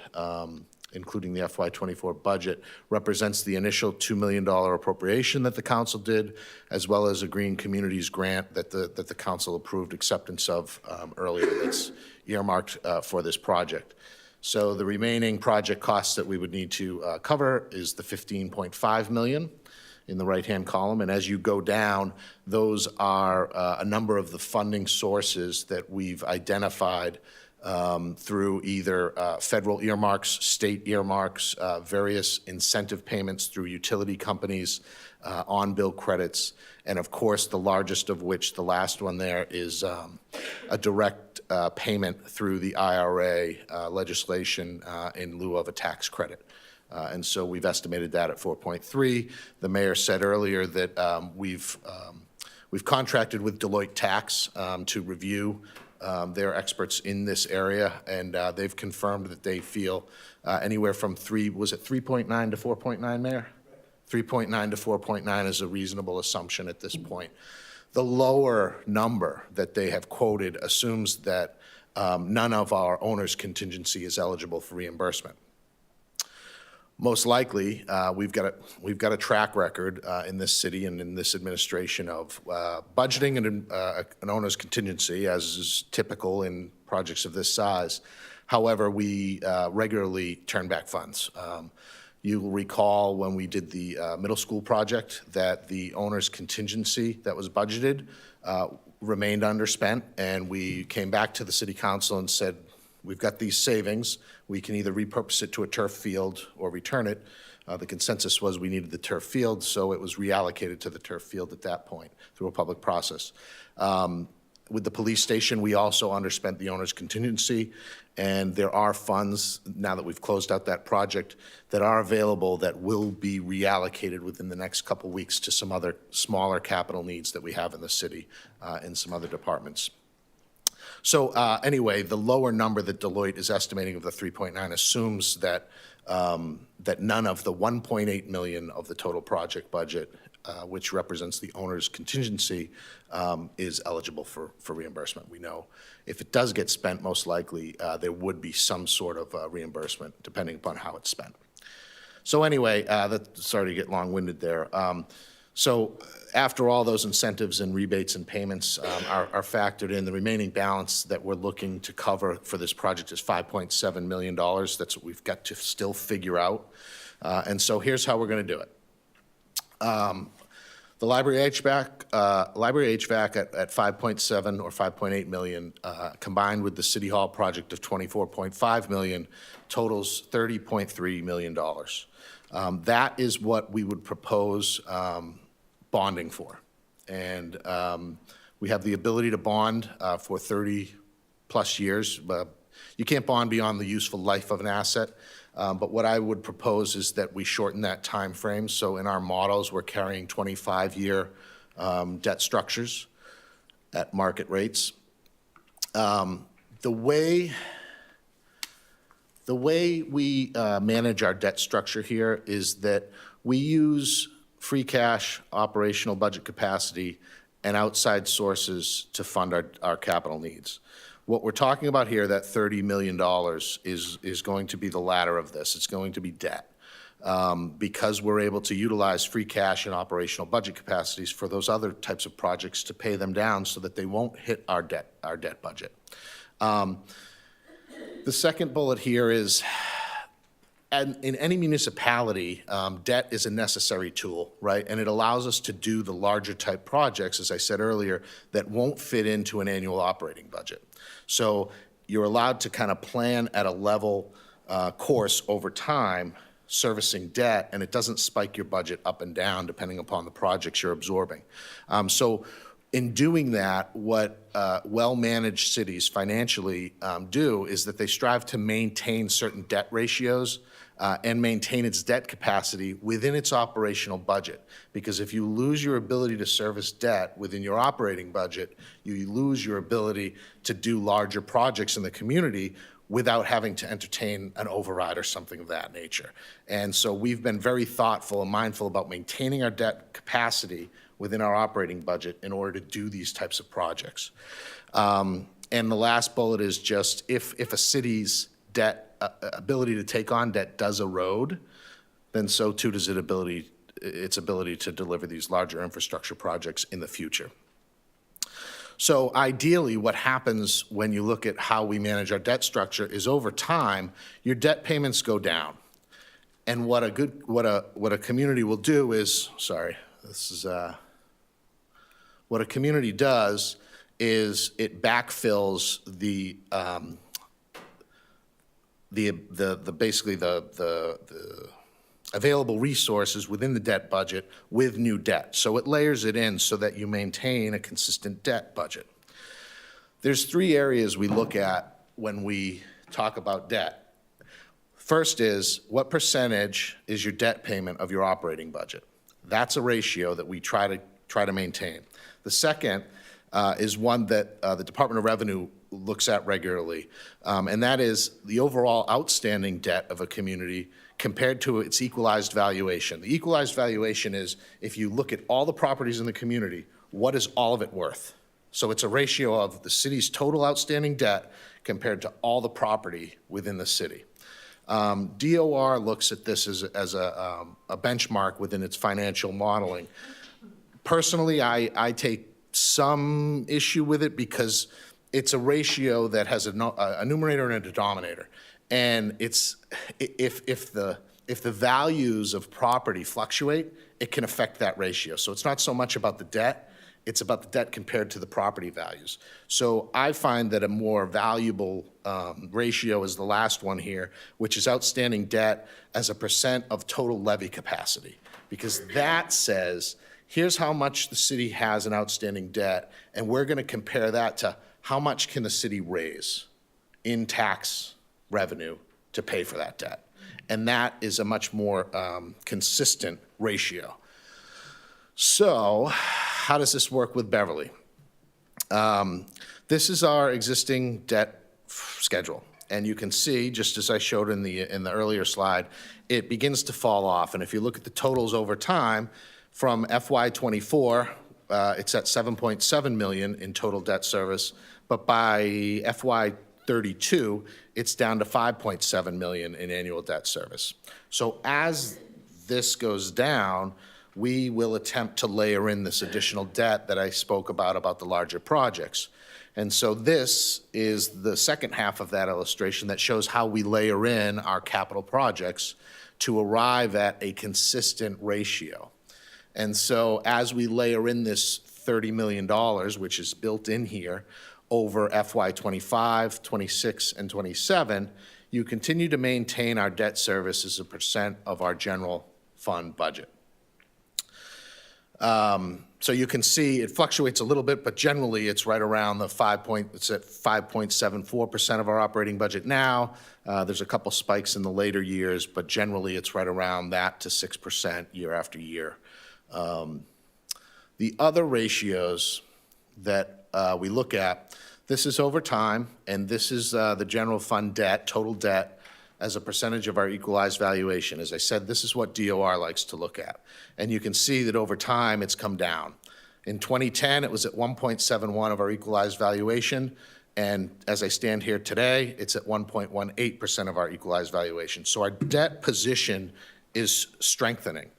including the FY24 budget, represents the initial $2 million appropriation that the council did, as well as a Green Communities grant that the council approved acceptance of earlier that's earmarked for this project. So the remaining project costs that we would need to cover is the $15.5 million in the right-hand column. And as you go down, those are a number of the funding sources that we've identified through either federal earmarks, state earmarks, various incentive payments through utility companies, on-bill credits, and of course, the largest of which, the last one there, is a direct payment through the IRA legislation in lieu of a tax credit. And so we've estimated that at 4.3. The mayor said earlier that we've contracted with Deloitte Tax to review. They're experts in this area, and they've confirmed that they feel anywhere from 3.9 to 4.9, Mayor? 3.9 to 4.9 is a reasonable assumption at this point. The lower number that they have quoted assumes that none of our owner's contingency is eligible for reimbursement. Most likely, we've got a track record in this city and in this administration of budgeting an owner's contingency, as is typical in projects of this size. However, we regularly turn back funds. You will recall when we did the middle school project that the owner's contingency that was budgeted remained underspent, and we came back to the city council and said, we've got these savings. We can either repurpose it to a turf field or return it. The consensus was we needed the turf field, so it was reallocated to the turf field at that point through a public process. With the police station, we also underspent the owner's contingency, and there are funds, now that we've closed out that project, that are available that will be reallocated within the next couple weeks to some other smaller capital needs that we have in the city in some other departments. So anyway, the lower number that Deloitte is estimating of the 3.9 assumes that that none of the 1.8 million of the total project budget, which represents the owner's contingency, is eligible for reimbursement. We know if it does get spent, most likely there would be some sort of reimbursement depending upon how it's spent. So anyway, sorry to get long-winded there. So after all those incentives and rebates and payments are factored in, the remaining balance that we're looking to cover for this project is $5.7 million. That's what we've got to still figure out. And so here's how we're going to do it. The library HVAC at 5.7 or 5.8 million, combined with the City Hall project of 24.5 million, totals $30.3 million. That is what we would propose bonding for. And we have the ability to bond for 30-plus years. You can't bond beyond the useful life of an asset. But what I would propose is that we shorten that time frame. So in our models, we're carrying 25-year debt structures at market rates. The way we manage our debt structure here is that we use free cash, operational budget capacity, and outside sources to fund our capital needs. What we're talking about here, that $30 million, is going to be the latter of this. It's going to be debt. Because we're able to utilize free cash and operational budget capacities for those other types of projects to pay them down so that they won't hit our debt budget. The second bullet here is, in any municipality, debt is a necessary tool, right? And it allows us to do the larger type projects, as I said earlier, that won't fit into an annual operating budget. So you're allowed to kind of plan at a level course over time, servicing debt, and it doesn't spike your budget up and down depending upon the projects you're absorbing. So In doing that, what well-managed cities financially do is that they strive to maintain certain debt ratios and maintain its debt capacity within its operational budget. Because if you lose your ability to service debt within your operating budget, you lose your ability to do larger projects in the community without having to entertain an override or something of that nature. And so we've been very thoughtful and mindful about maintaining our debt capacity within our operating budget in order to do these types of projects. And the last bullet is just if a city's debt ability to take on debt does erode, then so too does its ability to deliver these larger infrastructure projects in the future. So ideally, what happens when you look at how we manage our debt structure is over time, your debt payments go down. And what a community will do is, what a community does is it backfills the available resources within the debt budget with new debt. So it layers it in so that you maintain a consistent debt budget. There's 3 areas we look at when we talk about debt. First is, what percentage is your debt payment of your operating budget? That's a ratio that we try to maintain. The second is one that the Department of Revenue looks at regularly, and that is the overall outstanding debt of a community compared to its equalized valuation. The equalized valuation is if you look at all the properties in the community, what is all of it worth? So it's a ratio of the city's total outstanding debt compared to all the property within the city. DOR looks at this as a benchmark within its financial modeling. Personally, I take some issue with it because it's a ratio that has a numerator and a denominator. And it's if the values of property fluctuate, it can affect that ratio. So it's not so much about the debt, it's about the debt compared to the property values. So I find that a more valuable ratio is the last one here, which is outstanding debt as a percent of total levy capacity. Because that says, here's how much the city has in outstanding debt, and we're going to compare that to how much can the city raise in tax revenue to pay for that debt. And that is a much more consistent ratio. So how does this work with Beverly? This is our existing debt schedule. And you can see, just as I showed in the earlier slide, it begins to fall off. And if you look at the totals over time, from FY24, it's at 7.7 million in total debt service, but by FY32, it's down to 5.7 million in annual debt service. So as this goes down, we will attempt to layer in this additional debt that I spoke about the larger projects. And so this is the second half of that illustration that shows how we layer in our capital projects to arrive at a consistent ratio. And so as we layer in this $30 million, which is built in here, over FY25, 26, and 27, you continue to maintain our debt service as a percent of our general fund budget. So you can see it fluctuates a little bit, but generally it's right around it's at 5.74% of our operating budget now. There's a couple spikes in the later years, but generally it's right around that to 6% year after year. The other ratios that we look at, this is over time, and this is the general fund debt, total debt, as a percentage of our equalized valuation. As I said, this is what DOR likes to look at. And you can see that over time, it's come down. In 2010, it was at 1.71 of our equalized valuation, and as I stand here today, it's at 1.18% of our equalized valuation. So our debt position is strengthening.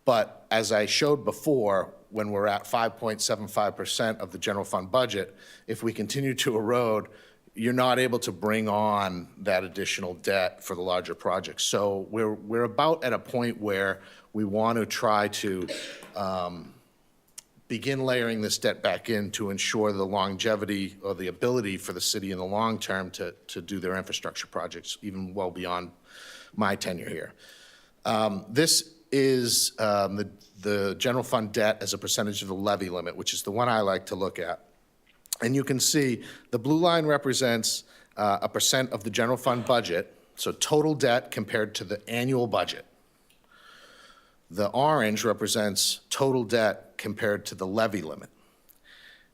But as I showed before, when we're at 5.75% of the general fund budget, if we continue to erode, you're not able to bring on that additional debt for the larger projects. So we're about at a point where we want to try to begin layering this debt back in to ensure the longevity or the ability for the city in the long term to do their infrastructure projects, even well beyond my tenure here. This is the general fund debt as a percentage of the levy limit, which is the one I like to look at. And you can see the blue line represents a percent of the general fund budget, so total debt compared to the annual budget. The orange represents total debt compared to the levy limit.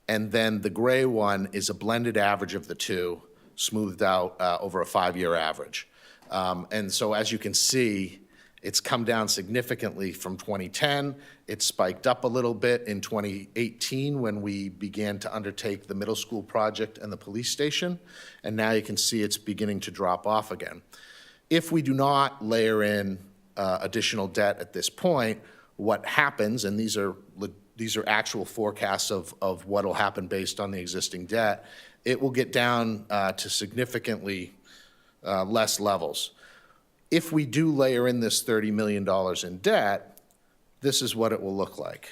And then the gray one is a blended average of the two, smoothed out over a 5-year average. And so as you can see, it's come down significantly from 2010. It spiked up a little bit in 2018 when we began to undertake the middle school project and the police station. And now you can see it's beginning to drop off again. If we do not layer in additional debt at this point, what happens, and these are actual forecasts of what will happen based on the existing debt, it will get down to significantly less levels. If we do layer in this $30 million in debt, this is what it will look like.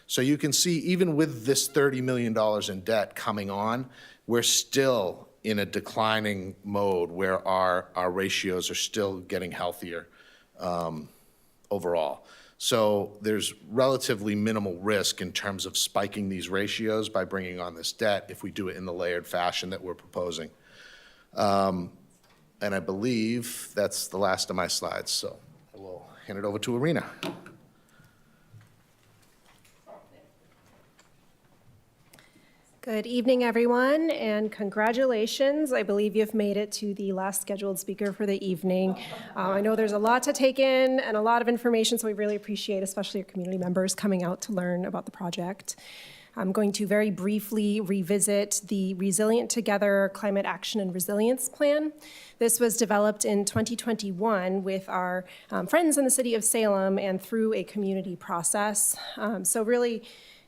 So you can see even with this $30 million in debt coming on, we're still in a declining mode where our ratios are still getting healthier overall. So there's relatively minimal risk in terms of spiking these ratios by bringing on this debt if we do it in the layered fashion that we're proposing. And I believe that's the last of my slides, so I will hand it over to Arena. Good evening, everyone, and congratulations. I believe you've made it to the last scheduled speaker for the evening. I know there's a lot to take in and a lot of information, so we really appreciate, especially your community members, coming out to learn about the project. I'm going to very briefly revisit the Resilient Together Climate Action and Resilience Plan. This was developed in 2021 with our friends in the city of Salem and through a community process. So really,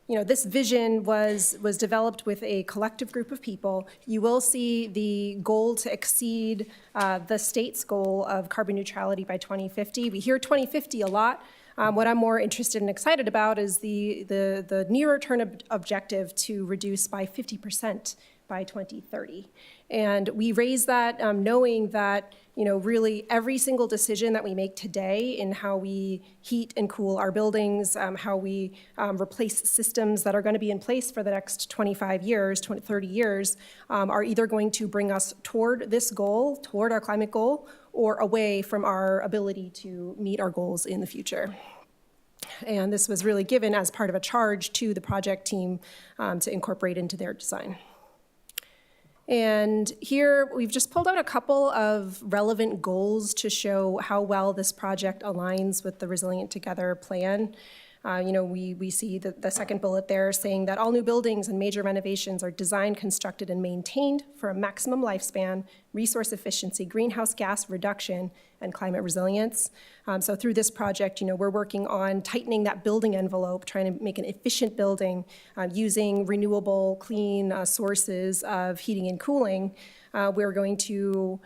this vision was developed with a collective group of people. You will see the goal to exceed the state's goal of carbon neutrality by 2050. We hear 2050 a lot. What I'm more interested and excited about is the nearer term objective to reduce by 50% by 2030. And we raise that knowing that, really every single decision that we make today in how we heat and cool our buildings, how we replace systems that are going to be in place for the next 25 years, 30 years, are either going to bring us toward this goal, toward our climate goal, or away from our ability to meet our goals in the future. And this was really given as part of a charge to the project team to incorporate into their design. And here we've just pulled out a couple of relevant goals to show how well this project aligns with the Resilient Together plan. We see the second bullet there saying that all new buildings and major renovations are designed, constructed, and maintained for a maximum lifespan, resource efficiency, greenhouse gas reduction, and climate resilience. So through this project, we're working on tightening that building envelope, trying to make an efficient building using renewable, clean sources of heating and cooling. We're going to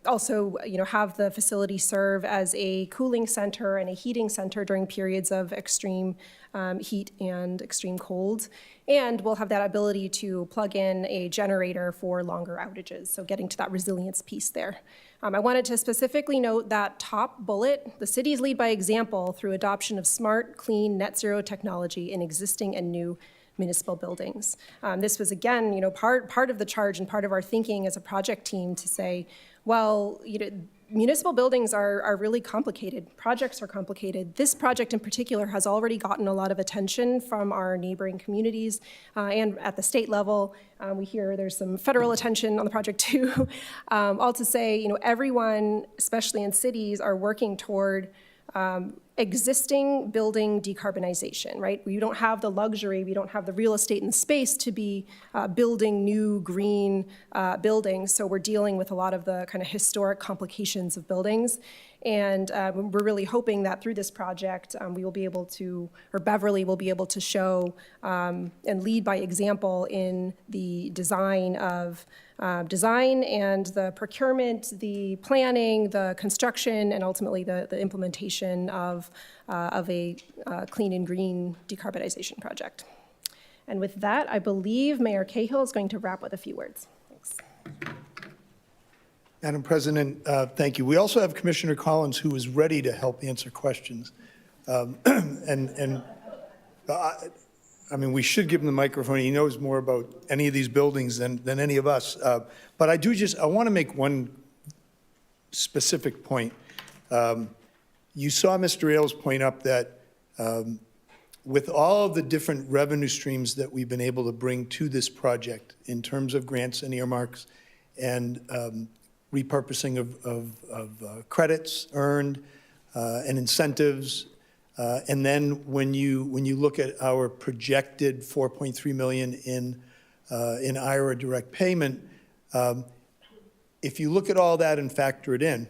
also, have the facility serve as a cooling center and a heating center during periods of extreme heat and extreme cold. And we'll have that ability to plug in a generator for longer outages, so getting to that resilience piece there. I wanted to specifically note that top bullet, the cities lead by example through adoption of smart, clean, net zero technology in existing and new municipal buildings. This was, again, part of the charge and part of our thinking as a project team to say, well, municipal buildings are really complicated. Projects are complicated. This project in particular has already gotten a lot of attention from our neighboring communities and at the state level. We hear there's some federal attention on the project too. All to say, everyone, especially in cities, are working toward existing building decarbonization, right? We don't have the luxury, we don't have the real estate and space to be building new green buildings, so we're dealing with a lot of the kind of historic complications of buildings. And we're really hoping that through this project, we will be able to, or Beverly will be able to show and lead by example in the design and the procurement, the planning, the construction, and ultimately the implementation of a clean and green decarbonization project. And with that, I believe Mayor Cahill is going to wrap with a few words. Thanks. Madam President, thank you. We also have Commissioner Collins, who is ready to help answer questions. I mean, we should give him the microphone. He knows more about any of these buildings than any of us. But I want to make one specific point. You saw Mr. Ailes point up that with all of the different revenue streams that we've been able to bring to this project in terms of grants and earmarks and repurposing of credits earned and incentives, and then when you look at our projected $4.3 million in IRA direct payment, if you look at all that and factor it in,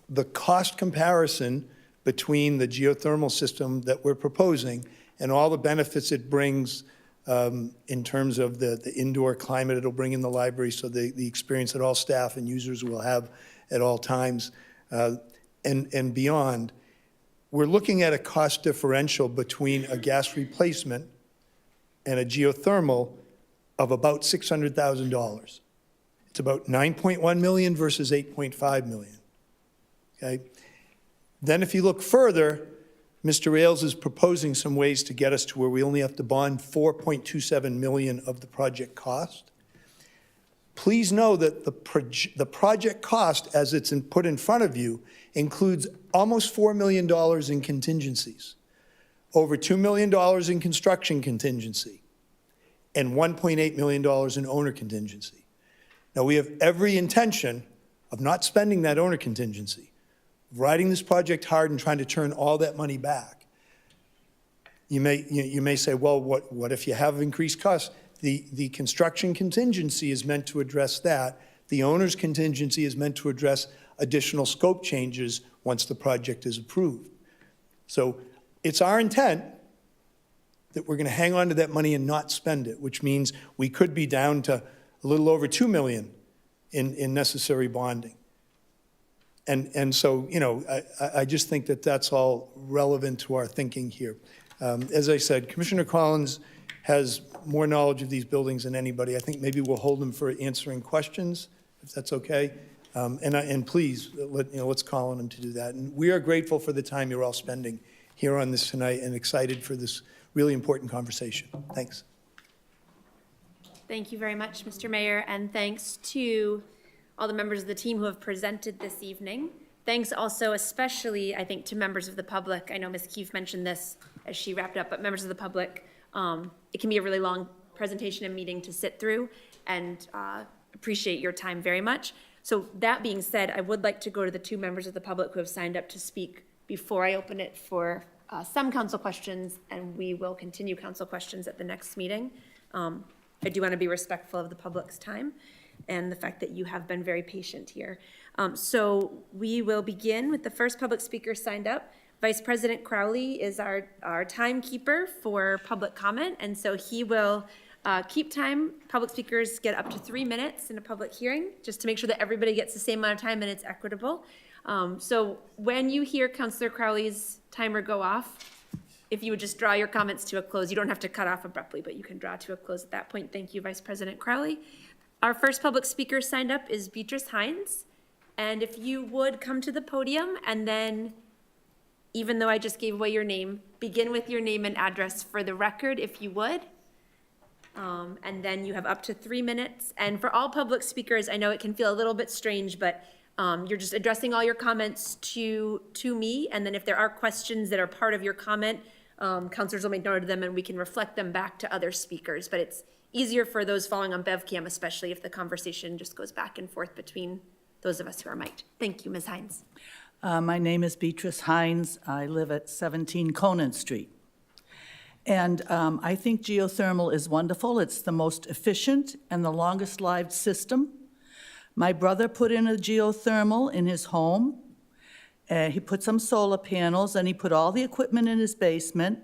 the cost comparison between the geothermal system that we're proposing and all the benefits it brings in terms of the indoor climate it'll bring in the library, so the experience that all staff and users will have at all times, and beyond, we're looking at a cost differential between a gas replacement and a geothermal of about $600,000. It's about 9.1 million versus 8.5 million. Okay? Then if you look further, Mr. Ailes is proposing some ways to get us to where we only have to bond 4.27 million of the project cost. Please know that the project cost, as it's put in front of you, includes almost $4 million in contingencies, over $2 million in construction contingency, and $1.8 million in owner contingency. Now, we have every intention of not spending that owner contingency, riding this project hard and trying to turn all that money back. You may say, well, what if you have increased costs? The construction contingency is meant to address that. The owner's contingency is meant to address additional scope changes once the project is approved. So it's our intent that we're going to hang on to that money and not spend it, which means we could be down to a little over $2 million in necessary bonding. And so, you know, I just think that that's all relevant to our thinking here. As I said, Commissioner Collins has more knowledge of these buildings than anybody. I think maybe we'll hold him for answering questions, if that's okay. And please, let's call on him to do that. And we are grateful for the time you're all spending here on this tonight and excited for this really important conversation. Thanks. Thank you very much, Mr. Mayor, and thanks to all the members of the team who have presented this evening. Thanks also especially, I think, to members of the public. I know Ms. Keefe mentioned this as she wrapped up, but members of the public, it can be a really long presentation and meeting to sit through, and appreciate your time very much. So that being said, I would like to go to the two members of the public who have signed up to speak before I open it for some council questions, and we will continue council questions at the next meeting. I do want to be respectful of the public's time and the fact that you have been very patient here. So we will begin with the first public speaker signed up. Vice President Crowley is our timekeeper for public comment, and so he will keep time. Public speakers get up to 3 minutes in a public hearing, just to make sure that everybody gets the same amount of time and it's equitable. So when you hear Councilor Crowley's timer go off, if you would just draw your comments to a close. You don't have to cut off abruptly, but you can draw to a close at that point. Thank you, Vice President Crowley. Our first public speaker signed up is Beatrice Hines. And if you would come to the podium and then, even though I just gave away your name, begin with your name and address for the record, if you would. And then you have up to 3 minutes. And for all public speakers, I know it can feel a little bit strange, but you're just addressing all your comments to me. And then if there are questions that are part of your comment, councilors will make note of them and we can reflect them back to other speakers. But it's easier for those following on BevCam, especially if the conversation just goes back and forth between those of us who are mic'd. Thank you, Ms. Hines. My name is Beatrice Hines. I live at 17 Conan Street. And I think geothermal is wonderful. It's the most efficient and the longest-lived system. My brother put in a geothermal in his home. He put some solar panels, and he put all the equipment in his basement,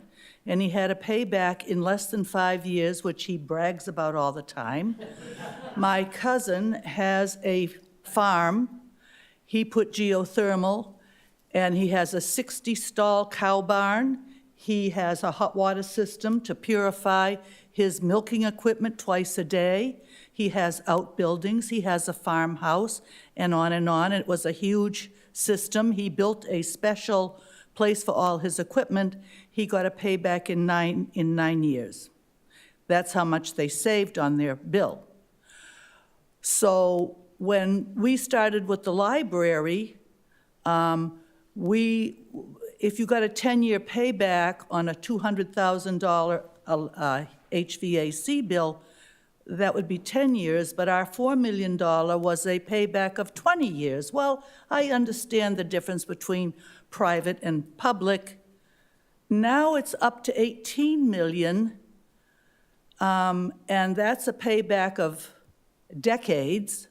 and he had a payback in less than 5 years, which he brags about all the time. My cousin has a farm. He put geothermal, and he has a 60-stall cow barn. He has a hot water system to purify his milking equipment twice a day. He has outbuildings. He has a farmhouse, and on and on. It was a huge system. He built a special place for all his equipment. He got a payback in 9 years. That's how much they saved on their bill. So when we started with the library, if you got a 10-year payback on a $200,000 HVAC bill, that would be 10 years, but our $4 million was a payback of 20 years. Well, I understand the difference between private and public. Now it's up to 18 million, and that's a payback of decades.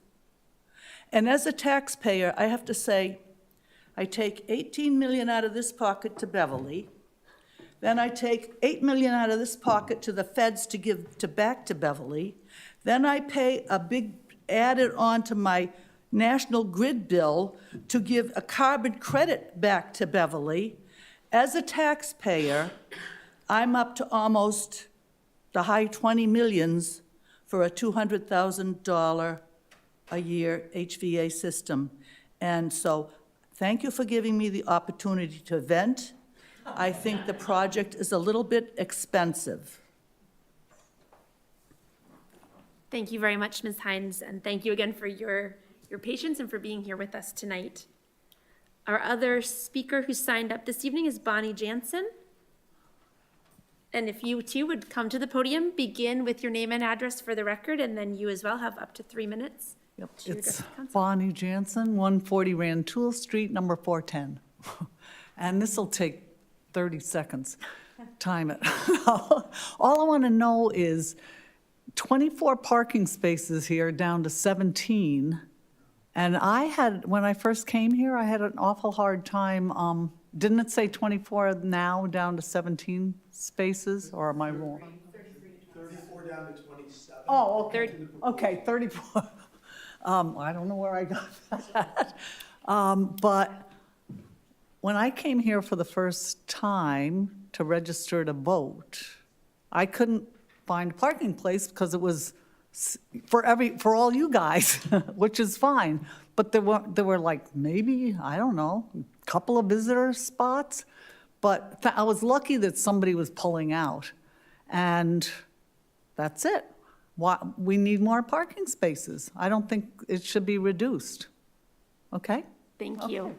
And as a taxpayer, I have to say, I take 18 million out of this pocket to Beverly, then I take 8 million out of this pocket to the feds to give back to Beverly, then I pay a big, add it on to my national grid bill to give a carbon credit back to Beverly. As a taxpayer, I'm up to almost the high 20 millions for a $200,000 a year HVA system. And so thank you for giving me the opportunity to vent. I think the project is a little bit expensive. Thank you very much, Ms. Hines, and thank you again for your patience and for being here with us tonight. Our other speaker who signed up this evening is Bonnie Jansen. And if you too would come to the podium, begin with your name and address for the record, and then you as well have up to 3 minutes. Yep, to address it's the council. Bonnie Jansen, 140 Rantoul Street, number 410. And this will take 30 seconds. Time it. All I want to know is 24 parking spaces here down to 17. And when I first came here, I had an awful hard time. Didn't it say 24 now down to 17 spaces, or am I wrong? 34 down to 27. Oh, okay. Okay, 34. I don't know where I got that. But when I came here for the first time to register to vote, I couldn't find a parking place because it was for all you guys, which is fine. But there were like maybe, I don't know, a couple of visitor spots. But I was lucky that somebody was pulling out. And that's it. We need more parking spaces. I don't think it should be reduced. Okay? Thank you.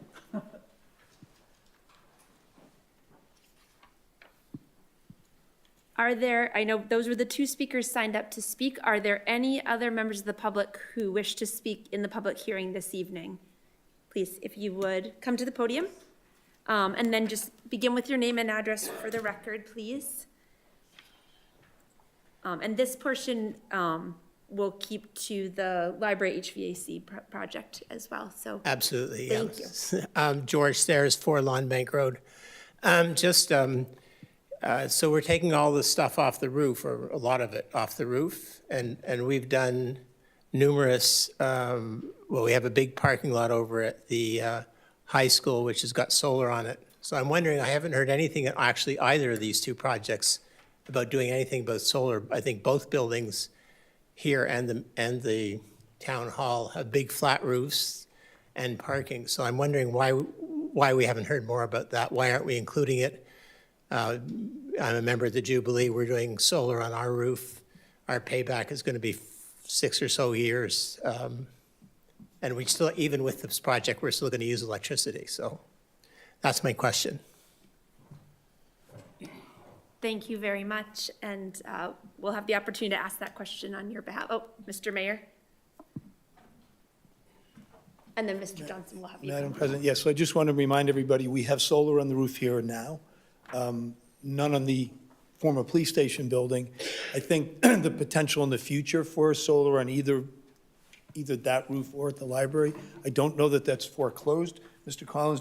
Are there, I know those were the two speakers signed up to speak. Are there any other members of the public who wish to speak in the public hearing this evening? Please, if you would, come to the podium. And then just begin with your name and address for the record, please. And this portion will keep to the library HVAC project as well, so. Absolutely, Thank you. George Stairs, 4 Lawn Bank Road. So we're taking all the stuff off the roof, or a lot of it off the roof, and we've done numerous, we have a big parking lot over at the high school, which has got solar on it. So I'm wondering, I haven't heard anything, actually, either of these two projects about doing anything but solar. I think both buildings here and the town hall have big flat roofs and parking. So I'm wondering why we haven't heard more about that. Why aren't we including it? I'm a member of the Jubilee. We're doing solar on our roof. Our payback is going to be 6 or so years. And we still, even with this project, we're still going to use electricity. So that's my question. Thank you very much, and we'll have the opportunity to ask that question on your behalf. Oh, Mr. Mayor? And then Mr. Johnson will have you. Madam President, yes, so I just want to remind everybody, we have solar on the roof here now, none on the former police station building. I think the potential in the future for solar on either that roof or at the library, I don't know that that's foreclosed. Mr. Collins,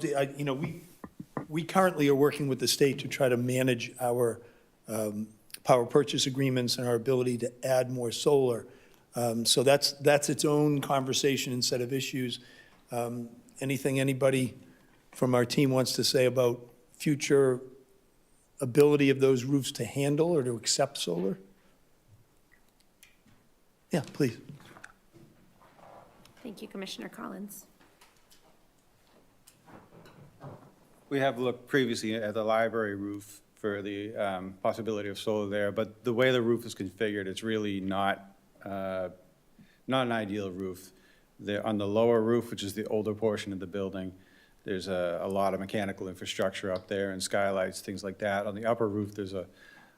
we currently are working with the state to try to manage our power purchase agreements and our ability to add more solar. So that's its own conversation and set of issues. Anything anybody from our team wants to say about future ability of those roofs to handle or to accept solar? Yeah, please. Thank you, Commissioner Collins. We have looked previously at the library roof for the possibility of solar there, but the way the roof is configured, it's really not an ideal roof. On the lower roof, which is the older portion of the building, there's a lot of mechanical infrastructure up there and skylights, things like that. On the upper roof, there's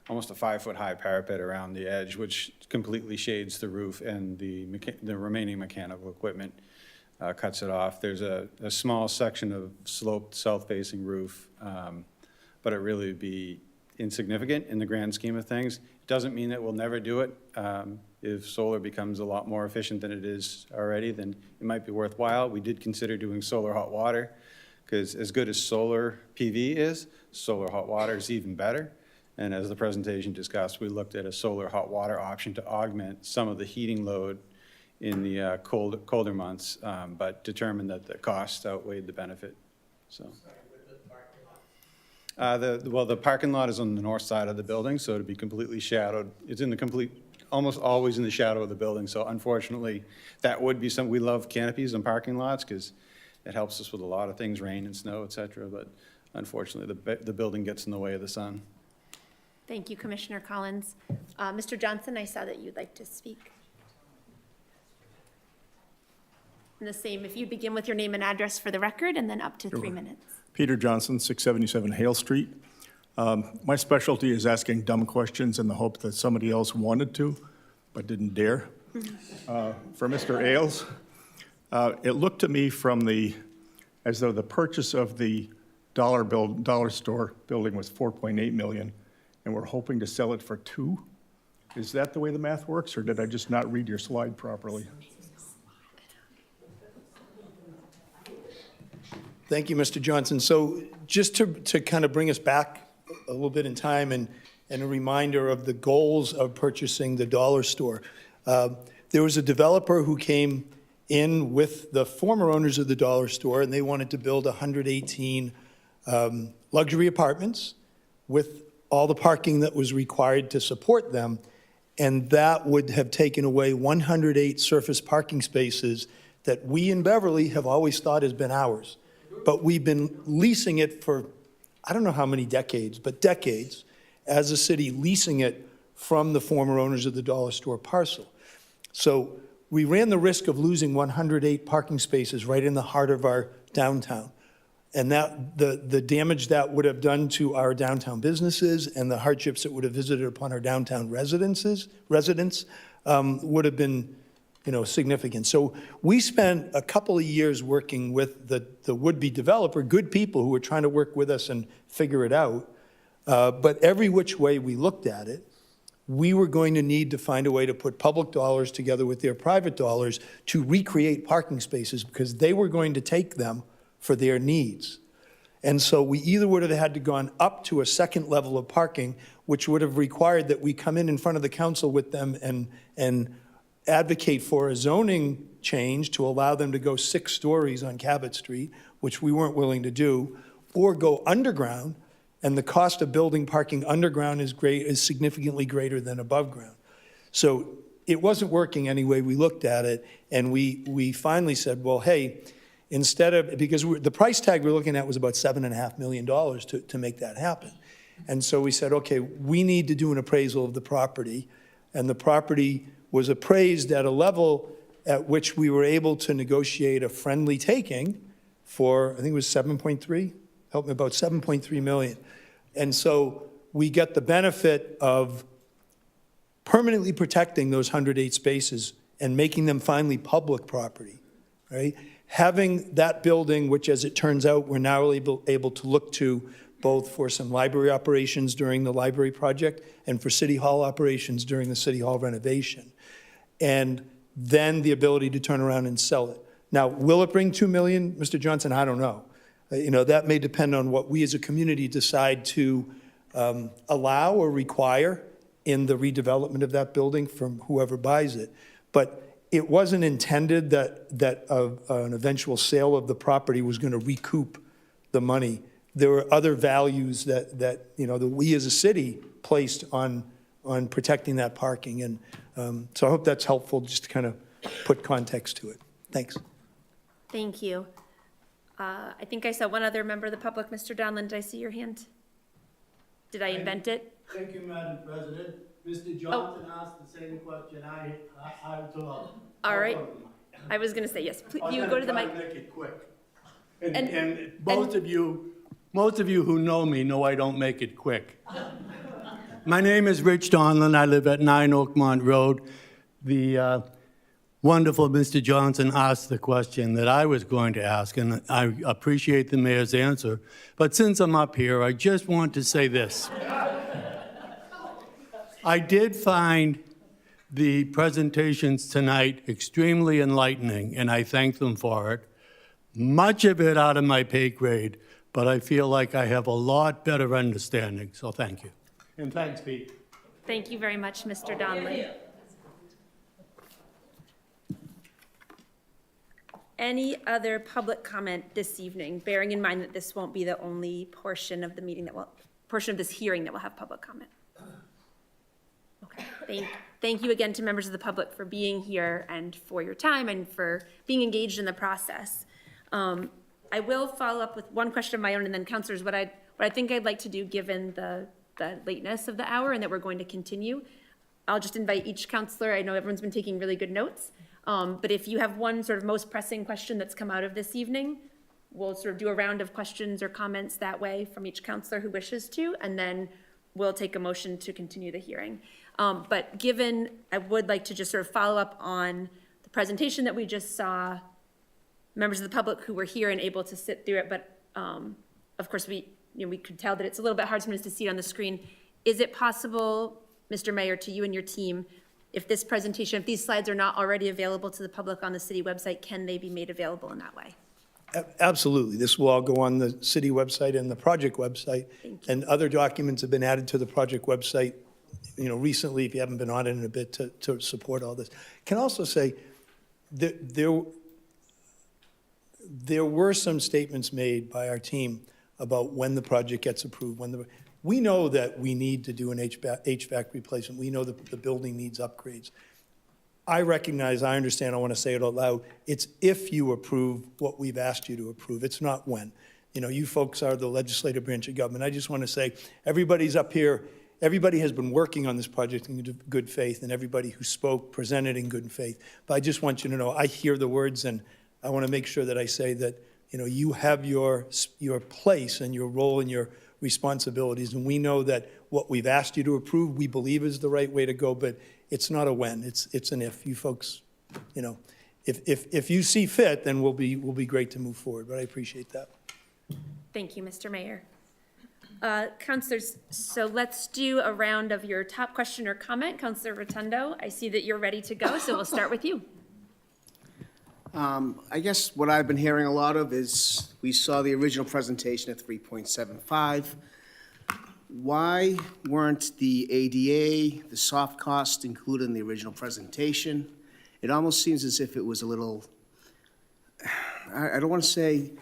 almost a 5-foot-high parapet around the edge, which completely shades the roof, and the remaining mechanical equipment cuts it off. There's a small section of sloped south-facing roof, but it really would be insignificant in the grand scheme of things. It doesn't mean that we'll never do it. If solar becomes a lot more efficient than it is already, then it might be worthwhile. We did consider doing solar hot water, because as good as solar PV is, solar hot water is even better. And as the presentation discussed, we looked at a solar hot water option to augment some of the heating load in the colder months, but determined that the cost outweighed the benefit, so. The parking lot is on the north side of the building, so it'd be completely shadowed. It's in the almost always in the shadow of the building, so unfortunately, that would be we love canopies and parking lots, because it helps us with a lot of things, rain and snow, et cetera, but unfortunately, the building gets in the way of the sun. Thank you, Commissioner Collins. Mr. Johnson, I saw that you'd like to speak. And the same, if you'd begin with your name and address for the record, and then up to 3 minutes. Peter Johnson, 677 Hale Street. My specialty is asking dumb questions in the hope that somebody else wanted to, but didn't dare. For Mr. Ailes, it looked to me as though the purchase of the dollar store building was $4.8 million, and we're hoping to sell it for $2 million. Is that the way the math works, or did I just not read your slide properly? Thank you, Mr. Johnson. So just to kind of bring us back a little bit in time and a reminder of the goals of purchasing the dollar store. There was a developer who came in with the former owners of the dollar store, and they wanted to build 118 luxury apartments with all the parking that was required to support them, and that would have taken away 108 surface parking spaces that we in Beverly have always thought has been ours. But we've been leasing it for, I don't know how many decades, but decades, as a city leasing it from the former owners of the dollar store parcel. So we ran the risk of losing 108 parking spaces right in the heart of our downtown. And that the damage that would have done to our downtown businesses and the hardships it would have visited upon our downtown residents would have been, significant. So we spent a couple of years working with the would-be developer, good people who were trying to work with us and figure it out. But every which way we looked at it, we were going to need to find a way to put public dollars together with their private dollars to recreate parking spaces, because they were going to take them for their needs. And so we either would have had to gone up to a second level of parking, which would have required that we come in front of the council with them and advocate for a zoning change to allow them to go 6 stories on Cabot Street, which we weren't willing to do, or go underground, and the cost of building parking underground is significantly greater than above ground. So it wasn't working anyway. We looked at it, and we finally said, well, hey, because the price tag we're looking at was about $7.5 million to make that happen. And so we said, okay, we need to do an appraisal of the property, and the property was appraised at a level at which we were able to negotiate a friendly taking for, I think it was 7.3, help me, about 7.3 million. And so we get the benefit of permanently protecting those 108 spaces and making them finally public property, right? Having that building, which as it turns out, we're now able to look to both for some library operations during the library project and for city hall operations during the city hall renovation. And then the ability to turn around and sell it. Now, will it bring $2 million, Mr. Johnson? I don't know. That may depend on what we as a community decide to allow or require in the redevelopment of that building from whoever buys it. But it wasn't intended that an eventual sale of the property was going to recoup the money. There were other values that we as a city placed on protecting that parking. And so I hope that's helpful just to kind of put context to it. Thanks. Thank you. I think I saw one other member of the public. Mr. Donlin, did I see your hand? Did I invent it? Thank you, Madam President. Mr. Johnson asked the same question I told. All right. I was going to say yes. Please, you go to the mic. I'll make it quick. And- And most of you who know me know I don't make it quick. My name is Rich Donlin. I live at 9 Oakmont Road. The wonderful Mr. Johnson asked the question that I was going to ask, and I appreciate the mayor's answer. But since I'm up here, I just want to say this. I did find the presentations tonight extremely enlightening, and I thank them for it. Much of it out of my pay grade, but I feel like I have a lot better understanding, so thank you. And thanks, Pete. Thank you very much, Mr. Donlin. Any other public comment this evening, bearing in mind that this won't be the only portion of the meeting portion of this hearing that will have public comment? Okay, thank you again to members of the public for being here and for your time and for being engaged in the process. I will follow up with one question of my own, and then councilors, what I think I'd like to do, given the lateness of the hour and that we're going to continue, I'll just invite each councilor. I know everyone's been taking really good notes. But if you have one sort of most pressing question that's come out of this evening, we'll sort of do a round of questions or comments that way from each counselor who wishes to, and then we'll take a motion to continue the hearing. But given, I would like to just sort of follow up on the presentation that we just saw, members of the public who were here and able to sit through it, but of course we could tell that it's a little bit hard sometimes to see it on the screen. Is it possible, Mr. Mayor, to you and your team, if this presentation, if these slides are not already available to the public on the city website, can they be made available in that way? Absolutely. This will all go on the city website and the project website. And other documents have been added to the project website, recently, if you haven't been on it in a bit, to support all this. Can also say that there were some statements made by our team about when the project gets approved, we know that we need to do an HVAC replacement. We know that the building needs upgrades. I recognize, I understand, I want to say it out loud, it's if you approve what we've asked you to approve. It's not when. You folks are the legislative branch of government. I just want to say, everybody's up here, everybody has been working on this project in good faith, and everybody who spoke presented in good faith. But I just want you to know, I hear the words, and I want to make sure that I say that, you have your place and your role and your responsibilities, and we know that what we've asked you to approve, we believe is the right way to go, but it's not a when, it's an if. You folks, if you see fit, then we'll be great to move forward, but I appreciate that. Thank you, Mr. Mayor. Councilors, so let's do a round of your top question or comment. Councilor Rotundo, I see that you're ready to go, so we'll start with you. I guess what I've been hearing a lot of is, we saw the original presentation at 3.75. Why weren't the ADA, the soft cost included in the original presentation? It almost seems as if it was a little, I don't want to say,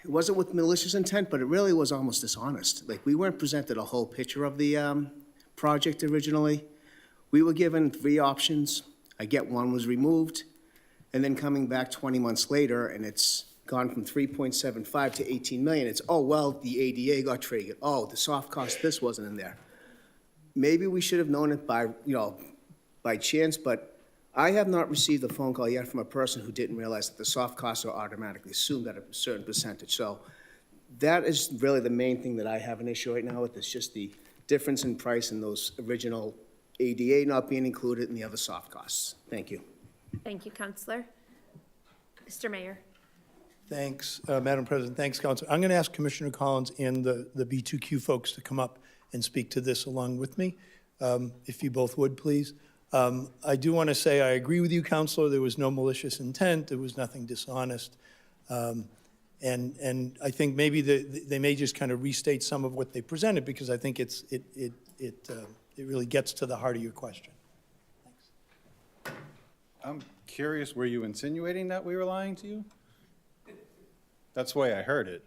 it wasn't with malicious intent, but it really was almost dishonest. Like, we weren't presented a whole picture of the project originally. We were given 3 options. I get one was removed. And then coming back 20 months later, and it's gone from 3.75 to 18 million. It's, oh, well, the ADA got triggered. Oh, the soft cost, this wasn't in there. Maybe we should have known it by chance, but I have not received a phone call yet from a person who didn't realize that the soft costs are automatically assumed at a certain percentage. So that is really the main thing that I have an issue right now with. It's just the difference in price in those original ADA not being included in the other soft costs. Thank you. Thank you, Councilor. Mr. Mayor. Thanks, Madam President. Thanks, Councilor. I'm going to ask Commissioner Collins and the B2Q folks to come up and speak to this along with me, if you both would, please. I do want to say I agree with you, Councilor. There was no malicious intent. There was nothing dishonest. And I think maybe they may just kind of restate some of what they presented, because I think it really gets to the heart of your question. I'm curious, were you insinuating that we were lying to you? That's the way I heard it.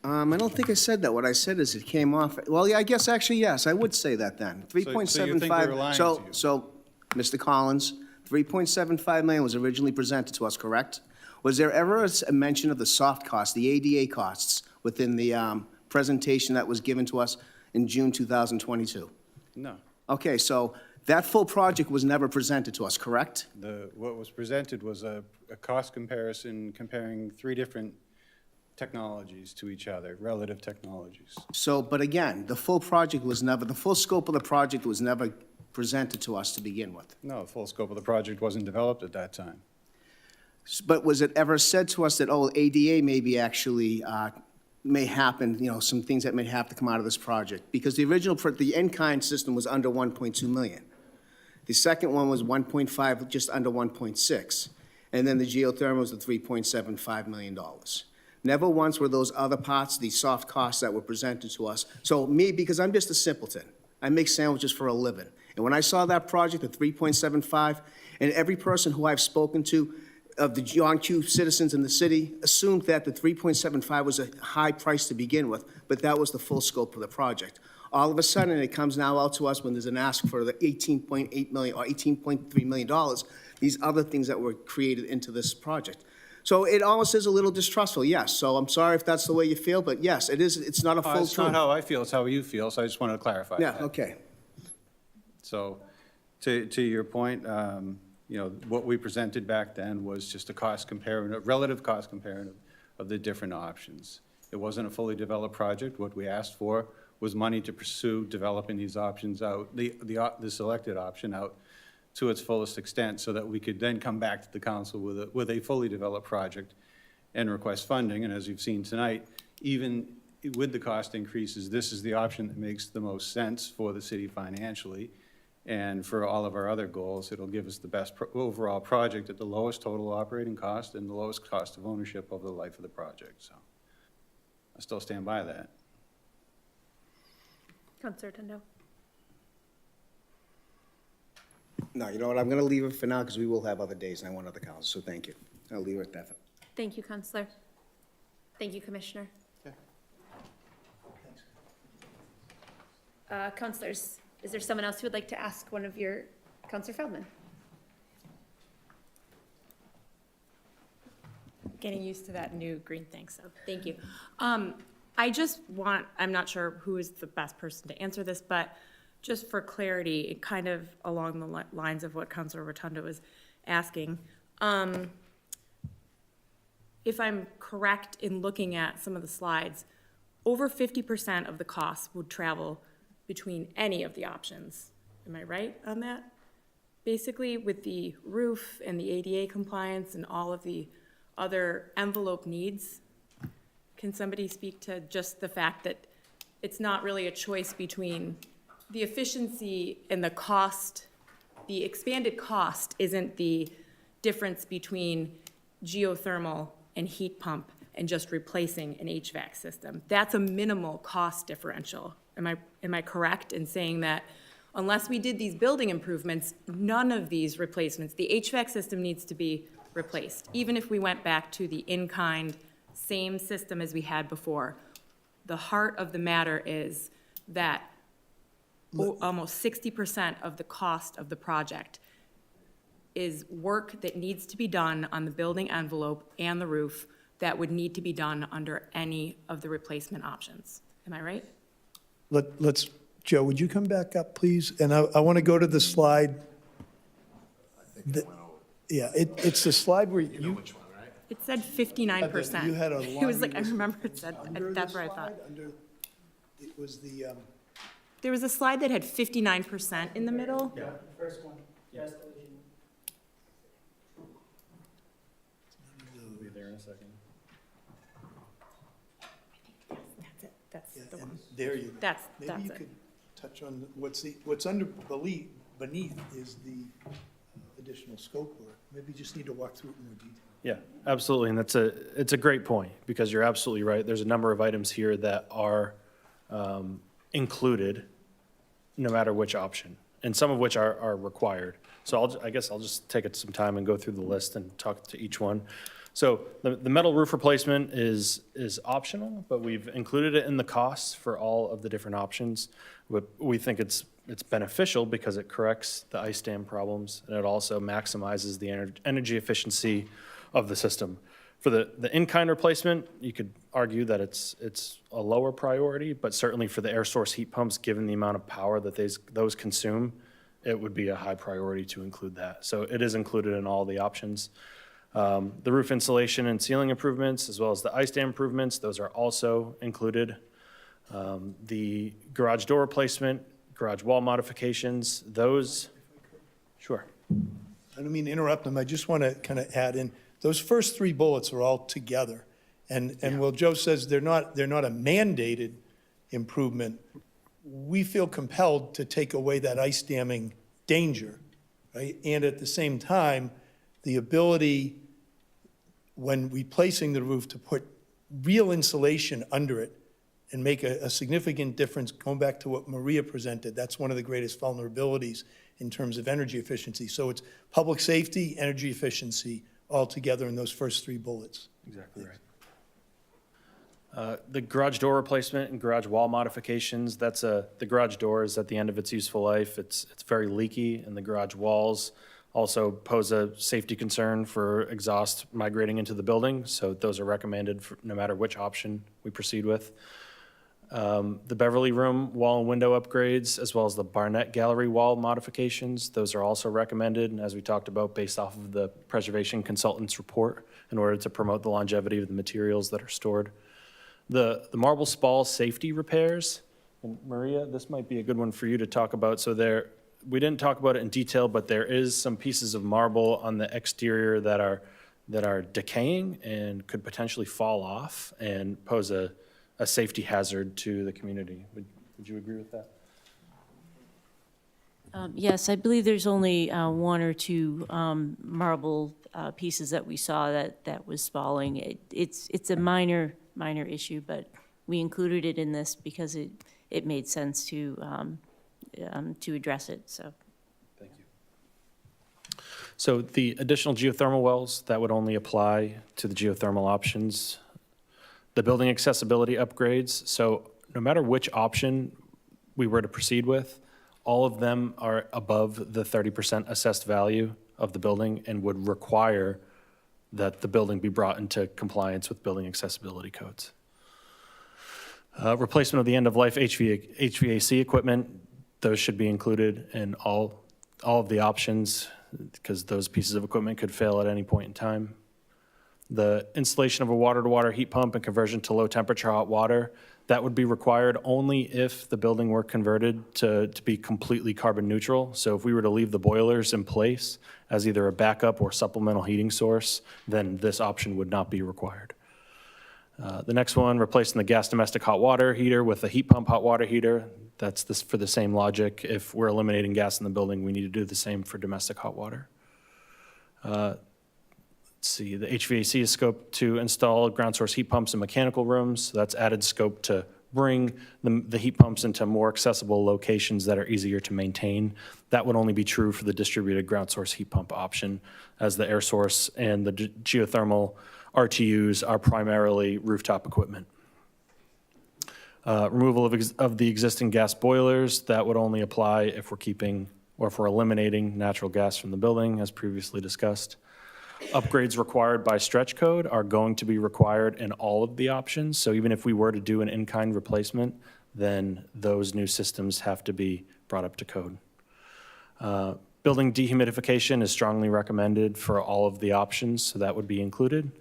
I don't think I said that. What I said is it came off, well, yeah, I guess actually, yes, I would say that then. 3.75. So you think we were lying to you? So, Mr. Collins, $3.75 million was originally presented to us, correct? Was there ever a mention of the soft costs, the ADA costs, within the presentation that was given to us in June 2022? No. Okay, so that full project was never presented to us, correct? What was presented was a cost comparison comparing 3 different technologies to each other, relative technologies. So, but again, the full project was never, the full scope of the project was never presented to us to begin with. No, the full scope of the project wasn't developed at that time. But was it ever said to us that, oh, ADA maybe actually may happen, you know, some things that may have to come out of this project? Because the original, the in-kind system was under 1.2 million. The second one was 1.5, just under 1.6. And then the geothermal was the $3.75 million. Never once were those other parts, the soft costs that were presented to us. So me, because I'm just a simpleton, I make sandwiches for a living. And when I saw that project, the 3.75, and every person who I've spoken to, of the John Q citizens in the city, assumed that the 3.75 was a high price to begin with, but that was the full scope of the project. All of a sudden, it comes now out to us when there's an ask for the $18.8 million or $18.3 million, these other things that were created into this project. So it almost is a little distrustful, yes. So I'm sorry if that's the way you feel, but yes, it is. It's not a full truth. It's not how I feel, it's how you feel, so I just wanted to clarify Yeah, that. okay. So, to your point, you know, what we presented back then was just a cost comparative, relative cost comparative of the different options. It wasn't a fully developed project. What we asked for was money to pursue developing these options out, the selected option out to its fullest extent, so that we could then come back to the council with a fully developed project and request funding. And as you've seen tonight, even with the cost increases, this is the option that makes the most sense for the city financially. And for all of our other goals, it'll give us the best overall project at the lowest total operating cost and the lowest cost of ownership over the life of the project. So I still stand by that. Councilor Tendo. No, you know what, I'm going to leave it for now because we will have other days and I want other councils, so thank you. I'll leave it at that. Thank you, Councilor. Thank you, Commissioner. Councilors, is there someone else who would like to ask one of your, Councilor Feldman? Getting used to that new green thing, so. Thank you. I just want, I'm not sure who is the best person to answer this, but just for clarity, kind of along the lines of what Councilor Rotundo was asking, if I'm correct in looking at some of the slides, over 50% of the costs would travel between any of the options. Am I right on that? Basically, with the roof and the ADA compliance and all of the other envelope needs, can somebody speak to just the fact that it's not really a choice between the efficiency and the cost? The expanded cost isn't the difference between geothermal and heat pump and just replacing an HVAC system. That's a minimal cost differential. Am I correct in saying that unless we did these building improvements, none of these replacements, the HVAC system needs to be replaced, even if we went back to the in-kind, same system as we had before? The heart of the matter is that almost 60% of the cost of the project is work that needs to be done on the building envelope and the roof that would need to be done under any of the replacement options. Am I right? Let's, Joe, would you come back up, please? And I want to go to the slide. Yeah, it's the slide where you. It said 59%. You had a It was like, I line- remember it said, that's what I thought. It was the, There was a slide that had 59% in the middle. Yeah. First one, yes. We'll be there in a second. That's it, that's the one. there you go. That's Maybe you it. could touch on what's beneath is the additional scope work. Maybe you just need to walk through it in more detail. Yeah, absolutely, and it's a great point, because you're absolutely right. There's a number of items here that are included, no matter which option, and some of which are required. So I guess I'll just take some time and go through the list and talk to each one. So the metal roof replacement is optional, but we've included it in the costs for all of the different options. We think it's it's beneficial because it corrects the ice dam problems, and it also maximizes the energy efficiency of the system. For the in-kind replacement, you could argue that it's a lower priority, but certainly for the air source heat pumps, given the amount of power that those consume, it would be a high priority to include that. So it is included in all the options. The roof insulation and ceiling improvements, as well as the ice dam improvements, those are also included. The garage door replacement, garage wall modifications, those, sure. I don't mean to interrupt them, I just want to kind of add in, those first three bullets are all together. And while Joe says they're not a mandated improvement, we feel compelled to take away that ice damming danger, right? And at the same time, the ability, when replacing the roof, to put real insulation under it and make a significant difference. Going back to what Maria presented, that's one of the greatest vulnerabilities in terms of energy efficiency. So it's public safety, energy efficiency, all together in those first three bullets. Exactly right. The garage door replacement and garage wall modifications, the garage door is at the end of its useful life. It's very leaky, and the garage walls also pose a safety concern for exhaust migrating into the building, so those are recommended for no matter which option we proceed with. The Beverly room wall and window upgrades, as well as the Barnett gallery wall modifications, those are also recommended, as we talked about, based off of the preservation consultant's report in order to promote the longevity of the materials that are stored. The marble spall safety repairs, and Maria, this might be a good one for you to talk about. So we didn't talk about it in detail, but there is some pieces of marble on the exterior that are decaying and could potentially fall off and pose a safety hazard to the community. Would you agree with that? Yes, I believe there's only one or two marble pieces that we saw that was falling. It's a minor issue, but we included it in this because it made sense to address it, so. Thank you. So the additional geothermal wells, that would only apply to the geothermal options. The building accessibility upgrades, so no matter which option we were to proceed with, all of them are above the 30% assessed value of the building and would require that the building be brought into compliance with building accessibility codes. Replacement of the end-of-life HVAC equipment, those should be included in all of the options because those pieces of equipment could fail at any point in time. The installation of a water-to-water heat pump and conversion to low-temperature hot water, that would be required only if the building were converted to be completely carbon neutral. So if we were to leave the boilers in place as either a backup or supplemental heating source, then this option would not be required. The next one, replacing the gas domestic hot water heater with a heat pump hot water heater. That's for the same logic. If we're eliminating gas in the building, we need to do the same for domestic hot water. Let's see, the HVAC is scoped to install ground source heat pumps in mechanical rooms. So that's added scope to bring the heat pumps into more accessible locations that are easier to maintain. That would only be true for the distributed ground source heat pump option, as the air source and the geothermal RTUs are primarily rooftop equipment. Removal of the existing gas boilers, that would only apply if we're keeping or if we're eliminating natural gas from the building, as previously discussed. Upgrades required by stretch code are going to be required in all of the options. So even if we were to do an in-kind replacement, then those new systems have to be brought up to code. Building dehumidification is strongly recommended for all of the options, so that would be included.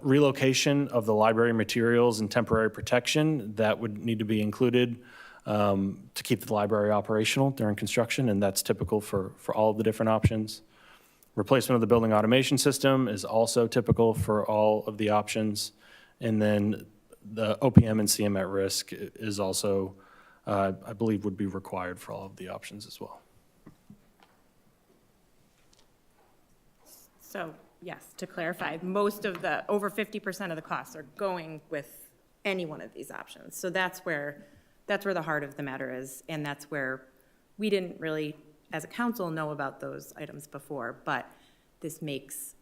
Relocation of the library materials and temporary protection, that would need to be included to keep the library operational during construction, and that's typical for all of the different options. Replacement of the building automation system is also typical for all of the options. And then the OPM and CM at risk is also, I believe, would be required for all of the options as well. So, yes, to clarify, most of over 50% of the costs are going with any one of these options. So that's where the heart of the matter is, and that's where we didn't really, as a council, know about those items before, but this makes,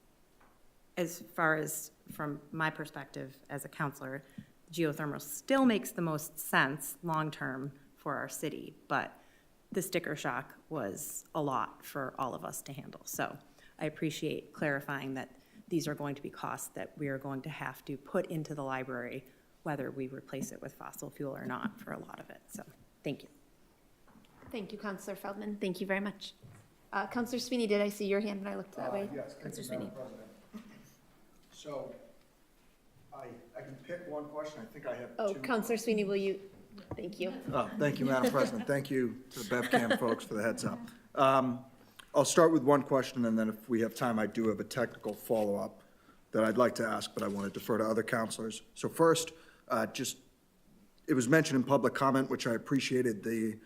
as far as from my perspective as a counselor, geothermal still makes the most sense long-term for our city, but the sticker shock was a lot for all of us to handle. So I appreciate clarifying that these are going to be costs that we are going to have to put into the library, whether we replace it with fossil fuel or not for a lot of it. So thank you. Thank you, Councillor Feldman. Thank you very much. Councillor Sweeney, did I see your hand when I looked that way? Yes, Councillor Sweeney. So I can pick one question. I think I have Oh, two. Councillor Sweeney, will you? Thank you. Thank you, Madam President. Thank you to the BevCam folks for the heads up. I'll start with one question, and then if we have time, I do have a technical follow-up that I'd like to ask, but I want to defer to other councilors. So first, it was mentioned in public comment, which I appreciated, the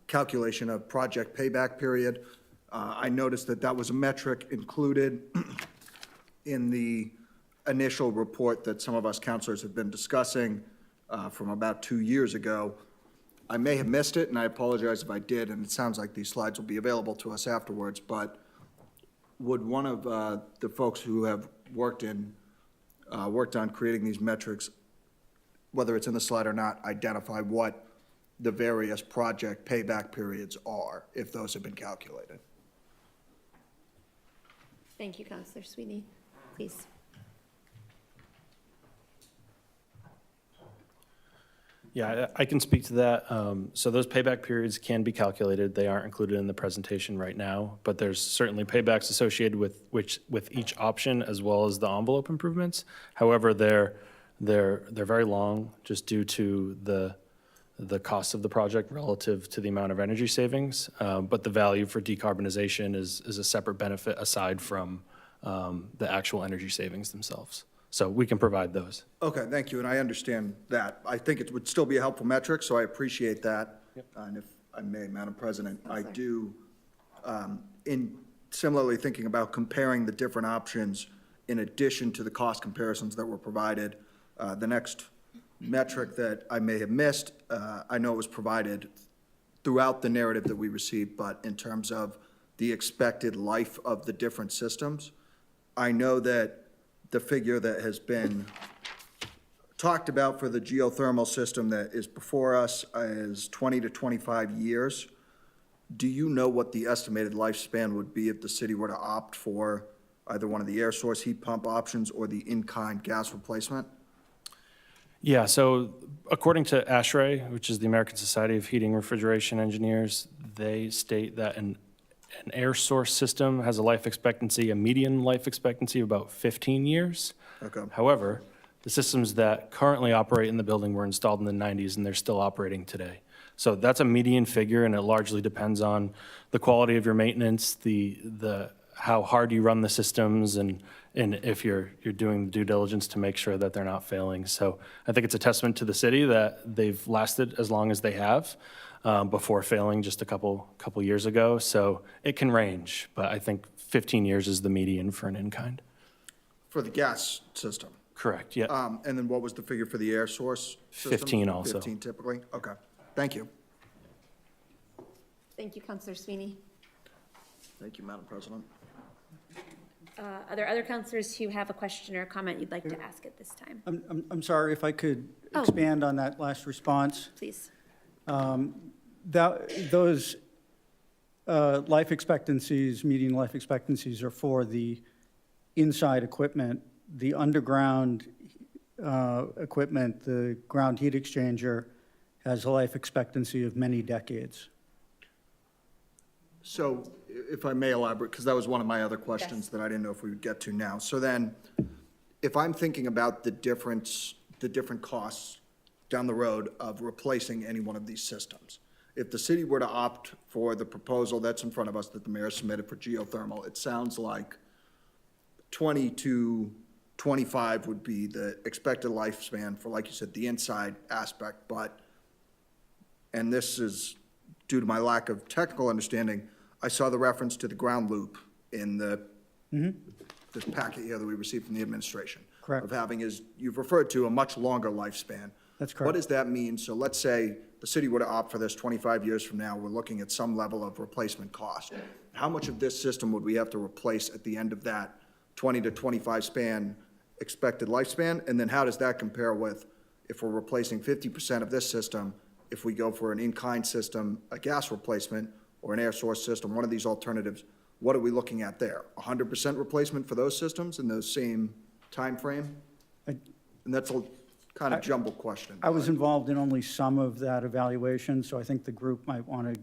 calculation of project payback period. I noticed that that was a metric included in the initial report that some of us councilors have been discussing from about 2 years ago. I may have missed it, and I apologize if I did, and it sounds like these slides will be available to us afterwards, but would one of the folks who have worked on creating these metrics, whether it's in the slide or not, identify what the various project payback periods are, if those have been calculated? Thank you, Councillor Sweeney. Please. Yeah, I can speak to that. So those payback periods can be calculated. They aren't included in the presentation right now, but there's certainly paybacks associated with each option as well as the envelope improvements. However, they're very long just due to the cost of the project relative to the amount of energy savings. But the value for decarbonization is a separate benefit aside from the actual energy savings themselves. So we can provide those. Okay, thank you, and I understand that. I think it would still be a helpful metric, so I appreciate that. Yep. And if I may, Madam President, I do, in similarly thinking about comparing the different options in addition to the cost comparisons that were provided, the next metric that I may have missed, I know it was provided throughout the narrative that we received, but in terms of the expected life of the different systems, I know that the figure that has been talked about for the geothermal system that is before us is 20 to 25 years. Do you know what the estimated lifespan would be if the city were to opt for either one of the air source heat pump options or the in-kind gas replacement? Yeah, so according to ASHRAE, which is the American Society of Heating and Refrigeration Engineers, they state that an air source system has a life expectancy, a median life expectancy of about 15 years. Okay. However, the systems that currently operate in the building were installed in the 90s and they're still operating today. So that's a median figure, and it largely depends on the quality of your maintenance, the how hard you run the systems, and if you're doing the due diligence to make sure that they're not failing. So I think it's a testament to the city that they've lasted as long as they have. Before failing just a couple years ago. So it can range, but I think 15 years is the median for an in-kind. For the gas system? Correct, yeah. And then what was the figure for the air source system? 15 also. 15 typically? Okay, thank you. Thank you, Councillor Sweeney. Thank you, Madam President. Are there other councillors who have a question or a comment you'd like to ask at this time? I'm sorry if I could expand on that last response. Please. Those life expectancies, median life expectancies, are for the inside equipment. The underground equipment, the ground heat exchanger, has a life expectancy of many decades. So if I may elaborate, because that was one of my other questions that I didn't know if we would get to now. So then, if I'm thinking about the different costs down the road of replacing any one of these systems, if the city were to opt for the proposal that's in front of us that the mayor submitted for geothermal, it sounds like 20 to 25 would be the expected lifespan for, like you said, the inside aspect, but, and this is due to my lack of technical understanding, I saw the reference to the ground loop in this packet here that we received from the administration. Correct. Of having, as you've referred to, a much longer lifespan. That's correct. What does that mean? So let's say the city were to opt for this 25 years from now, we're looking at some level of replacement cost. How much of this system would we have to replace at the end of that 20 to 25 span expected lifespan? And then how does that compare with if we're replacing 50% of this system, if we go for an in-kind system, a gas replacement, or an air source system, one of these alternatives, what are we looking at there? 100% replacement for those systems in the same time frame? And that's a kind of jumbled question. I was involved in only some of that evaluation, so I think the group might want to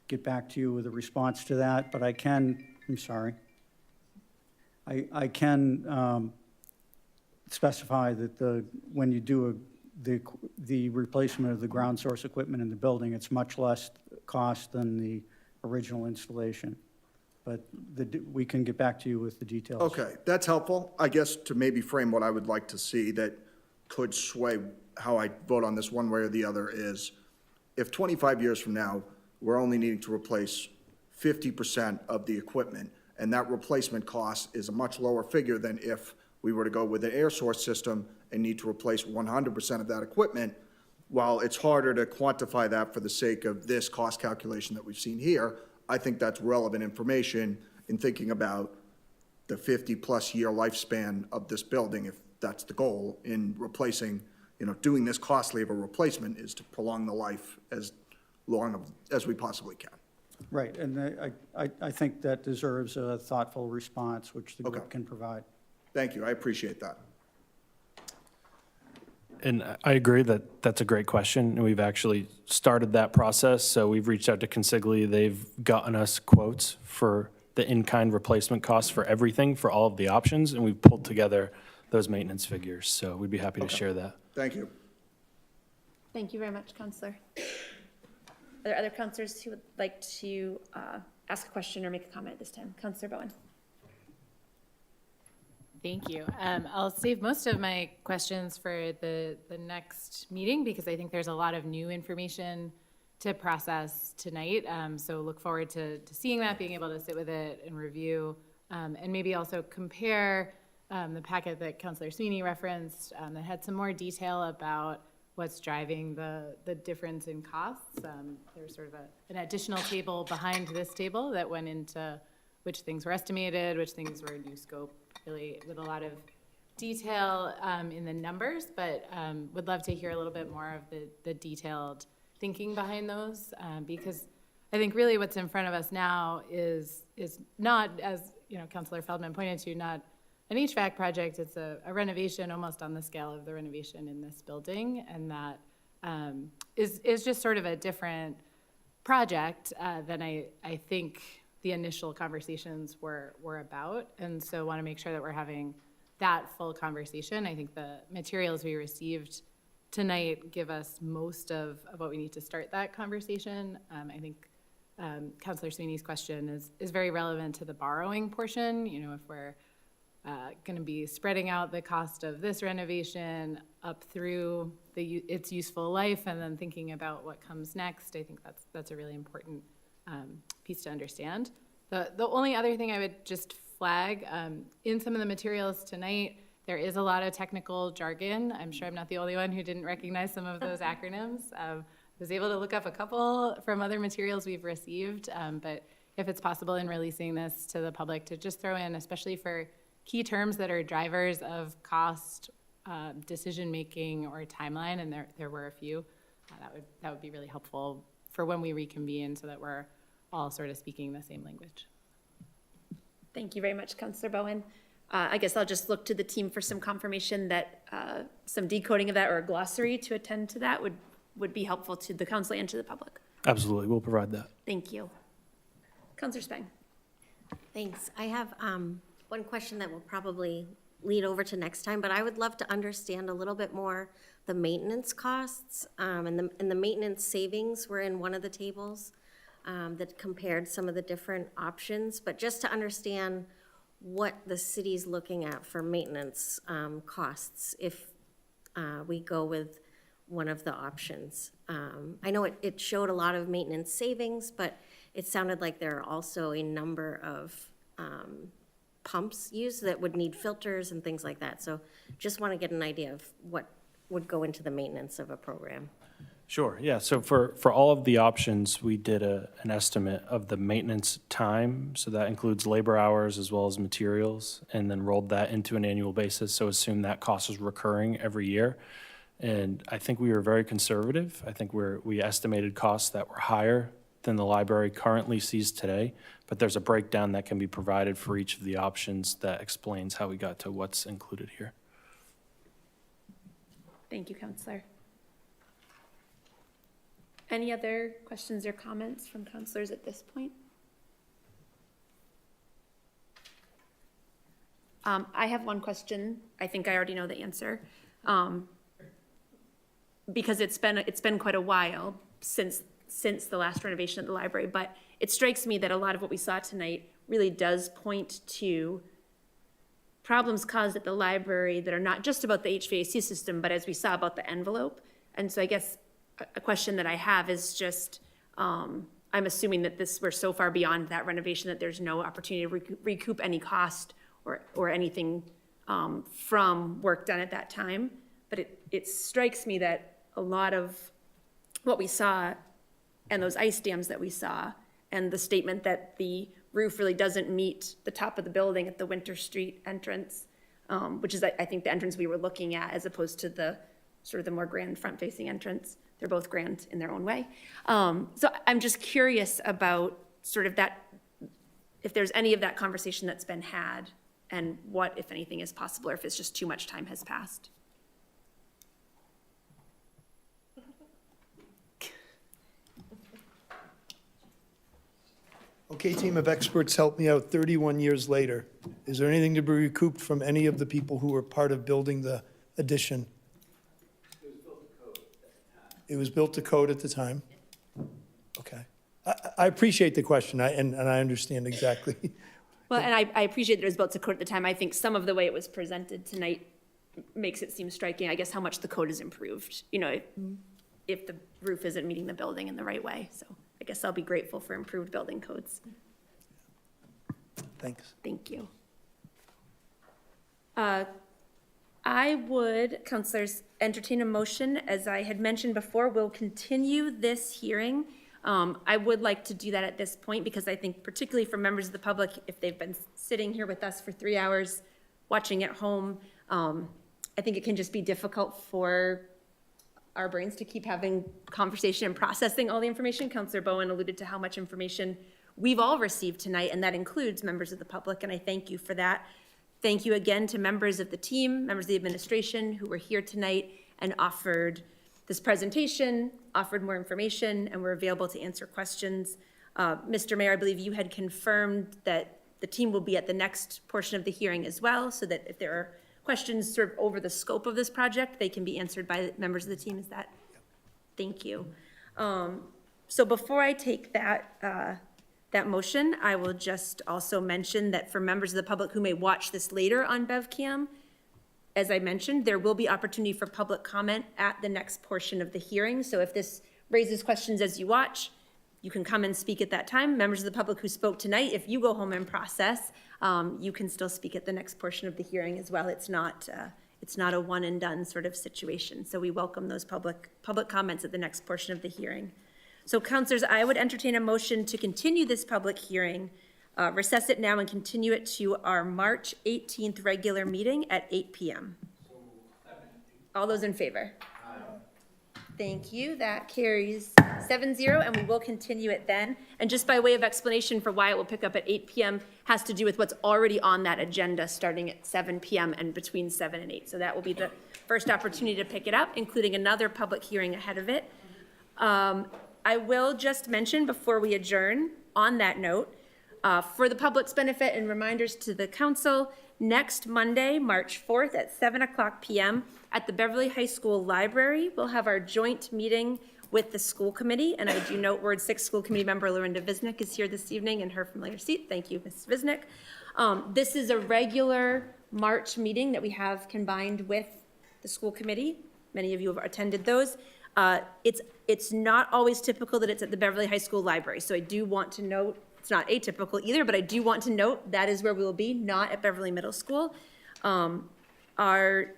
get back to you with a response to that, but I can, I'm sorry. I can specify that when you do the replacement of the ground source equipment in the building, it's much less cost than the original installation. But we can get back to you with the details. Okay, that's helpful. I guess to maybe frame what I would like to see that could sway how I vote on this one way or the other is, if 25 years from now, we're only needing to replace 50% of the equipment, and that replacement cost is a much lower figure than if we were to go with an air source system and need to replace 100% of that equipment, while it's harder to quantify that for the sake of this cost calculation that we've seen here, I think that's relevant information in thinking about the 50-plus year lifespan of this building, if that's the goal in replacing, doing this costly of a replacement is to prolong the life as long as we possibly can. Right, and I think that deserves a thoughtful response, which the group can provide. Thank you, I appreciate that. And I agree that that's a great question, and we've actually started that process. So we've reached out to Consigli. They've gotten us quotes for the in-kind replacement costs for everything, for all of the options, and we've pulled together those maintenance figures. So we'd be happy to share that. Thank you. Thank you very much, Counselor. Are there other counselors who would like to ask a question or make a comment this time? Counselor Bowen. Thank you. I'll save most of my questions for the next meeting because I think there's a lot of new information to process tonight. So look forward to seeing that, being able to sit with it and review, and maybe also compare the packet that Councilor Sweeney referenced that had some more detail about what's driving the difference in costs. There's sort of an additional table behind this table that went into which things were estimated, which things were new scope, really with a lot of detail in the numbers, but would love to hear a little bit more of the detailed thinking behind those, because I think really what's in front of us now is not, as Councilor Feldman pointed to, not an HVAC project, it's a renovation almost on the scale of the renovation in this building, and that is just sort of a different project than I think the initial conversations were about, and so want to make sure that we're having that full conversation. I think the materials we received tonight give us most of what we need to start that conversation. I think Councilor Sweeney's question is very relevant to the borrowing portion. If we're going to be spreading out the cost of this renovation up through its useful life and then thinking about what comes next, I think that's a really important piece to understand. The only other thing I would just flag, in some of the materials tonight, there is a lot of technical jargon. I'm sure I'm not the only one who didn't recognize some of those acronyms. I was able to look up a couple from other materials we've received, but if it's possible in releasing this to the public to just throw in, especially for key terms that are drivers of cost, decision-making, or timeline, and there were a few, that would be really helpful for when we reconvene so that we're all sort of speaking the same language. Thank you very much, Councilor Bowen. I guess I'll just look to the team for some confirmation that some decoding of that or a glossary to attend to that would be helpful to the council and to the public. Absolutely, we'll provide that. Thank you. Councilor Spang. Thanks. I have one question that will probably lead over to next time, but I would love to understand a little bit more the maintenance costs and the maintenance savings were in one of the tables that compared some of the different options, but just to understand what the city's looking at for maintenance costs if we go with one of the options. I know it showed a lot of maintenance savings, but it sounded like there are also a number of pumps used that would need filters and things like that. So just want to get an idea of what would go into the maintenance of a program. Sure, yeah, so for all of the options, we did an estimate of the maintenance time, so that includes labor hours as well as materials, and then rolled that into an annual basis, so assume that cost is recurring every year. And I think we were very conservative. I think we estimated costs that were higher than the library currently sees today, but there's a breakdown that can be provided for each of the options that explains how we got to what's included here. Thank you, Counselor. Any other questions or comments from counselors at this point? I have one question. I think I already know the answer. Because it's been quite a while since the last renovation of the library, but it strikes me that a lot of what we saw tonight really does point to problems caused at the library that are not just about the HVAC system, but as we saw, about the envelope. And so I guess a question that I have is just, I'm assuming that we're so far beyond that renovation that there's no opportunity to recoup any cost or anything from work done at that time. But it strikes me that a lot of what we saw and those ice dams that we saw and the statement that the roof really doesn't meet the top of the building at the Winter Street entrance, which is, I think, the entrance we were looking at as opposed to the sort of the more grand front-facing entrance. They're both grand in their own way. So I'm just curious about sort of that, if there's any of that conversation that's been had and what, if anything, is possible, or if it's just too much time has passed. Okay, team of experts, help me out 31 years later. Is there anything to be recouped from any of the people who were part of building the addition? It was built to code at the time? Okay. I appreciate the question, and I understand exactly. Well, and I appreciate that it was built to code at the time. I think some of the way it was presented tonight makes it seem striking, I guess, how much the code has improved, if the roof isn't meeting the building in the right way. So I guess I'll be grateful for improved building codes. Thanks. Thank you. I would, counselors, entertain a motion. As I had mentioned before, we'll continue this hearing. I would like to do that at this point because I think particularly for members of the public, if they've been sitting here with us for 3 hours, watching at home, I think it can just be difficult for our brains to keep having conversation and processing all the information. Counselor Bowen alluded to how much information we've all received tonight, and that includes members of the public, and I thank you for that. Thank you again to members of the team, members of the administration who were here tonight and offered this presentation, offered more information, and were available to answer questions. Mr. Mayor, I believe you had confirmed that the team will be at the next portion of the hearing as well, so that if there are questions sort of over the scope of this project, they can be answered by members of the team. Is that? Thank you. So before I take that motion, I will just also mention that for members of the public who may watch this later on BevCam, as I mentioned, there will be opportunity for public comment at the next portion of the hearing. So if this raises questions as you watch, you can come and speak at that time. Members of the public who spoke tonight, if you go home and process, you can still speak at the next portion of the hearing as well. It's not a one and done sort of situation. So we welcome those public comments at the next portion of the hearing. So counselors, I would entertain a motion to continue this public hearing, recess it now and continue it to our March 18th regular meeting at 8 p.m. All those in favor? Thank you. That carries 7-0, and we will continue it then. And just by way of explanation for why it will pick up at 8 p.m. has to do with what's already on that agenda starting at 7 p.m. and between 7 and 8. So that will be the first opportunity to pick it up, including another public hearing ahead of it. I will just mention before we adjourn, on that note, for the public's benefit and reminders to the council, next Monday, March 4th at 7:00 p.m. at the Beverly High School Library, we'll have our joint meeting with the school committee. And I do note Ward 6 School Committee member Lorinda Visnick is here this evening in her familiar seat. Thank you, Ms. Visnick. This is a regular March meeting that we have combined with the school committee. Many of you have attended those. It's not always typical that it's at the Beverly High School Library. So I do want to note, it's not atypical either, but I do want to note that is where we will be, not at Beverly Middle School. Our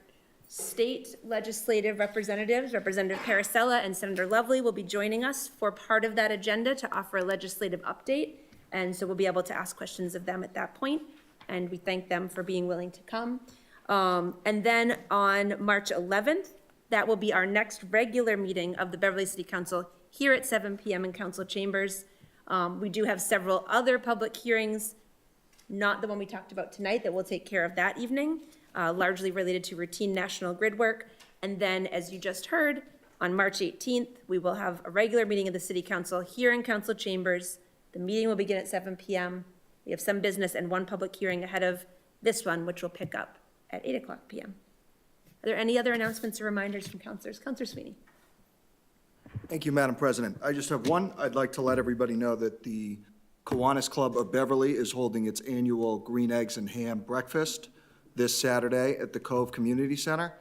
state legislative representatives, Representative Paracella and Senator Lovely, will be joining us for part of that agenda to offer a legislative update. And so we'll be able to ask questions of them at that point. And we thank them for being willing to come. And then on March 11th, that will be our next regular meeting of the Beverly City Council here at 7 p.m. in council chambers. We do have several other public hearings, not the one we talked about tonight, that we'll take care of that evening, largely related to routine national grid work. And then, as you just heard, on March 18th, we will have a regular meeting of the City Council here in council chambers. The meeting will begin at 7 p.m. We have some business and one public hearing ahead of this one, which will pick up at 8 o'clock p.m. Are there any other announcements or reminders from councilors? Councilor Sweeney. Thank you, Madam President. I just have one. I'd like to let everybody know that the Kiwanis Club of Beverly is holding its annual Green Eggs and Ham Breakfast this Saturday at the Cove Community Center.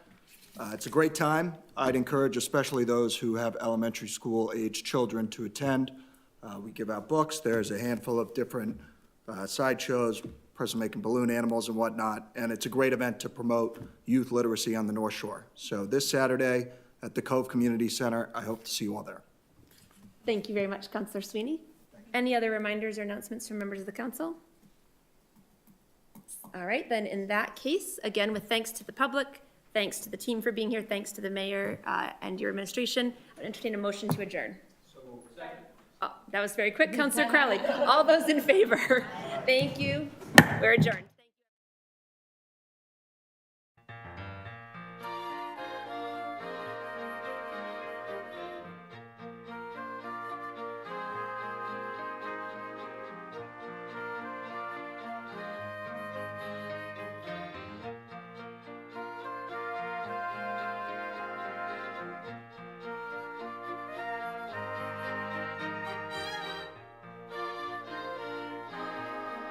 It's a great time. I'd encourage especially those who have elementary school-aged children to attend. We give out books. There's a handful of different sideshows, person making balloon animals and whatnot, and it's a great event to promote youth literacy on the North Shore. So this Saturday at the Cove Community Center, I hope to see you all there. Thank you very much, Councilor Sweeney. Any other reminders or announcements from members of the council? All right, then in that case, again, with thanks to the public, thanks to the team for being here, thanks to the mayor and your administration, I would entertain a motion to adjourn. Oh, that was very quick, Councilor Crowley. All those in favor? Thank you. We're adjourned.